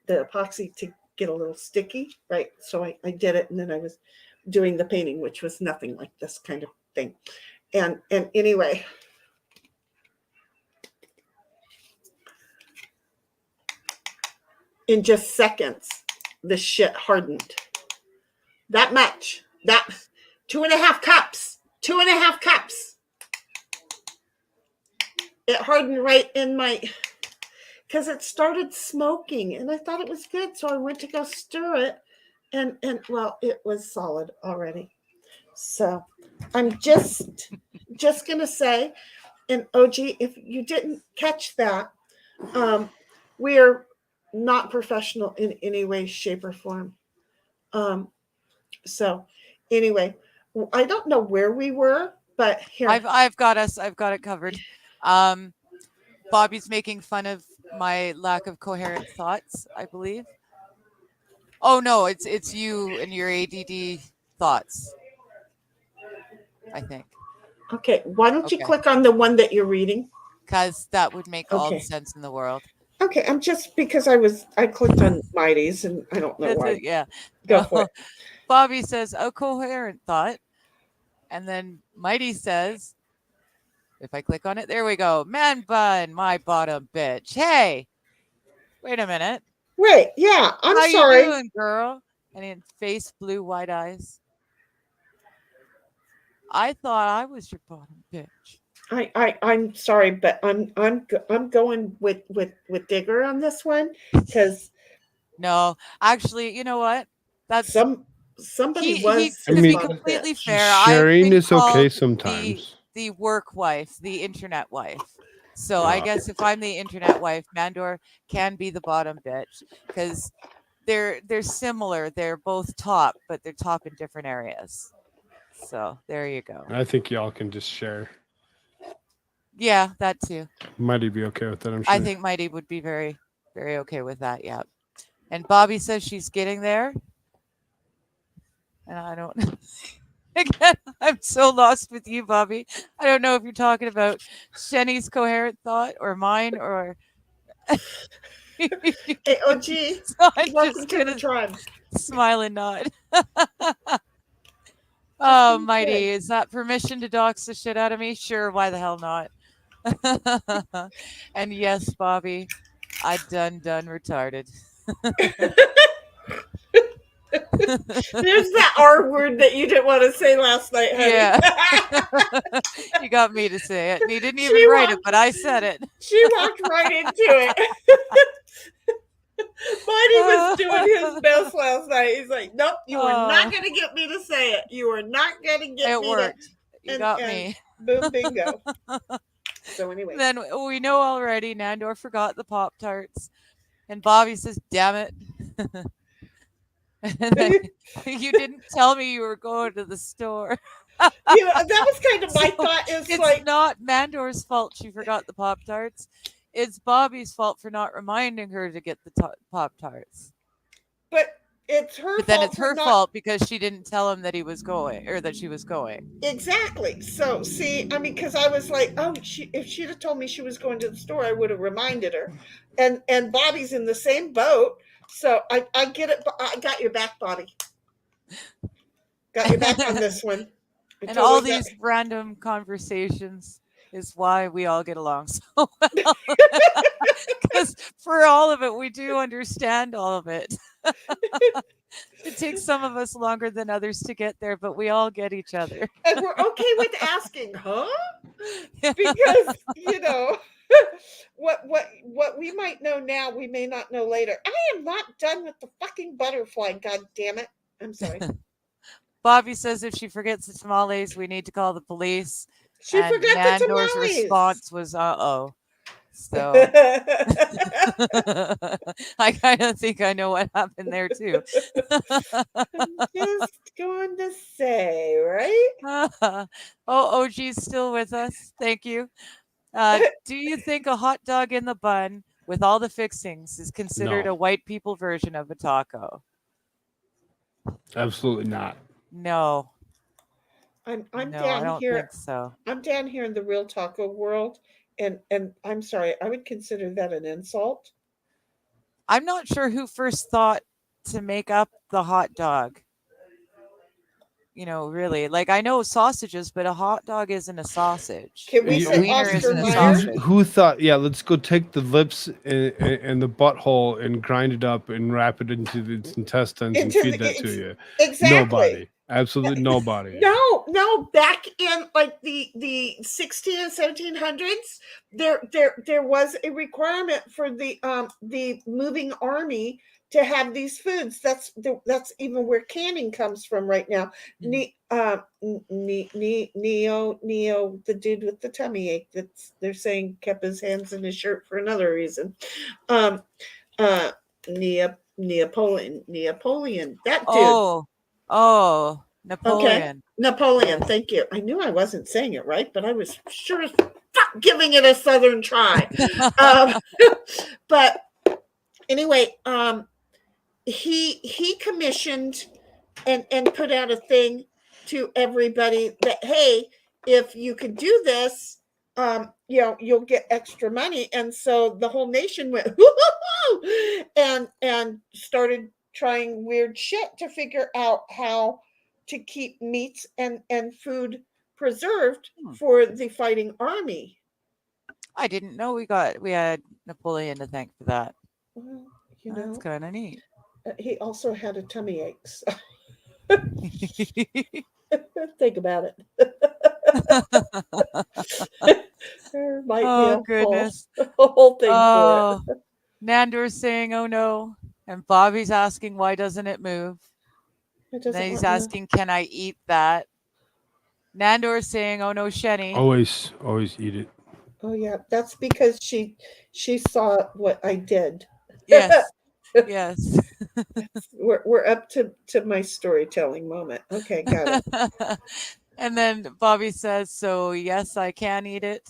epoxy to get a little sticky, right? So I did it, and then I was doing the painting, which was nothing like this kind of thing. And anyway, in just seconds, the shit hardened. That much. That 2.5 cups. 2.5 cups. It hardened right in my. because it started smoking, and I thought it was good, so I went to go stir it, and well, it was solid already. So I'm just gonna say, and OG, if you didn't catch that, we're not professional in any way, shape, or form. So anyway, I don't know where we were, but here I've got it covered. Bobby's making fun of my lack of coherent thoughts, I believe. Oh no, it's you and your ADD thoughts, I think. Okay, why don't you Okay. click on the one that you're reading? Because that would make all the Okay. sense in the world. Okay, I'm just because I clicked on Mighty's and I don't know why. Yeah. Go for it. Bobby says a coherent thought, and then Mighty says, if I click on it, there we go. Man bun, my bottom bitch. Hey, wait a minute. Wait, yeah, I'm How sorry. you doing, girl? And in face blue, wide eyes. I thought I was your bottom bitch. I'm sorry, but I'm going with Digger on this one because no, actually, you know what? That's somebody was. To be completely fair, sharing is okay sometimes. The work wife, the internet wife. So I guess if I'm the internet wife, Mandor can be the bottom bitch because they're similar. They're both top, but they're top in different areas. So there you go. I think y'all can just share. Yeah, that too. Mighty be okay with that, I'm sure. I think Mighty would be very, very okay with that, yeah. And Bobby says she's getting there. And I don't again, I'm so lost with you, Bobby. I don't know if you're talking about Sheni's coherent thought or mine or Hey, OG, so I'm welcome just to the tribe. Smile and nod. Oh, Mighty, is that permission to dox the shit out of me? Sure, why the hell not? And yes, Bobby, I done retarded. There's that R word that you didn't want to say last night, honey. Yeah. You got me to say it. And he didn't even write it, but I said it. She walked right into it. Mighty was doing his best last night. He's like, nope, you are not going to get me to say it. You are not going to get me to. It worked. You got me. Boom, bingo. So anyway. Then we know already Nandor forgot the Pop-Tarts. And Bobby says, damn it. And then, you didn't tell me you were going to the store. That was kind of my thought. It's not Mandor's fault she forgot the Pop-Tarts. It's Bobby's fault for not reminding her to get the Pop-Tarts. But it's her fault. But then it's her fault because she didn't tell him that he was going or that she was going. Exactly. So, see, I mean, because I was like, oh, if she'd have told me she was going to the store, I would have reminded her. And Bobby's in the same boat. So I get it. I got your back, Bobby. Got your back on this one. And all these random conversations is why we all get along so well. Because for all of it, we do understand all of it. It takes some of us longer than others to get there, but we all get each other. And we're okay with asking, huh? Because, what we might know now, we may not know later. I am not done with the fucking butterfly, god damn it. I'm sorry. Bobby says if she forgets the tamales, we need to call the police. She forgot the tamales. Response was, uh-oh. So I kind of think I know what happened there too. I'm just going to say, right? OG's still with us. Thank you. Do you think a hot dog in the bun with all the fixings is considered a white people version of a taco? Absolutely not. No. I'm down I don't here. Think so. I'm down here in the real taco world, and I'm sorry, I would consider that an insult. I'm not sure who first thought to make up the hot dog. Really, like I know sausages, but a hot dog isn't a sausage. Can we say Oscar Mayer? Who thought? Yeah, let's go take the lips and the butthole and grind it up and wrap it into its intestines and feed that to you. Exactly. Nobody. Absolutely nobody. No. no, back in like the 16 and 1700s, there was a requirement for the moving army to have these foods. That's even where canning comes from right now. Neo, the dude with the tummy ache, that's they're saying kept his hands in his shirt for another reason. Napoleon, that dude. Oh, Okay, Napoleon. Napoleon. Yes. Thank you. I knew I wasn't saying it right, but I was sure as fuck giving it a southern try. But anyway, he commissioned and put out a thing to everybody that, hey, if you could do this, you'll get extra money. And so the whole nation went and started trying weird shit to figure out how to keep meats and food preserved for the fighting army. I didn't know we had Napoleon to thank for that. Well, That's kind of neat. He also had a tummy ache. So. Think about it. There might be a goodness. whole thing for it. Nandor's saying, "Oh no," and Bobby's asking, "Why doesn't it move?" Then he's asking, "Can I eat that?" Nandor's saying, "Oh no, Sheni." Always eat it. Oh yeah, that's because she saw what I did. Yes. Yes. We're up to my storytelling moment. Okay, got it. And then Bobby says, "So yes, I can eat it."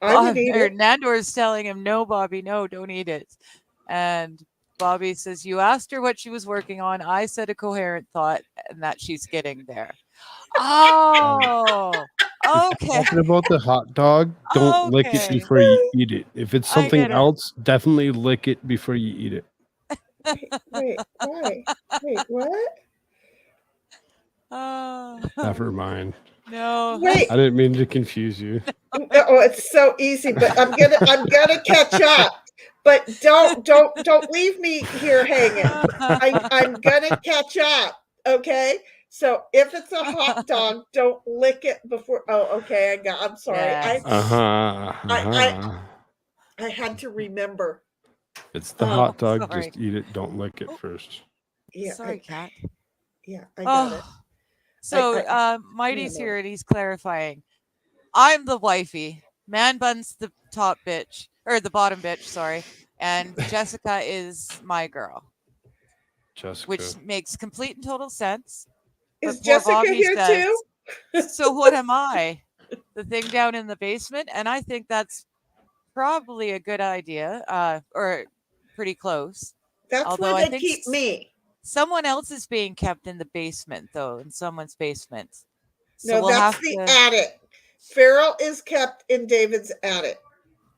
I would eat it. Nandor's telling him, "No, Bobby, no, don't eat it." And Bobby says, "You asked her what she was working on. I said a coherent thought, and that she's getting there." Oh, okay. Talking about the hot dog, don't lick it before you eat it. If it's something else, definitely lick it before you eat it. Wait, why? Wait, what? Never mind. No. Wait. I didn't mean to confuse you. Oh, it's so easy, but I'm gonna catch up. But don't leave me here hanging. I'm gonna catch up. Okay. So if it's a hot dog, don't lick it before. Oh, okay. I'm sorry. Yes. I had to remember. It's the hot dog. Just eat it. Don't lick it first. Yeah. Sorry, Kat. Yeah, I got it. So Mighty's here and he's clarifying. I'm the wifey. Man Bun's the top bitch, or the bottom bitch, sorry. And Jessica is my girl. Jessica. Which makes complete and total sense. Is Jessica here too? So what am I? The thing down in the basement? And I think that's probably a good idea, or pretty close. That's where they keep me. Someone else is being kept in the basement, though, in someone's basement. So no, that's the attic. Farrell is kept in David's attic.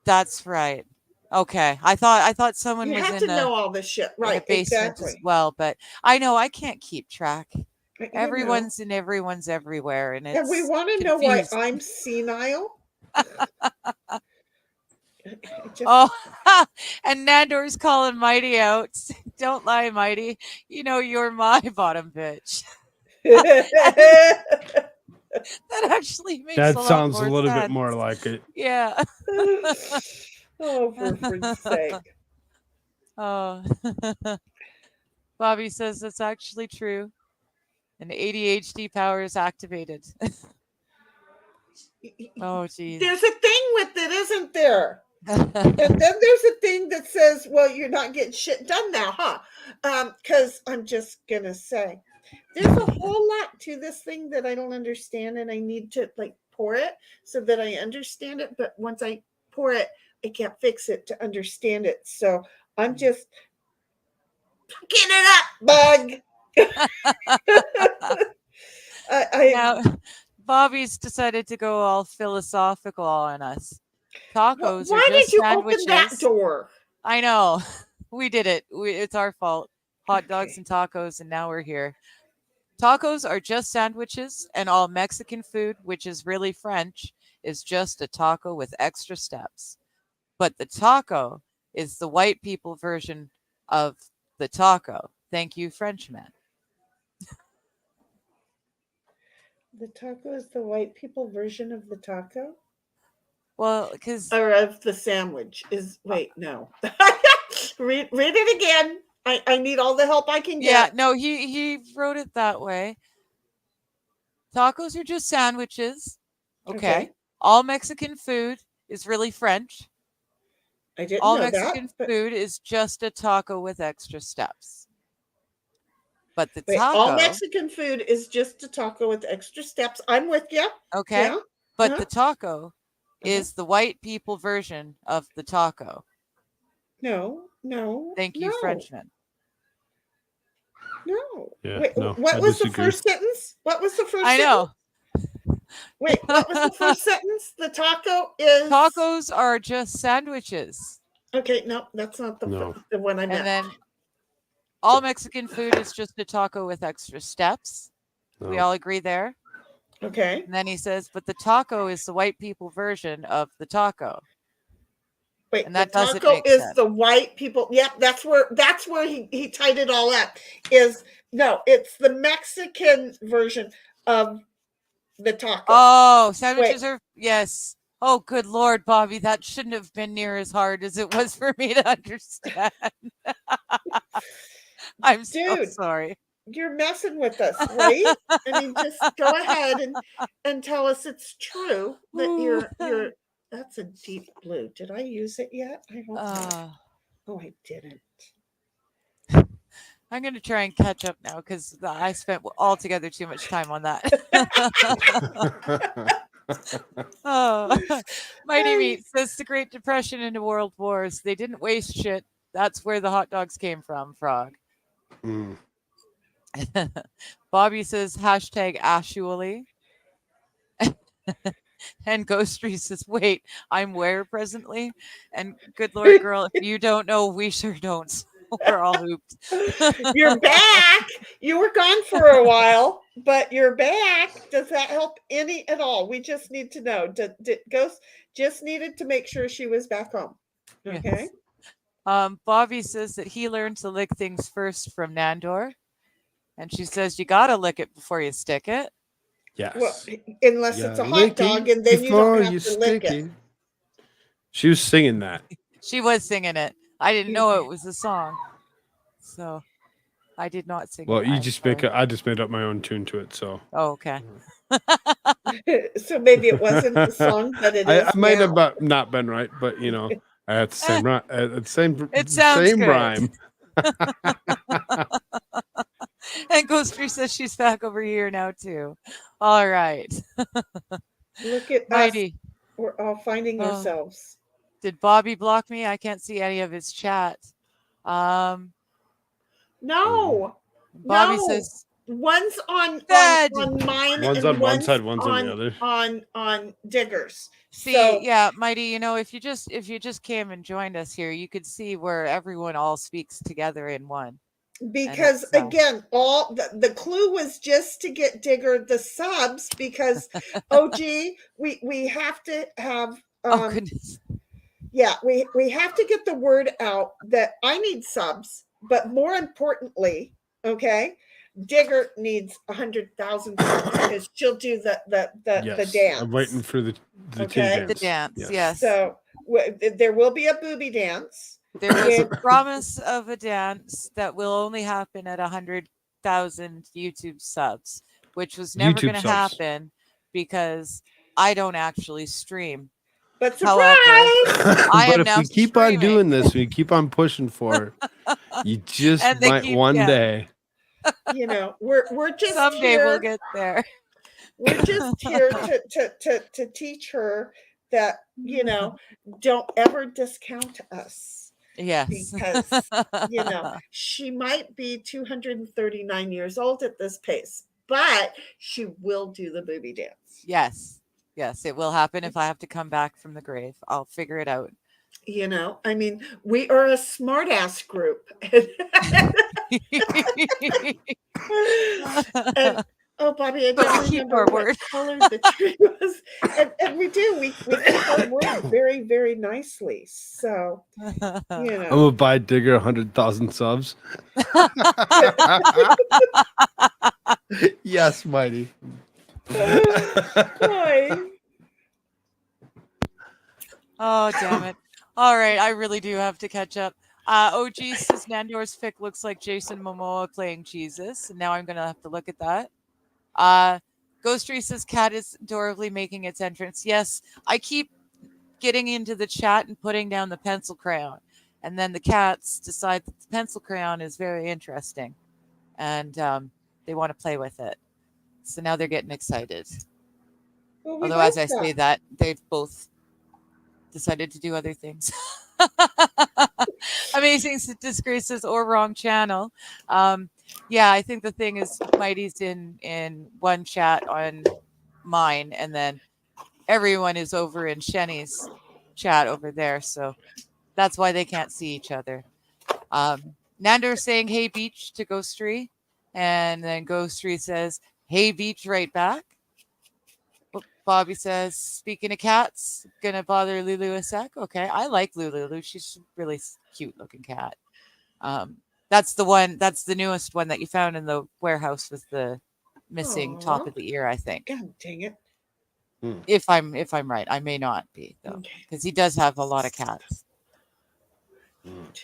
That's right. Okay, I thought someone was in have to know all this shit, right? Basement as well, but I know I can't keep track. Everyone's in everyone's everywhere, and it's. And we want to know why I'm senile. And Nandor's calling Mighty out. Don't lie, Mighty. You know you're my bottom bitch. That actually makes that a lot sounds more a little sense. bit more like it. Yeah. Oh, for freak's sake. Oh. Bobby says that's actually true. And ADHD power is activated. Oh, geez. There's a thing with it, isn't there? And then there's a thing that says, well, you're not getting shit done now, huh? Because I'm just going to say, there's a whole lot to this thing that I don't understand, and I need to pour it so that I understand it. But once I pour it, I can't fix it to understand it. So I'm just get it up, bug. Now, Bobby's decided to go all philosophical on us. Tacos Why are just did you sandwiches. open that door? I know. We did it. It's our fault. Hot dogs and tacos, and now we're here. Tacos are just sandwiches, and all Mexican food, which is really French, is just a taco with extra steps. But the taco is the white people version of the taco. Thank you, Frenchman. The taco is the white people version of the taco? Well, because Or of the sandwich is wait, no. read it again. I need all the help I can yeah, get. no, he wrote it that way. Tacos are just sandwiches. Okay. Okay. All Mexican food is really French. I didn't All know that. Mexican But food is just a taco with extra steps. But the wait, all taco, Mexican food is just a taco with extra steps. I'm with you. okay? Yeah. But Uh-huh. the taco Uh-huh. is the white people version of the taco. No. Thank you, Frenchmen. No. Yeah, Wait, no, what I was the disagree. first sentence? What was the first I sentence? know. Wait, what was the first sentence? The taco is Tacos are just sandwiches. okay. No, that's not the one I meant. And then all Mexican food is just a taco with extra steps. We all agree there. Okay. And then he says, but the taco is the white people version of the taco. Wait, And that the doesn't taco make is sense. the white people. Yep, that's where he tied it all up. It's the Mexican version of the taco. Oh, sandwiches are yes. Oh, good Lord, Bobby, that shouldn't have been near as hard as it was for me to understand. I'm so sorry. You're messing with us, right? I mean, just go ahead and tell us it's true that you're that's a deep blue. Did I use it yet? I hope not. Oh, I didn't. I'm going to try and catch up now because I spent altogether too much time on that. Mighty Meat says the Great Depression and the World Wars. They didn't waste shit. That's where the hot dogs came from, Frog. Bobby says hashtag actually. And Ghostry says, wait, I'm where presently? And good Lord, girl, if you don't know, we sure don't. So we're all hooped. You're back. You were gone for a while, but you're back. Does that help any at all? We just need to know. Did Ghost just needed to make sure she was back home? Okay. Yes. Bobby says that he learned to lick things first from Nandor. And she says, you got to lick it before you stick it. Yes. Well, unless it's a hot dog, and then you don't have to lick it. She was singing that. She was singing it. I didn't know it was a song. So I did not sing it. Well, I just made up my own tune to it, so. Oh, okay. So maybe it wasn't the song, but it is. I might have not been right, but I had the same rhyme. It sounds same good. rhyme. And Ghostry says she's back over here now too. All right. Look at Mighty. us. We're all finding ourselves. Did Bobby block me? I can't see any of his chat. No. Bobby says one's on mine. One's and on one side, one's on the other. On Diggers. See, yeah, Mighty, if you just came and joined us here, you could see where everyone all speaks together in one. Because again, all the clue was just to get Digger the subs because we have to have oh goodness. Yeah, we have to get the word out that I need subs, but more importantly, okay, Digger needs 100,000 subs because she'll do the dance. I'm waiting for the dance. The dance, yes. So there will be a booby dance. There was a promise of a dance that will only happen at 100,000 YouTube subs, which was never going to happen because I don't actually stream. But surprise! However, but if we keep on doing this, we keep on pushing for it, you just might one day. We're just someday here, we'll get there. We're just here to teach her that don't ever discount us. Yes, because she might be 239 years old at this pace, but she will do the booby dance. Yes, it will happen if I have to come back from the grave. I'll figure it out. I mean, we are a smart ass group. Oh, Bobby, I don't remember what color the tree was. And we do. We keep our word very, very nicely. So, I'm going to buy Digger 100,000 subs. Yes, Mighty. Boy. Oh, damn it. All right, I really do have to catch up. OG says Nandor's fic looks like Jason Momoa playing Jesus. And now I'm going to have to look at that. Ghost Tree says cat is adorably making its entrance. Yes, I keep getting into the chat and putting down the pencil crayon. And then the cats decide that the pencil crayon is very interesting. And they want to play with it. So now they're getting excited. Well, we Although, like as I say that, they've both decided to do other things. Amazing Disgraces or wrong channel. Yeah, I think the thing is Mighty's in one chat on mine, and then everyone is over in Sheni's chat over there. So that's why they can't see each other. Nando saying, hey, Beach to Ghost Tree. And then Ghost Tree says, hey, Beach, right back. Bobby says, speaking of cats, gonna bother Lulu a sec. Okay, I like Lulu. She's a really cute looking cat. That's the one. That's the newest one that you found in the warehouse with the missing top of the ear, I think. God dang it. If I'm right, I may not be though, because he does have a lot of cats.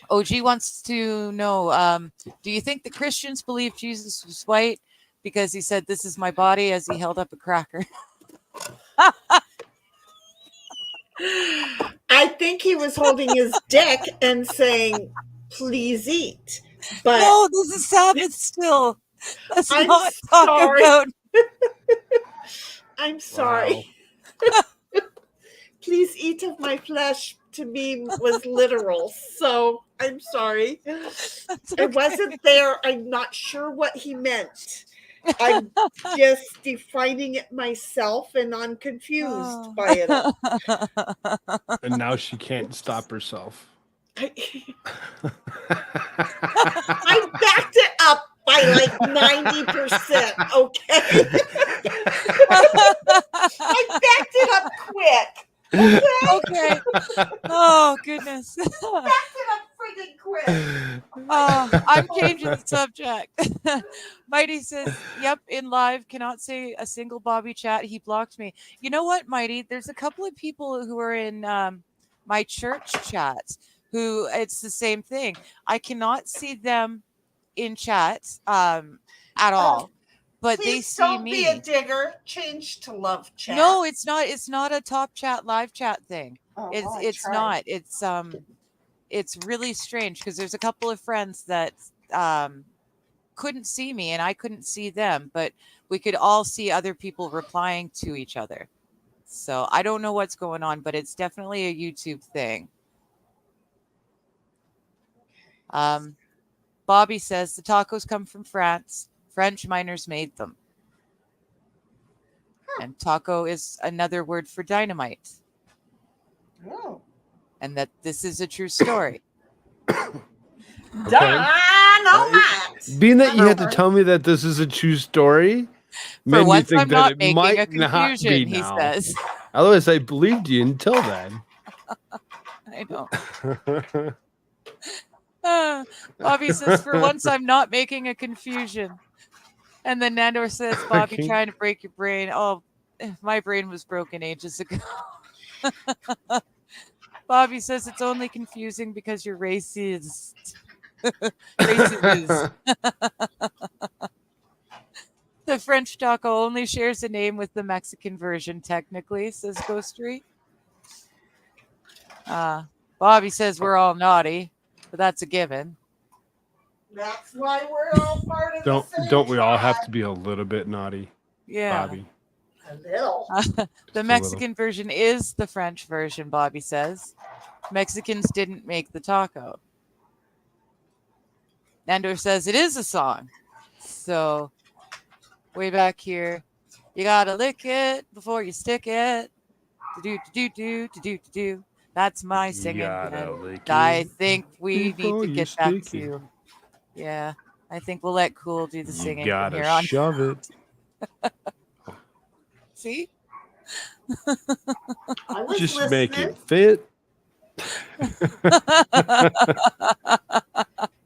OG wants to know: do you think the Christians believe Jesus was white because he said, "This is my body," as he held up a cracker? I think he was holding his dick and saying, please eat. But no, this is Sabbath still. Let's I'm not talk sorry. about. I'm sorry. Wow. Please eat of my flesh to me was literal. So I'm sorry. Okay. I wasn't there. I'm not sure what he meant. I'm just defining it myself, and I'm confused by it all. And now she can't stop herself. I backed it up by like 90%, okay? I backed it up quick. Okay. Oh, goodness. Backed it up freaking quick. I'm changing the subject. Mighty says, yep, in live, cannot say a single Bobby chat. He blocked me. You know what, Mighty? There's a couple of people who are in my church chats who it's the same thing. I cannot see them in chat at all. But please they see don't me. Be a digger. Change to love chat. No, it's not. It's not a top chat live chat thing. Oh, it's not. It's really strange because there's a couple of friends that couldn't see me and I couldn't see them, but we could all see other people replying to each other. So I don't know what's going on, but it's definitely a YouTube thing. Bobby says the tacos come from France. French miners made them. And taco is another word for dynamite. Oh. And that this is a true story. Dynamite. Being that you had to tell me that this is a true story, For made me once, think I'm that not it making might a not be confusion, he now. says. Otherwise, I believed you until then. I know. Bobby says, for once, I'm not making a confusion. And then Nandor says, Bobby, Okay. trying to break your brain. Oh, my brain was broken ages ago. Bobby says, it's only confusing because you're racist. Racist. The French taco only shares a name with the Mexican version, technically, says Ghost Street. Bobby says we're all naughty, but that's a given. That's why we're all part of the same Don't we all tribe. have to be a little bit naughty, Yeah. Bobby? A little. The Mexican version is the French version, Bobby says. Mexicans didn't make the taco. Nandor says it is a song. So, way back here, you gotta lick it before you stick it. Do-do-do-do-do-do-do. That's my singing. And I think we need to get back to... Yeah, I think we'll let Cool do the singing from here on. Shove it. See? I was Just listening. make it fit.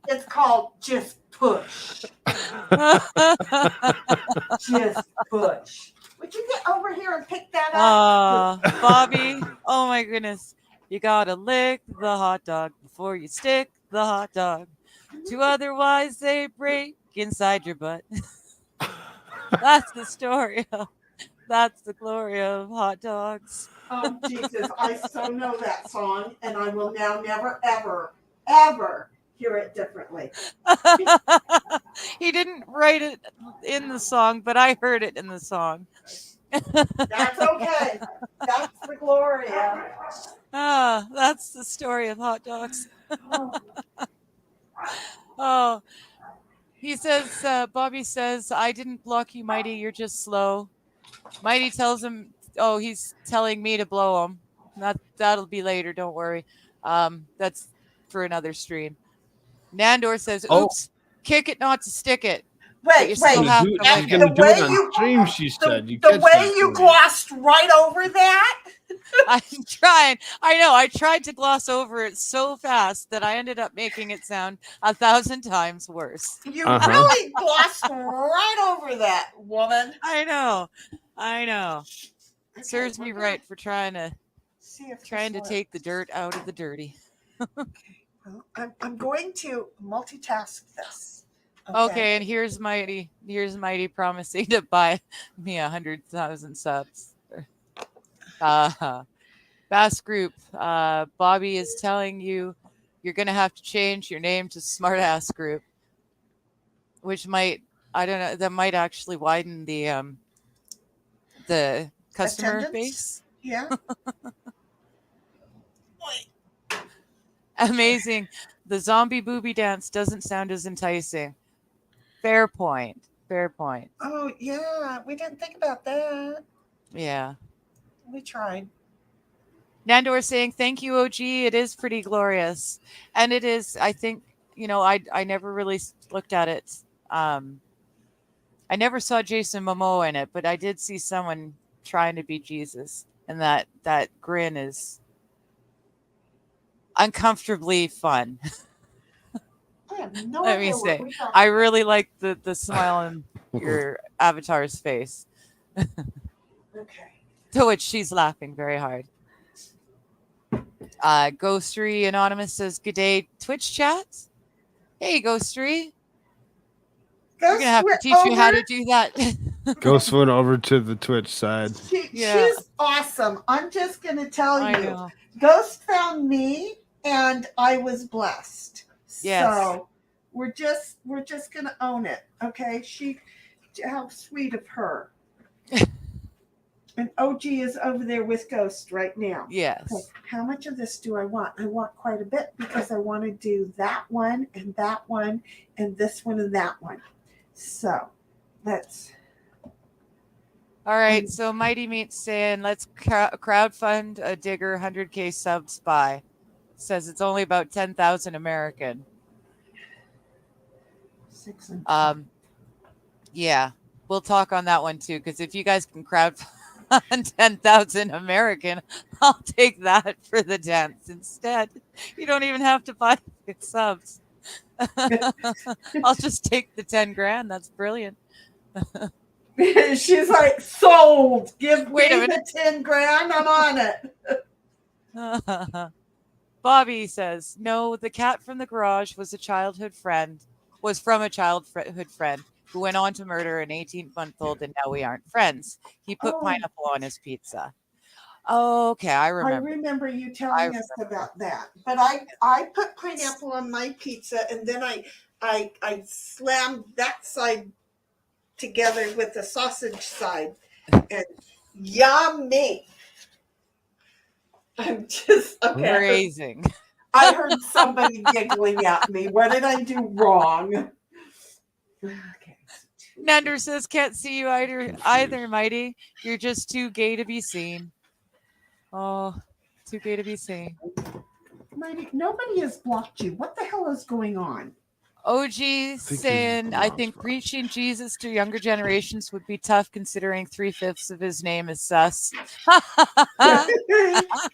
It's called Just Push. Just Push. Would you get over here and pick that up? Bobby, oh my goodness. You gotta lick the hot dog before you stick the hot dog. To otherwise they break inside your butt. That's the story of, that's the glory of hot dogs. Oh, Jesus, I so know that song, and I will now never, ever, ever hear it differently. He didn't write it in the song, but I heard it in the song. That's okay. That's the glory of it. That's the story of hot dogs. Oh, Oh, he says, Bobby says, I didn't block you, Mighty. You're just slow. Mighty tells him, oh, he's telling me to blow him. That'll be later. Don't worry. That's for another stream. Nandor says, oops, kick it, not to stick it. But you still have to She's like gonna it. do it on stream, she said. The way you glossed right over that. I'm trying. I know. I tried to gloss over it so fast that I ended up making it sound 1,000 times worse. You really glossed right over that, woman. I know. Okay, serves me right for trying to take the dirt out of the dirty. Well, I'm going to multitask this. Okay, and here's Mighty promising to buy me 100,000 subs. Bass Group, Bobby is telling you you're gonna have to change your name to Smartass Group, which might, I don't know, that might actually widen the customer Attendance? base. Yeah. Amazing. The zombie booby dance doesn't sound as enticing. Fair point. Oh, yeah. We didn't think about that. Yeah. We tried. Nandor saying, thank you, OG. It is pretty glorious. And it is, I think, I never really looked at it. I never saw Jason Momoa in it, but I did see someone trying to be Jesus. And that grin is uncomfortably fun. I have no Let idea me say, what we talked I about. really like the smile on your avatar's face. Okay. To which she's laughing very hard. Ghostery Anonymous says, good day, Twitch chat. Hey, Ghostery. We're going to have to teach you how to do that. Ghost went over to the Twitch side. She's awesome. I'm just going to tell I you. know. Ghost found me, and I was blessed. Yes. So we're just going to own it. Okay. How sweet of her. And OG is over there with Ghost right now. Yes. Okay. How much of this do I want? I want quite a bit because I want to do that one and this one and that one. So let's. All right. So Mighty Meat's saying, let's crowdfund a Digger 100K subs by. Says it's only about 10,000 American. 6 and yeah, we'll talk on that one too. Because if you guys can crowdfund 10,000 American, I'll take that for the dance instead. You don't even have to buy subs. I'll just take the 10 grand. That's brilliant. She's like, sold. Give Wait a me the 10 grand. I'm on it. Bobby says, no, the cat from the garage was from a childhood friend who went on to murder an 18-month-old, and now we aren't friends. He put pineapple on his pizza. Oh, okay, I remember. I remember you telling us about that. But I put pineapple on my pizza, and then I slammed that side together with the sausage side, and yummy. I'm just okay. Amazing. I heard somebody giggling at me. What did I do wrong? Okay. Nander says, can't see you either, Mighty. You're just too gay to be seen. Oh, too gay to be seen. Mighty, nobody has blocked you. What the hell is going on? OG saying, I think preaching Jesus to younger generations would be tough considering 3/5 of his name is sus.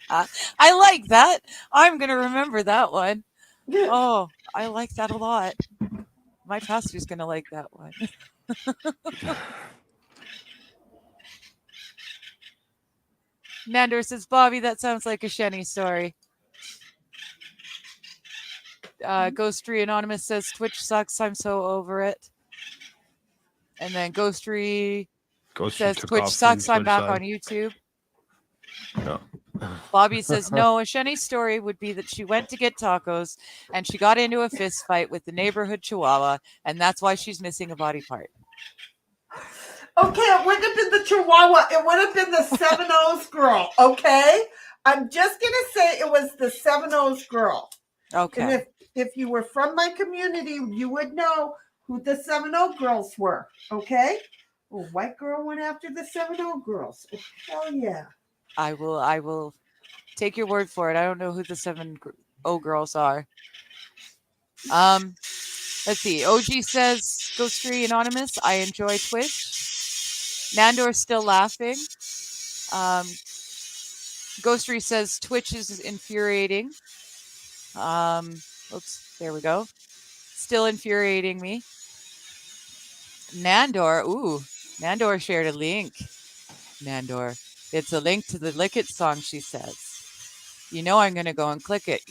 I like that. I'm going to remember that one. Oh, I like that a lot. My pastor's going to like that one. Nandor says, Bobby, that sounds like a Sheni story. Ghostery Anonymous says, Twitch sucks. I'm so over it. And then Ghostery says, Twitch sucks. I'm back on YouTube. No. Bobby says, no, a Sheni story would be that she went to get tacos and she got into a fist fight with the neighborhood chihuahua, and that's why she's missing a body part. Okay, it wouldn't have been the Chihuahua. It would have been the 7-O's girl. Okay, I'm just gonna say it was the 7-O's girl. Okay. And if you were from my community, you would know who the 7-O girls were. Okay, a white girl went after the 7-O girls. Oh, hell yeah! I will take your word for it. I don't know who the 7-O girls are. Let's see. OG says, Ghostery Anonymous, I enjoy Twitch. Nandor's still laughing. Ghostery says, Twitch is infuriating. Oops, there we go. Still infuriating me. Nandor shared a link. Nandor, it's a link to the Lick It song, she says. You know I'm going to go and click it,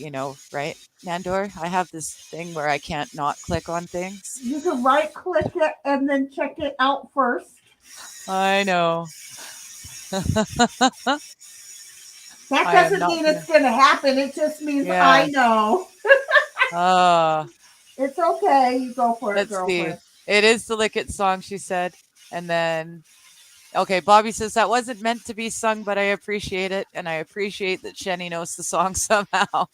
right? Nandor, I have this thing where I can't not click on things. You can right-click it and then check it out first. I know. That doesn't mean it's going to happen. It just means I know. It's okay. You go for it, girlfriend. It is the Lick It song, she said. And then, okay, Bobby says that wasn't meant to be sung, but I appreciate it. And I appreciate that Sheni knows the song somehow.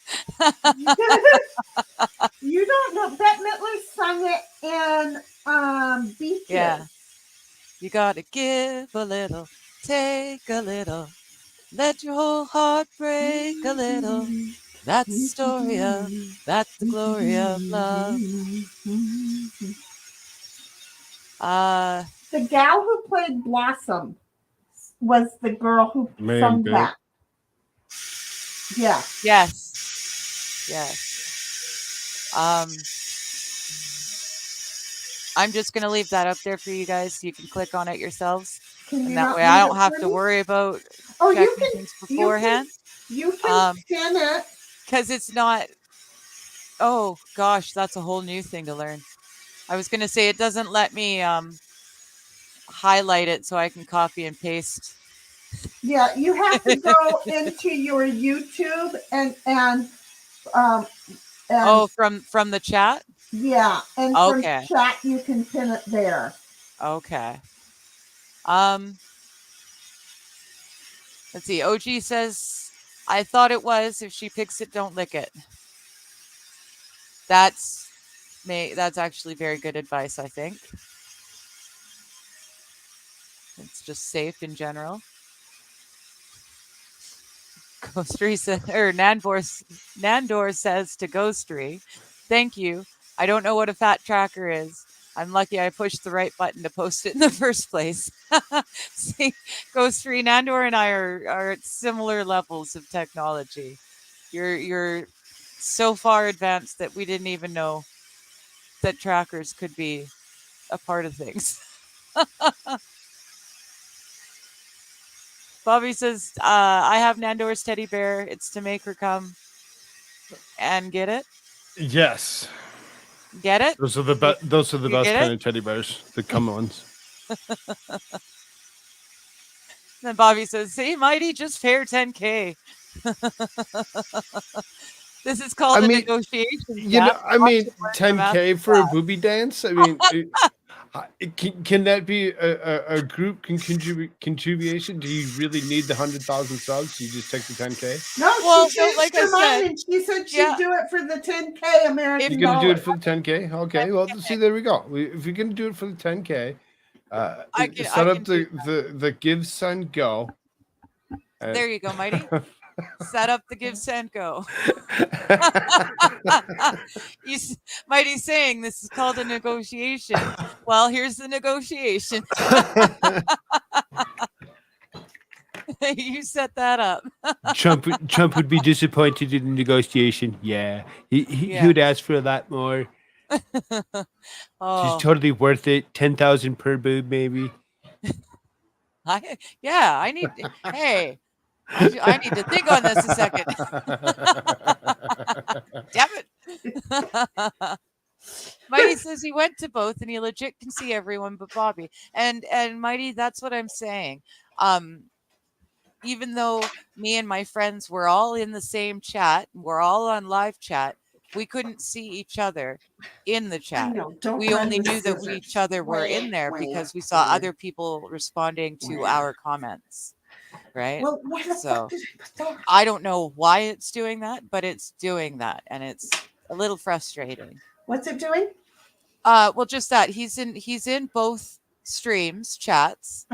You don't know. Bette Midler sung it in Beaches. Yeah. You got to give a little, take a little, let your whole heart break a little. That's the story of, that's the glory of love. The gal who played Blossom was the girl who sung that. Yeah. Yes. I'm just going to leave that up there for you guys. You can click on it yourselves. And that way I don't have to worry about checking things beforehand. You can scan it. Because it's not... Oh, gosh, that's a whole new thing to learn. I was going to say it doesn't let me highlight it so I can copy and paste. Yeah, you have to go into your YouTube and from the chat? Yeah, and from chat you can pin it there. Okay. Let's see. OG says, I thought it was. If she picks it, don't lick it. That's actually very good advice, I think. It's just safe in general. Ghostery says, or Nandor says to Ghostery, thank you. I don't know what a fat tracker is. I'm lucky I pushed the right button to post it in the first place. See, Ghostery, Nandor and I are at similar levels of technology. You're so far advanced that we didn't even know that trackers could be a part of things. Bobby says, I have Nandor's teddy bear. It's to make her come and get it. Yes. Get it? Those are the best kind of teddy bears, the come ones. Then Bobby says, see, Mighty, just fair 10K. This is called a negotiation. You know, I mean, 10K for a booby dance? I mean, can that be a group contribution? Do you really need the 100,000 subs? You just take the 10K? No, she changed her mind and she said she'd do it for the 10K American You're going to do it for the 10K? Okay, well, see, there we go. If you're going to do it for the 10K, set up the Give, Send, Go. There you go, Mighty. Set up the Give, Send, Go. Mighty's saying this is called a negotiation. Well, here's the negotiation. You set that up. Trump would be disappointed in the negotiation. Yeah, he would ask for a lot more. She's totally worth it. 10,000 per boob, maybe. I need. Hey, I need to think on this a second. Damn it. Mighty says he went to both and he legit can see everyone but Bobby. And Mighty, that's what I'm saying. Even though me and my friends were all in the same chat, we're all on live chat, we couldn't see each other in the I chat. know. Don't We run only the knew that scissors. each other were in there because we saw other people responding to our comments. Right? Well, why the So fuck did I put that? I don't know why it's doing that, but it's doing that, and it's a little frustrating. What's it doing? Well, just that he's in both streams chats,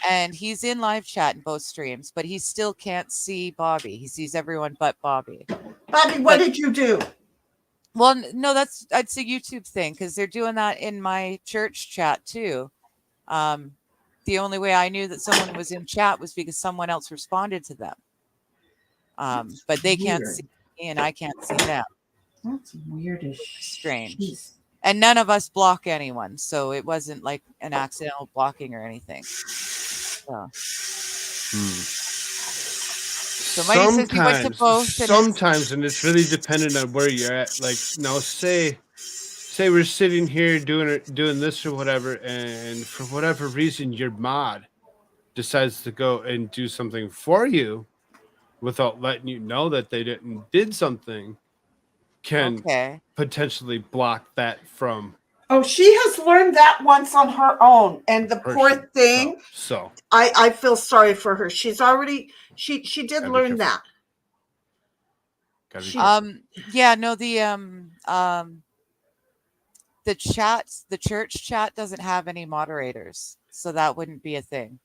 and he's in live chat in both streams, but he still can't see Bobby. He sees everyone but Bobby. Bobby, what did you do? Well, no, that's a YouTube thing because they're doing that in my church chat too. The only way I knew that someone was in chat was because someone else responded to them. But they can't see me and I can't see them. That's weird as strange. Jeez. And none of us block anyone, so it wasn't like an accidental blocking or anything. So, Mighty says he went to both. Sometimes, and it's really dependent on where you're at. Like, now, say we're sitting here doing this or whatever, and for whatever reason, your mod decides to go and do something for you without letting you know that they did something, can potentially block that from. Oh, she has learned that once on her own, and the poor thing. So I feel sorry for her. She's already she did learn that. Yeah, no, the church chat doesn't have any moderators, so that wouldn't be a thing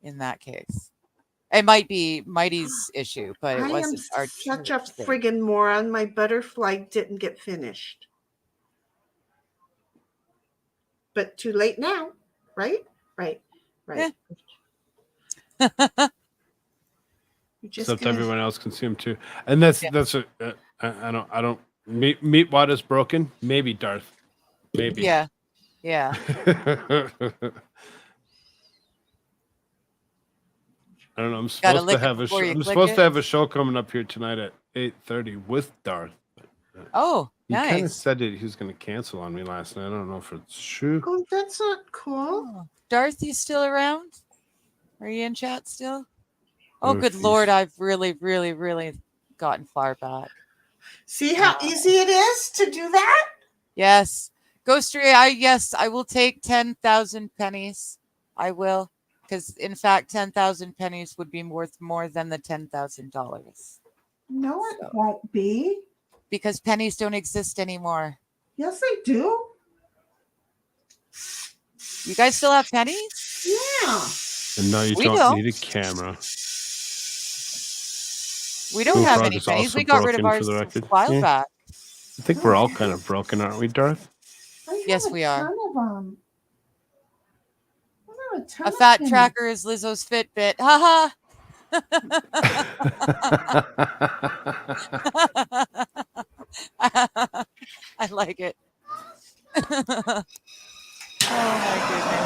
in that case. It might be Mighty's issue, but it wasn't our such a friggin' moron. My butterfly didn't get finished. But too late now, right? Right. Yeah. Except everyone else can see them too, and that's a I don't. Meatwad is broken. Maybe Darth. Maybe. Yeah. I don't know. I'm supposed to have a show. I'm supposed to have a show coming up here tonight at 8:30 with Darth. Oh, nice. He kind of said he was going to cancel on me last night. I don't know if it's true. Oh, that's not cool. Oh. Darth, you still around? Are you in chat still? Oh, good Lord. I've really, really, really gotten far back. See how easy it is to do that? Yes. Ghostery, I will take 10,000 pennies. I will. Because, in fact, 10,000 pennies would be worth more than the $10,000. No, it won't be. Because pennies don't exist anymore. Yes, they do. You guys still have pennies? Yeah. And now you don't need a camera. We don't have any pennies. We got rid of ours a while back. I think we're all kind of broken, aren't we, Darth? Yes, we are. A fat tracker is Lizzo's Fitbit. Haha. I like it. Oh my goodness.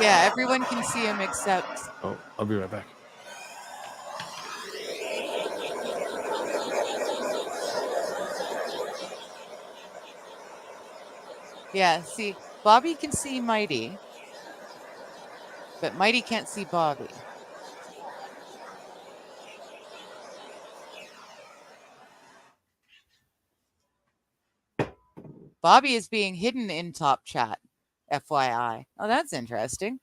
Yeah, everyone can see him except. Oh, I'll be right back. Yeah, see, Bobby can see Mighty, but Mighty can't see Bobby. Bobby is being hidden in top chat, FYI. Oh, that's interesting.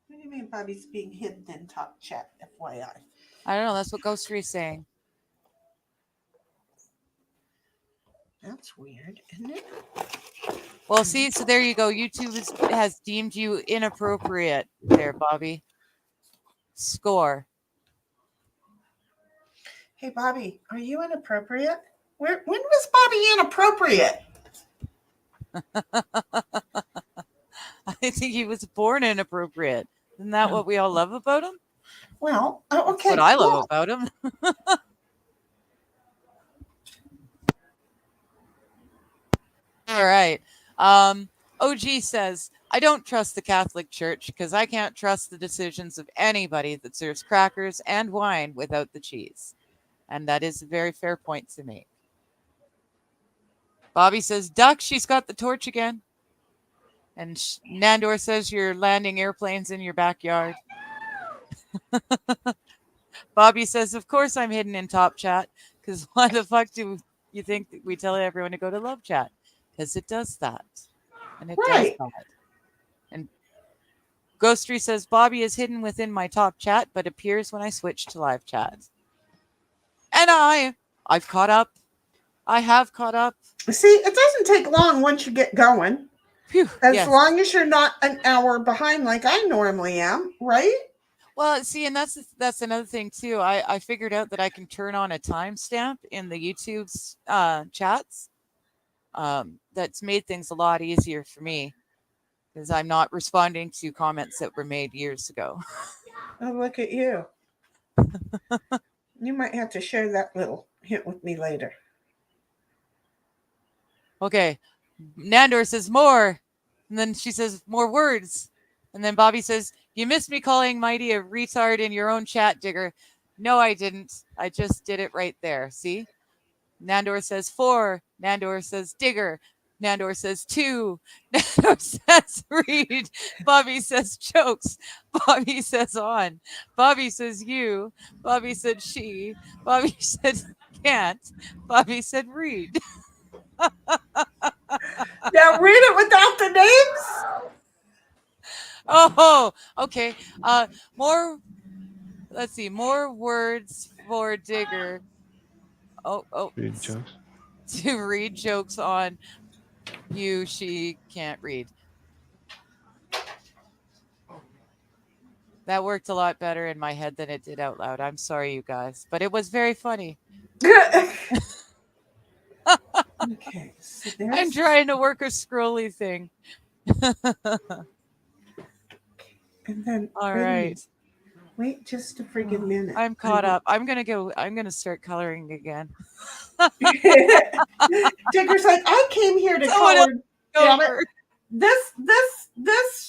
What do you mean Bobby's being hidden in top chat, FYI? I don't know. That's what Ghostery is saying. That's weird, isn't it? Well, see, so there you go. YouTube has deemed you inappropriate there, Bobby. Score. Hey, Bobby, are you inappropriate? When was Bobby inappropriate? I think he was born inappropriate. Isn't that what we all love about him? Well, okay. That's what I love about him. All right. OG says, I don't trust the Catholic Church because I can't trust the decisions of anybody that serves crackers and wine without the cheese. And that is a very fair point to make. Bobby says, Duck, she's got the torch again. And Nandor says you're landing airplanes in your backyard. Bobby says, of course I'm hidden in top chat, because why the fuck do you think that we tell everyone to go to love chat? Because it does that. And it does that. And Ghostery says, Bobby is hidden within my top chat, but appears when I switch to live chat. And I've caught up. I have caught up. See, it doesn't take long once you get going. Phew, as long as you're not an hour behind like I normally am, right? Well, see, and that's another thing too. I figured out that I can turn on a timestamp in the YouTube's chats. That's made things a lot easier for me because I'm not responding to comments that were made years ago. Oh, look at you. You might have to share that little hint with me later. Okay. Nandor says more. And then she says more words. And then Bobby says, you missed me calling Mighty a retard in your own chat, Digger. No, I didn't. I just did it right there. See? Nandor says 4. Nandor says Digger. Nandor says 2. Nandor says read. Bobby says jokes. Bobby says on. Bobby says you. Bobby said she. Bobby said can't. Bobby said read. Now read it without the names. Oh, okay. Let's see. More words for Digger. Oh. Read jokes. To read jokes on you, she can't read. That worked a lot better in my head than it did out loud. I'm sorry, you guys, but it was very funny. Okay, so I'm trying to work a scrolly thing. And then all right. Wait just a freaking minute. I'm caught up. I'm gonna start coloring again. Digger's like, I came here to color. Damn it. This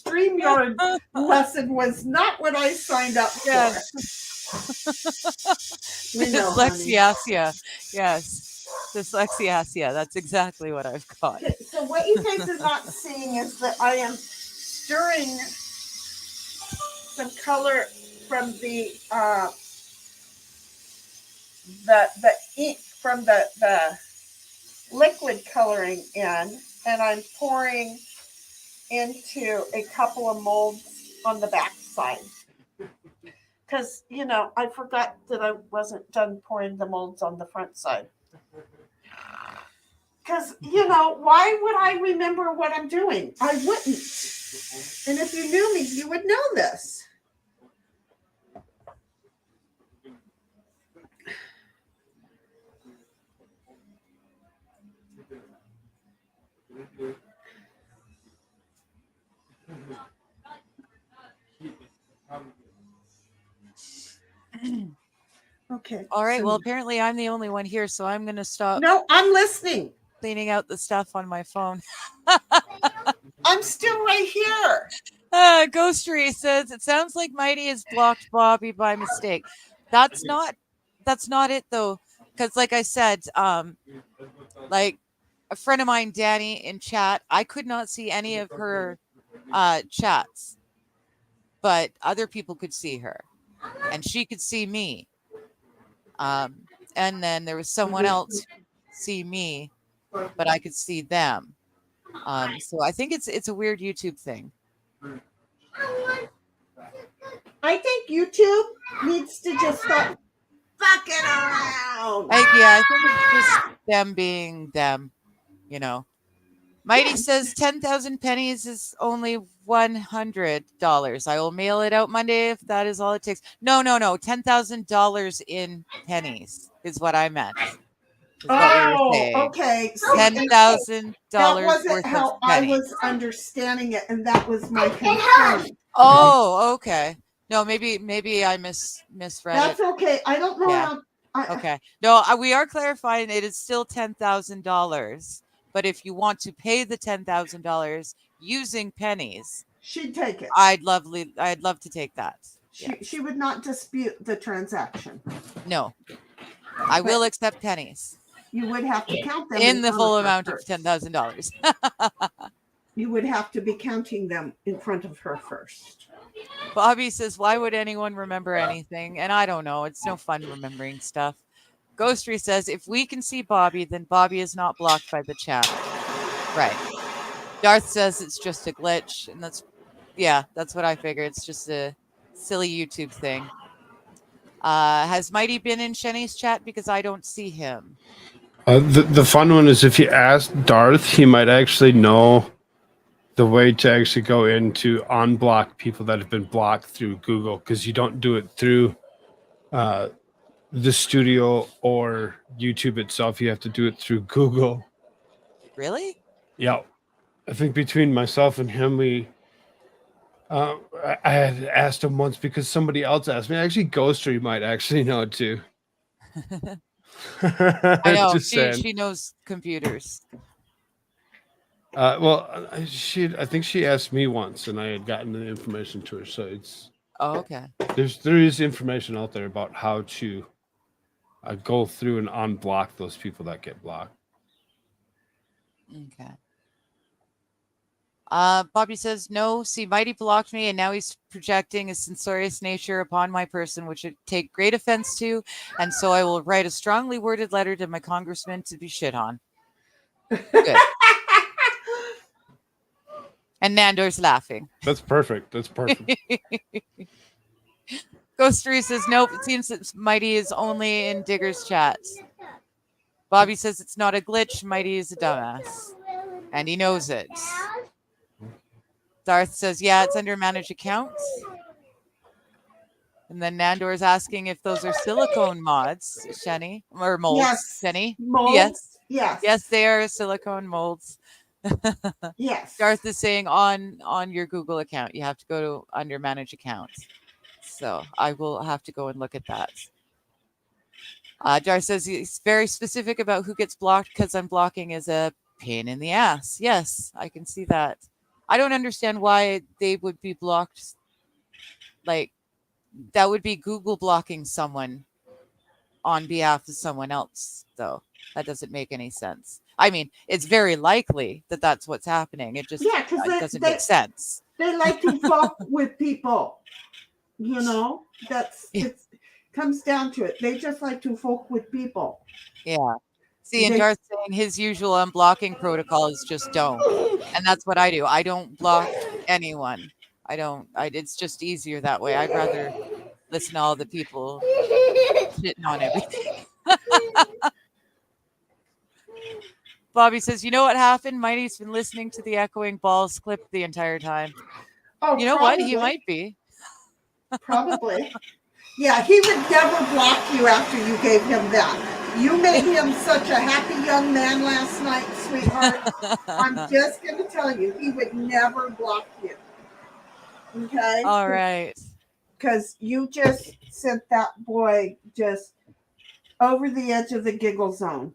StreamYard lesson was not what I signed up for. Dyslexia. Yes. Dyslexia. That's exactly what I've got. Okay, so what you guys are not seeing is that I am stirring some color from the ink from the liquid coloring in, and I'm pouring into a couple of molds on the back side. Because, I forgot that I wasn't done pouring the molds on the front side. Because, why would I remember what I'm doing? I wouldn't. And if you knew me, you would know this. Okay. All right. Well, apparently I'm the only one here, so I'm going to stop. No, I'm listening. Cleaning out the stuff on my phone. I'm still right here. Ghostery says it sounds like Mighty has blocked Bobby by mistake. That's not it though, because like I said, like a friend of mine, Danny, in chat, I could not see any of her chats, but other people could see her, and she could see me. And then there was someone else see me, but I could see them. So I think it's a weird YouTube thing. I think YouTube needs to just stop fucking around. I think it's just them being them, Mighty says 10,000 pennies is only $100. I will mail it out Monday if that is all it takes. No. $10,000 in pennies is what I meant. Okay. $10,000 that wasn't worth how of pennies. I was understanding it, and that was my concern. Oh, okay. No, maybe I misread That's it. okay. I don't know how. Okay. No, we are clarifying it is still $10,000 But if you want to pay the $10,000 using pennies, she'd take it. I'd love to take that. She would not dispute the transaction. No, I will accept pennies. You would have to count them in the full amount first. of $10,000. You would have to be counting them in front of her first. Bobby says, why would anyone remember anything? And I don't know. It's no fun remembering stuff. Ghostry says, if we can see Bobby, then Bobby is not blocked by the channel. Right. Darth says it's just a glitch. And that's what I figure. It's just a silly YouTube thing. Has Mighty been in Sheni's chat? Because I don't see him. The fun one is if you ask Darth, he might actually know the way to actually go in to unblock people that have been blocked through Google, because you don't do it through the studio or YouTube itself. You have to do it through Google. Really? Yeah. I think between myself and him, I had asked him once because somebody else asked me. Actually, Ghostery might actually know too. I know. Just She knows computers. I think she asked me once, and I had gotten the information to her. So it's. Oh, okay. There is information out there about how to go through and unblock those people that get blocked. Okay. Bobby says, no, see, Mighty blocked me, and now he's projecting a censorious nature upon my person, which I take great offense to, and so I will write a strongly worded letter to my congressman to be shit on. Good. And Nandor's laughing. That's perfect. Ghostery says, nope, it seems that Mighty is only in Digger's chats. Bobby says it's not a glitch. Mighty is a dumbass. And he knows it. Darth says, yeah, it's under manage accounts. And then Nandor is asking if those are silicone mods, Sheni, or molds. Yes. Sheni? Molds? Yes. Yes, they are silicone molds. Yes. Darth is saying on your Google account, you have to go to under manage accounts. So I will have to go and look at that. Darth says he's very specific about who gets blocked because unblocking is a pain in the ass. Yes, I can see that. I don't understand why they would be blocked. Like, that would be Google blocking someone on behalf of someone else, though. That doesn't make any sense. I mean, it's very likely that that's what's happening. It just doesn't make sense. They like to fuck with people. You know, it comes down to it. They just like to fuck with people. Yeah. See, and Darth saying his usual unblocking protocol is just don't. And that's what I do. I don't block anyone. It's just easier that way. I'd rather listen to all the people shitting on everything. Bobby says, you know what happened? Mighty's been listening to the Echoing Balls clip the entire time. Oh, you know probably. What? He might be. Probably. Yeah, he would never block you after you gave him that. You made him such a happy young man last night, sweetheart. I'm just going to tell you, he would never block you. Okay? All right. Because you just sent that boy just over the edge of the giggle zone.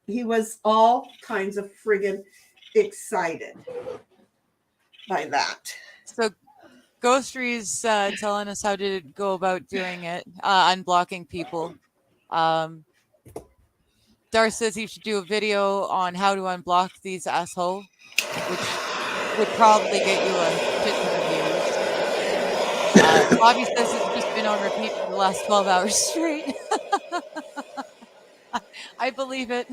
He was all kinds of friggin' excited by that. So Ghostry's telling us how to go about doing it, unblocking people. Darth says he should do a video on how to unblock these assholes, which would probably get you a shit ton of views. Bobby says it's just been on repeat for the last 12 hours straight. I believe it.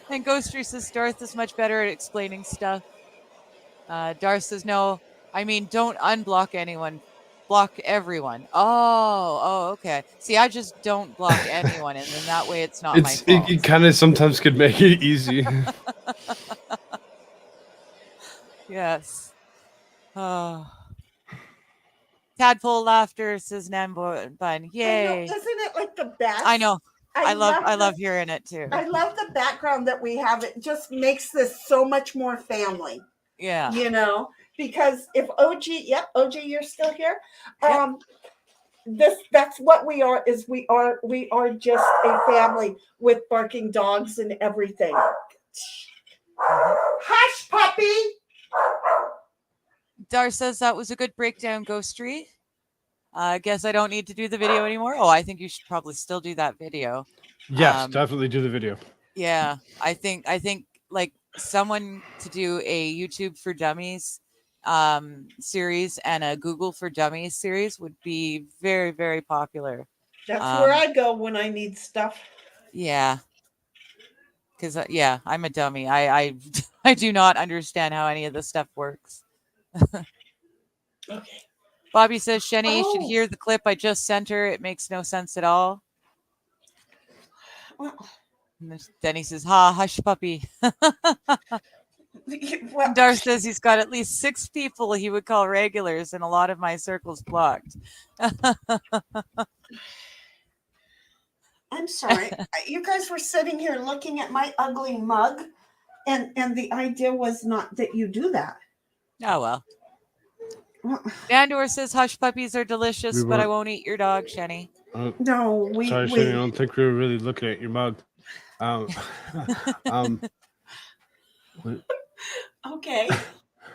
And Ghostry says Darth is much better at explaining stuff. Darth says, no, I mean, don't unblock anyone. Block everyone. Oh, okay. See, I just don't block anyone, and then that way it's not my fault. It kind of sometimes could make it easy. Yes. Oh. Tadpole laughter, says Nambo Bun. Yay. Isn't it like the best? I know. I love hearing it too. I love the background that we have. It just makes this so much more family. Yeah. You know, because if OG, you're still here. that's what we are. Is we are just a family with barking dogs and everything. Hush, puppy. Dar says that was a good breakdown, Ghostry. I guess I don't need to do the video anymore. Oh, I think you should probably still do that video. Yes, definitely do the video. Yeah, I think like someone to do a YouTube for Dummies series and a Google for Dummies series would be very, very popular. That's where I go when I need stuff. Yeah. Because yeah, I'm a dummy. I I do not understand how any of this stuff works. Okay. Bobby says Sheni should hear the clip I just sent her. It makes no sense at all. Well, Then he says, "Ha, hush, puppy." well, Dar says he's got at least 6 people he would call regulars, and a lot of my circles blocked. I'm sorry. You guys were sitting here looking at my ugly mug, and the idea was not that you do that. Oh well. Dandor says hush puppies are delicious, but I won't eat your dog, Sheni. No, sorry, Sheni, I don't think we were really looking at your mug. Okay.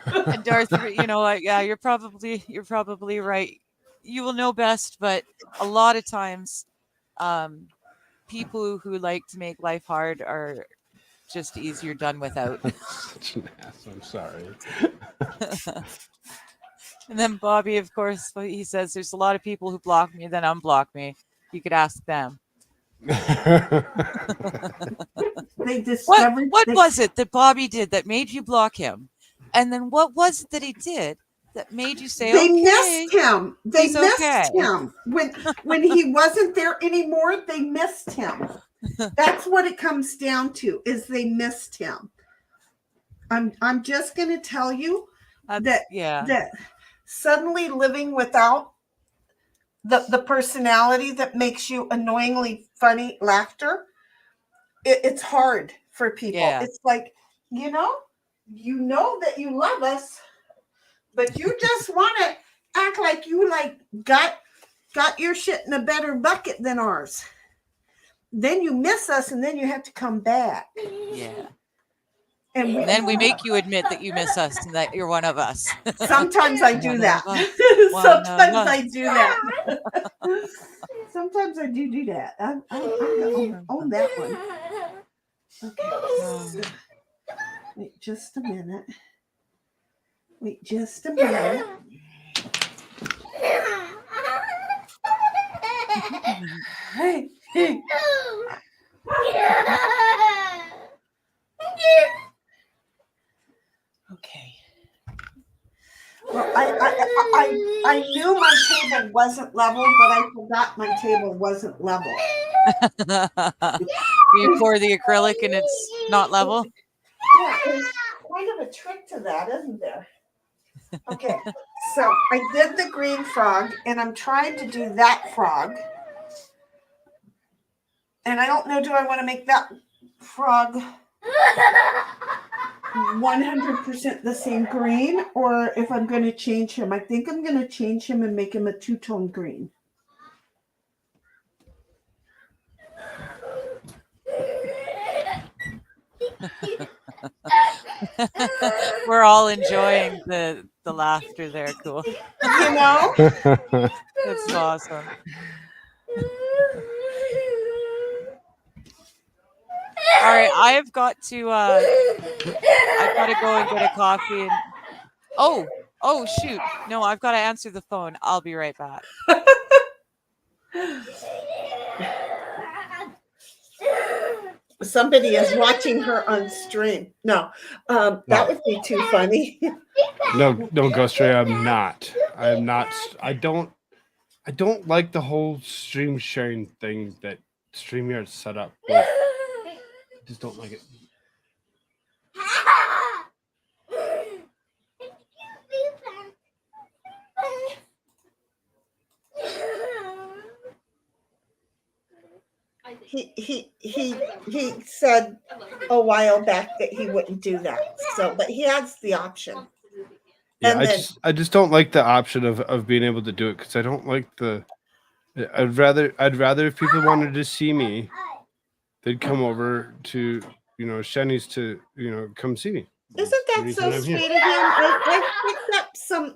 And Darth, you know what? Yeah, you're probably right. You will know best, but a lot of times, people who like to make life hard are just easier done without. Such an ass. I'm sorry. And then Bobby, of course, he says there's a lot of people who block me, then unblock me. You could ask them. They discovered what was it that Bobby did that made you block him? And then what was it that he did that made you say, they okay, missed him? They he's missed okay. him. When he wasn't there anymore, they missed him. That's what it comes down to, is they missed him. I'm just going to tell you that suddenly living without the personality that makes you annoyingly funny laughter, it's hard for people. Yeah. It's like, you know that you love us, but you just want to act like you got your shit in a better bucket than ours. Then you miss us, and then you have to come back. Yeah. And then we make you admit that you miss us and that you're one of us. Sometimes I do that. Sometimes I do that. Sometimes I do that. I'm on that one. Okay. Wait just a minute. Hey. Okay. Well, I knew my table wasn't level, but I forgot my table wasn't level. You pour the acrylic and it's not level? Yeah, there's kind of a trick to that, isn't there? Okay, so I did the green frog, and I'm trying to do that frog. And I don't know, do I want to make that frog 100% the same green, or if I'm going to change him? I think I'm going to change him and make him a two-tone green. We're all enjoying the laughter there. Cool. You know? It's awesome. All right, I've got to go and get a coffee. And oh shoot! No, I've got to answer the phone. I'll be right back. Somebody is watching her on stream. No, that would be too funny. No, Ghost Ray, I'm not. I don't like the whole stream sharing thing that StreamYard's set up with. I just don't like it. He said a while back that he wouldn't do that. So, but he has the option. Yeah, I just don't like the option of being able to do it, because I don't like the I'd rather if people wanted to see me, they'd come over to Sheni's to come see me. Isn't that so Anytime I'm here. sweet of him? I picked up some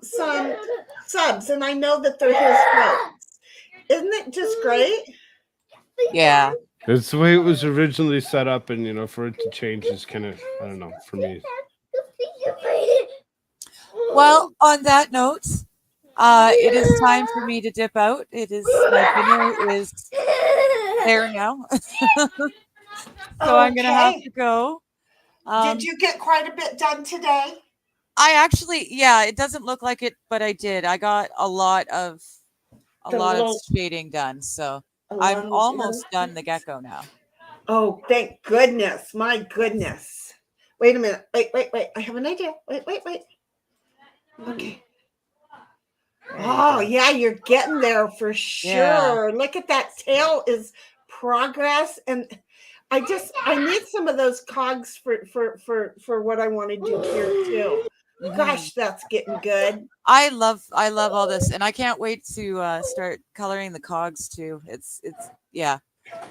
subs, and I know that they're his folks. Isn't it just great? Yeah. It's the way it was originally set up, and for it to change is kind of, I don't know, for me. Well, on that note, it is time for me to dip out. My dinner is there now. So I'm going to have to go. Did you get quite a bit done today? I actually, it doesn't look like it, but I did. I got a lot of shading done. So I'm almost done the gecko now. Oh, thank goodness. My goodness. Wait a minute. Wait. I have an idea. Wait. Okay. Oh, yeah, you're getting there for sure. Yeah. Look at that tail is progress. And I need some of those cogs for what I want to do here too. Gosh, that's getting good. I love all this, and I can't wait to start coloring the cogs too. It's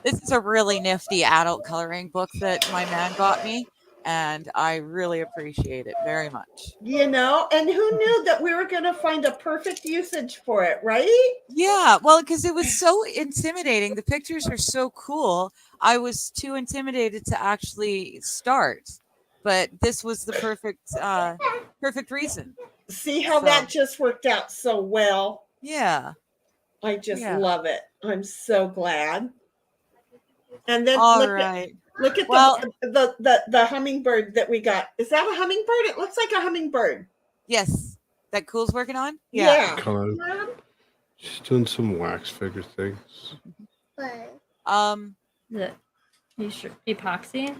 this is a really nifty adult coloring book that my man got me, and I really appreciate it very much. And who knew that we were going to find a perfect usage for it, right? Yeah, well, because it was so intimidating. The pictures are so cool. I was too intimidated to actually start, but this was the perfect reason. See how that just worked out so well? Yeah. I just love it. I'm so glad. And then look at the hummingbird that we got. Is that a hummingbird? It looks like a hummingbird. Yes. That Cool's working on? Yeah. She's doing some wax figure things. The epoxy?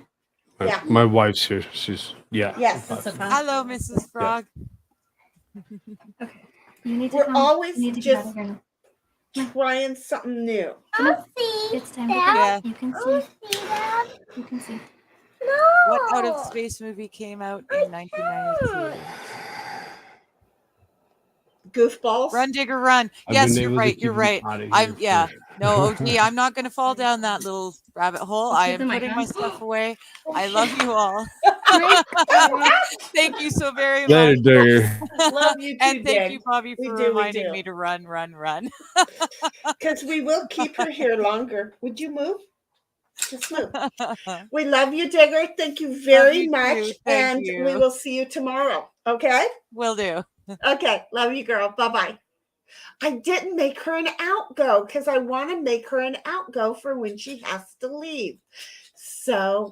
Yeah. My wife's here. She's Yes. Hello, Mrs. Frog. Okay. You need to We're come. always you need to just come trying something new. It's time to come. You can see. You can see. What out of space movie came out in 1992? Goofballs. Run, Digger, run. Yes, you're right. You're right. No, OG, I'm not going to fall down that little rabbit hole. I am putting my stuff away. I love you all. Thank you so very much. Later, Digger. Love you too, and thank Dig. you, Bobby, for reminding me to run. Because we will keep her here longer. Would you move? Just move. We love you, Digger. Thank you very much. And we will see you tomorrow. Okay? Will do. Okay. Love you, girl. Bye-bye. I didn't make her an outgo because I want to make her an outgo for when she has to leave. So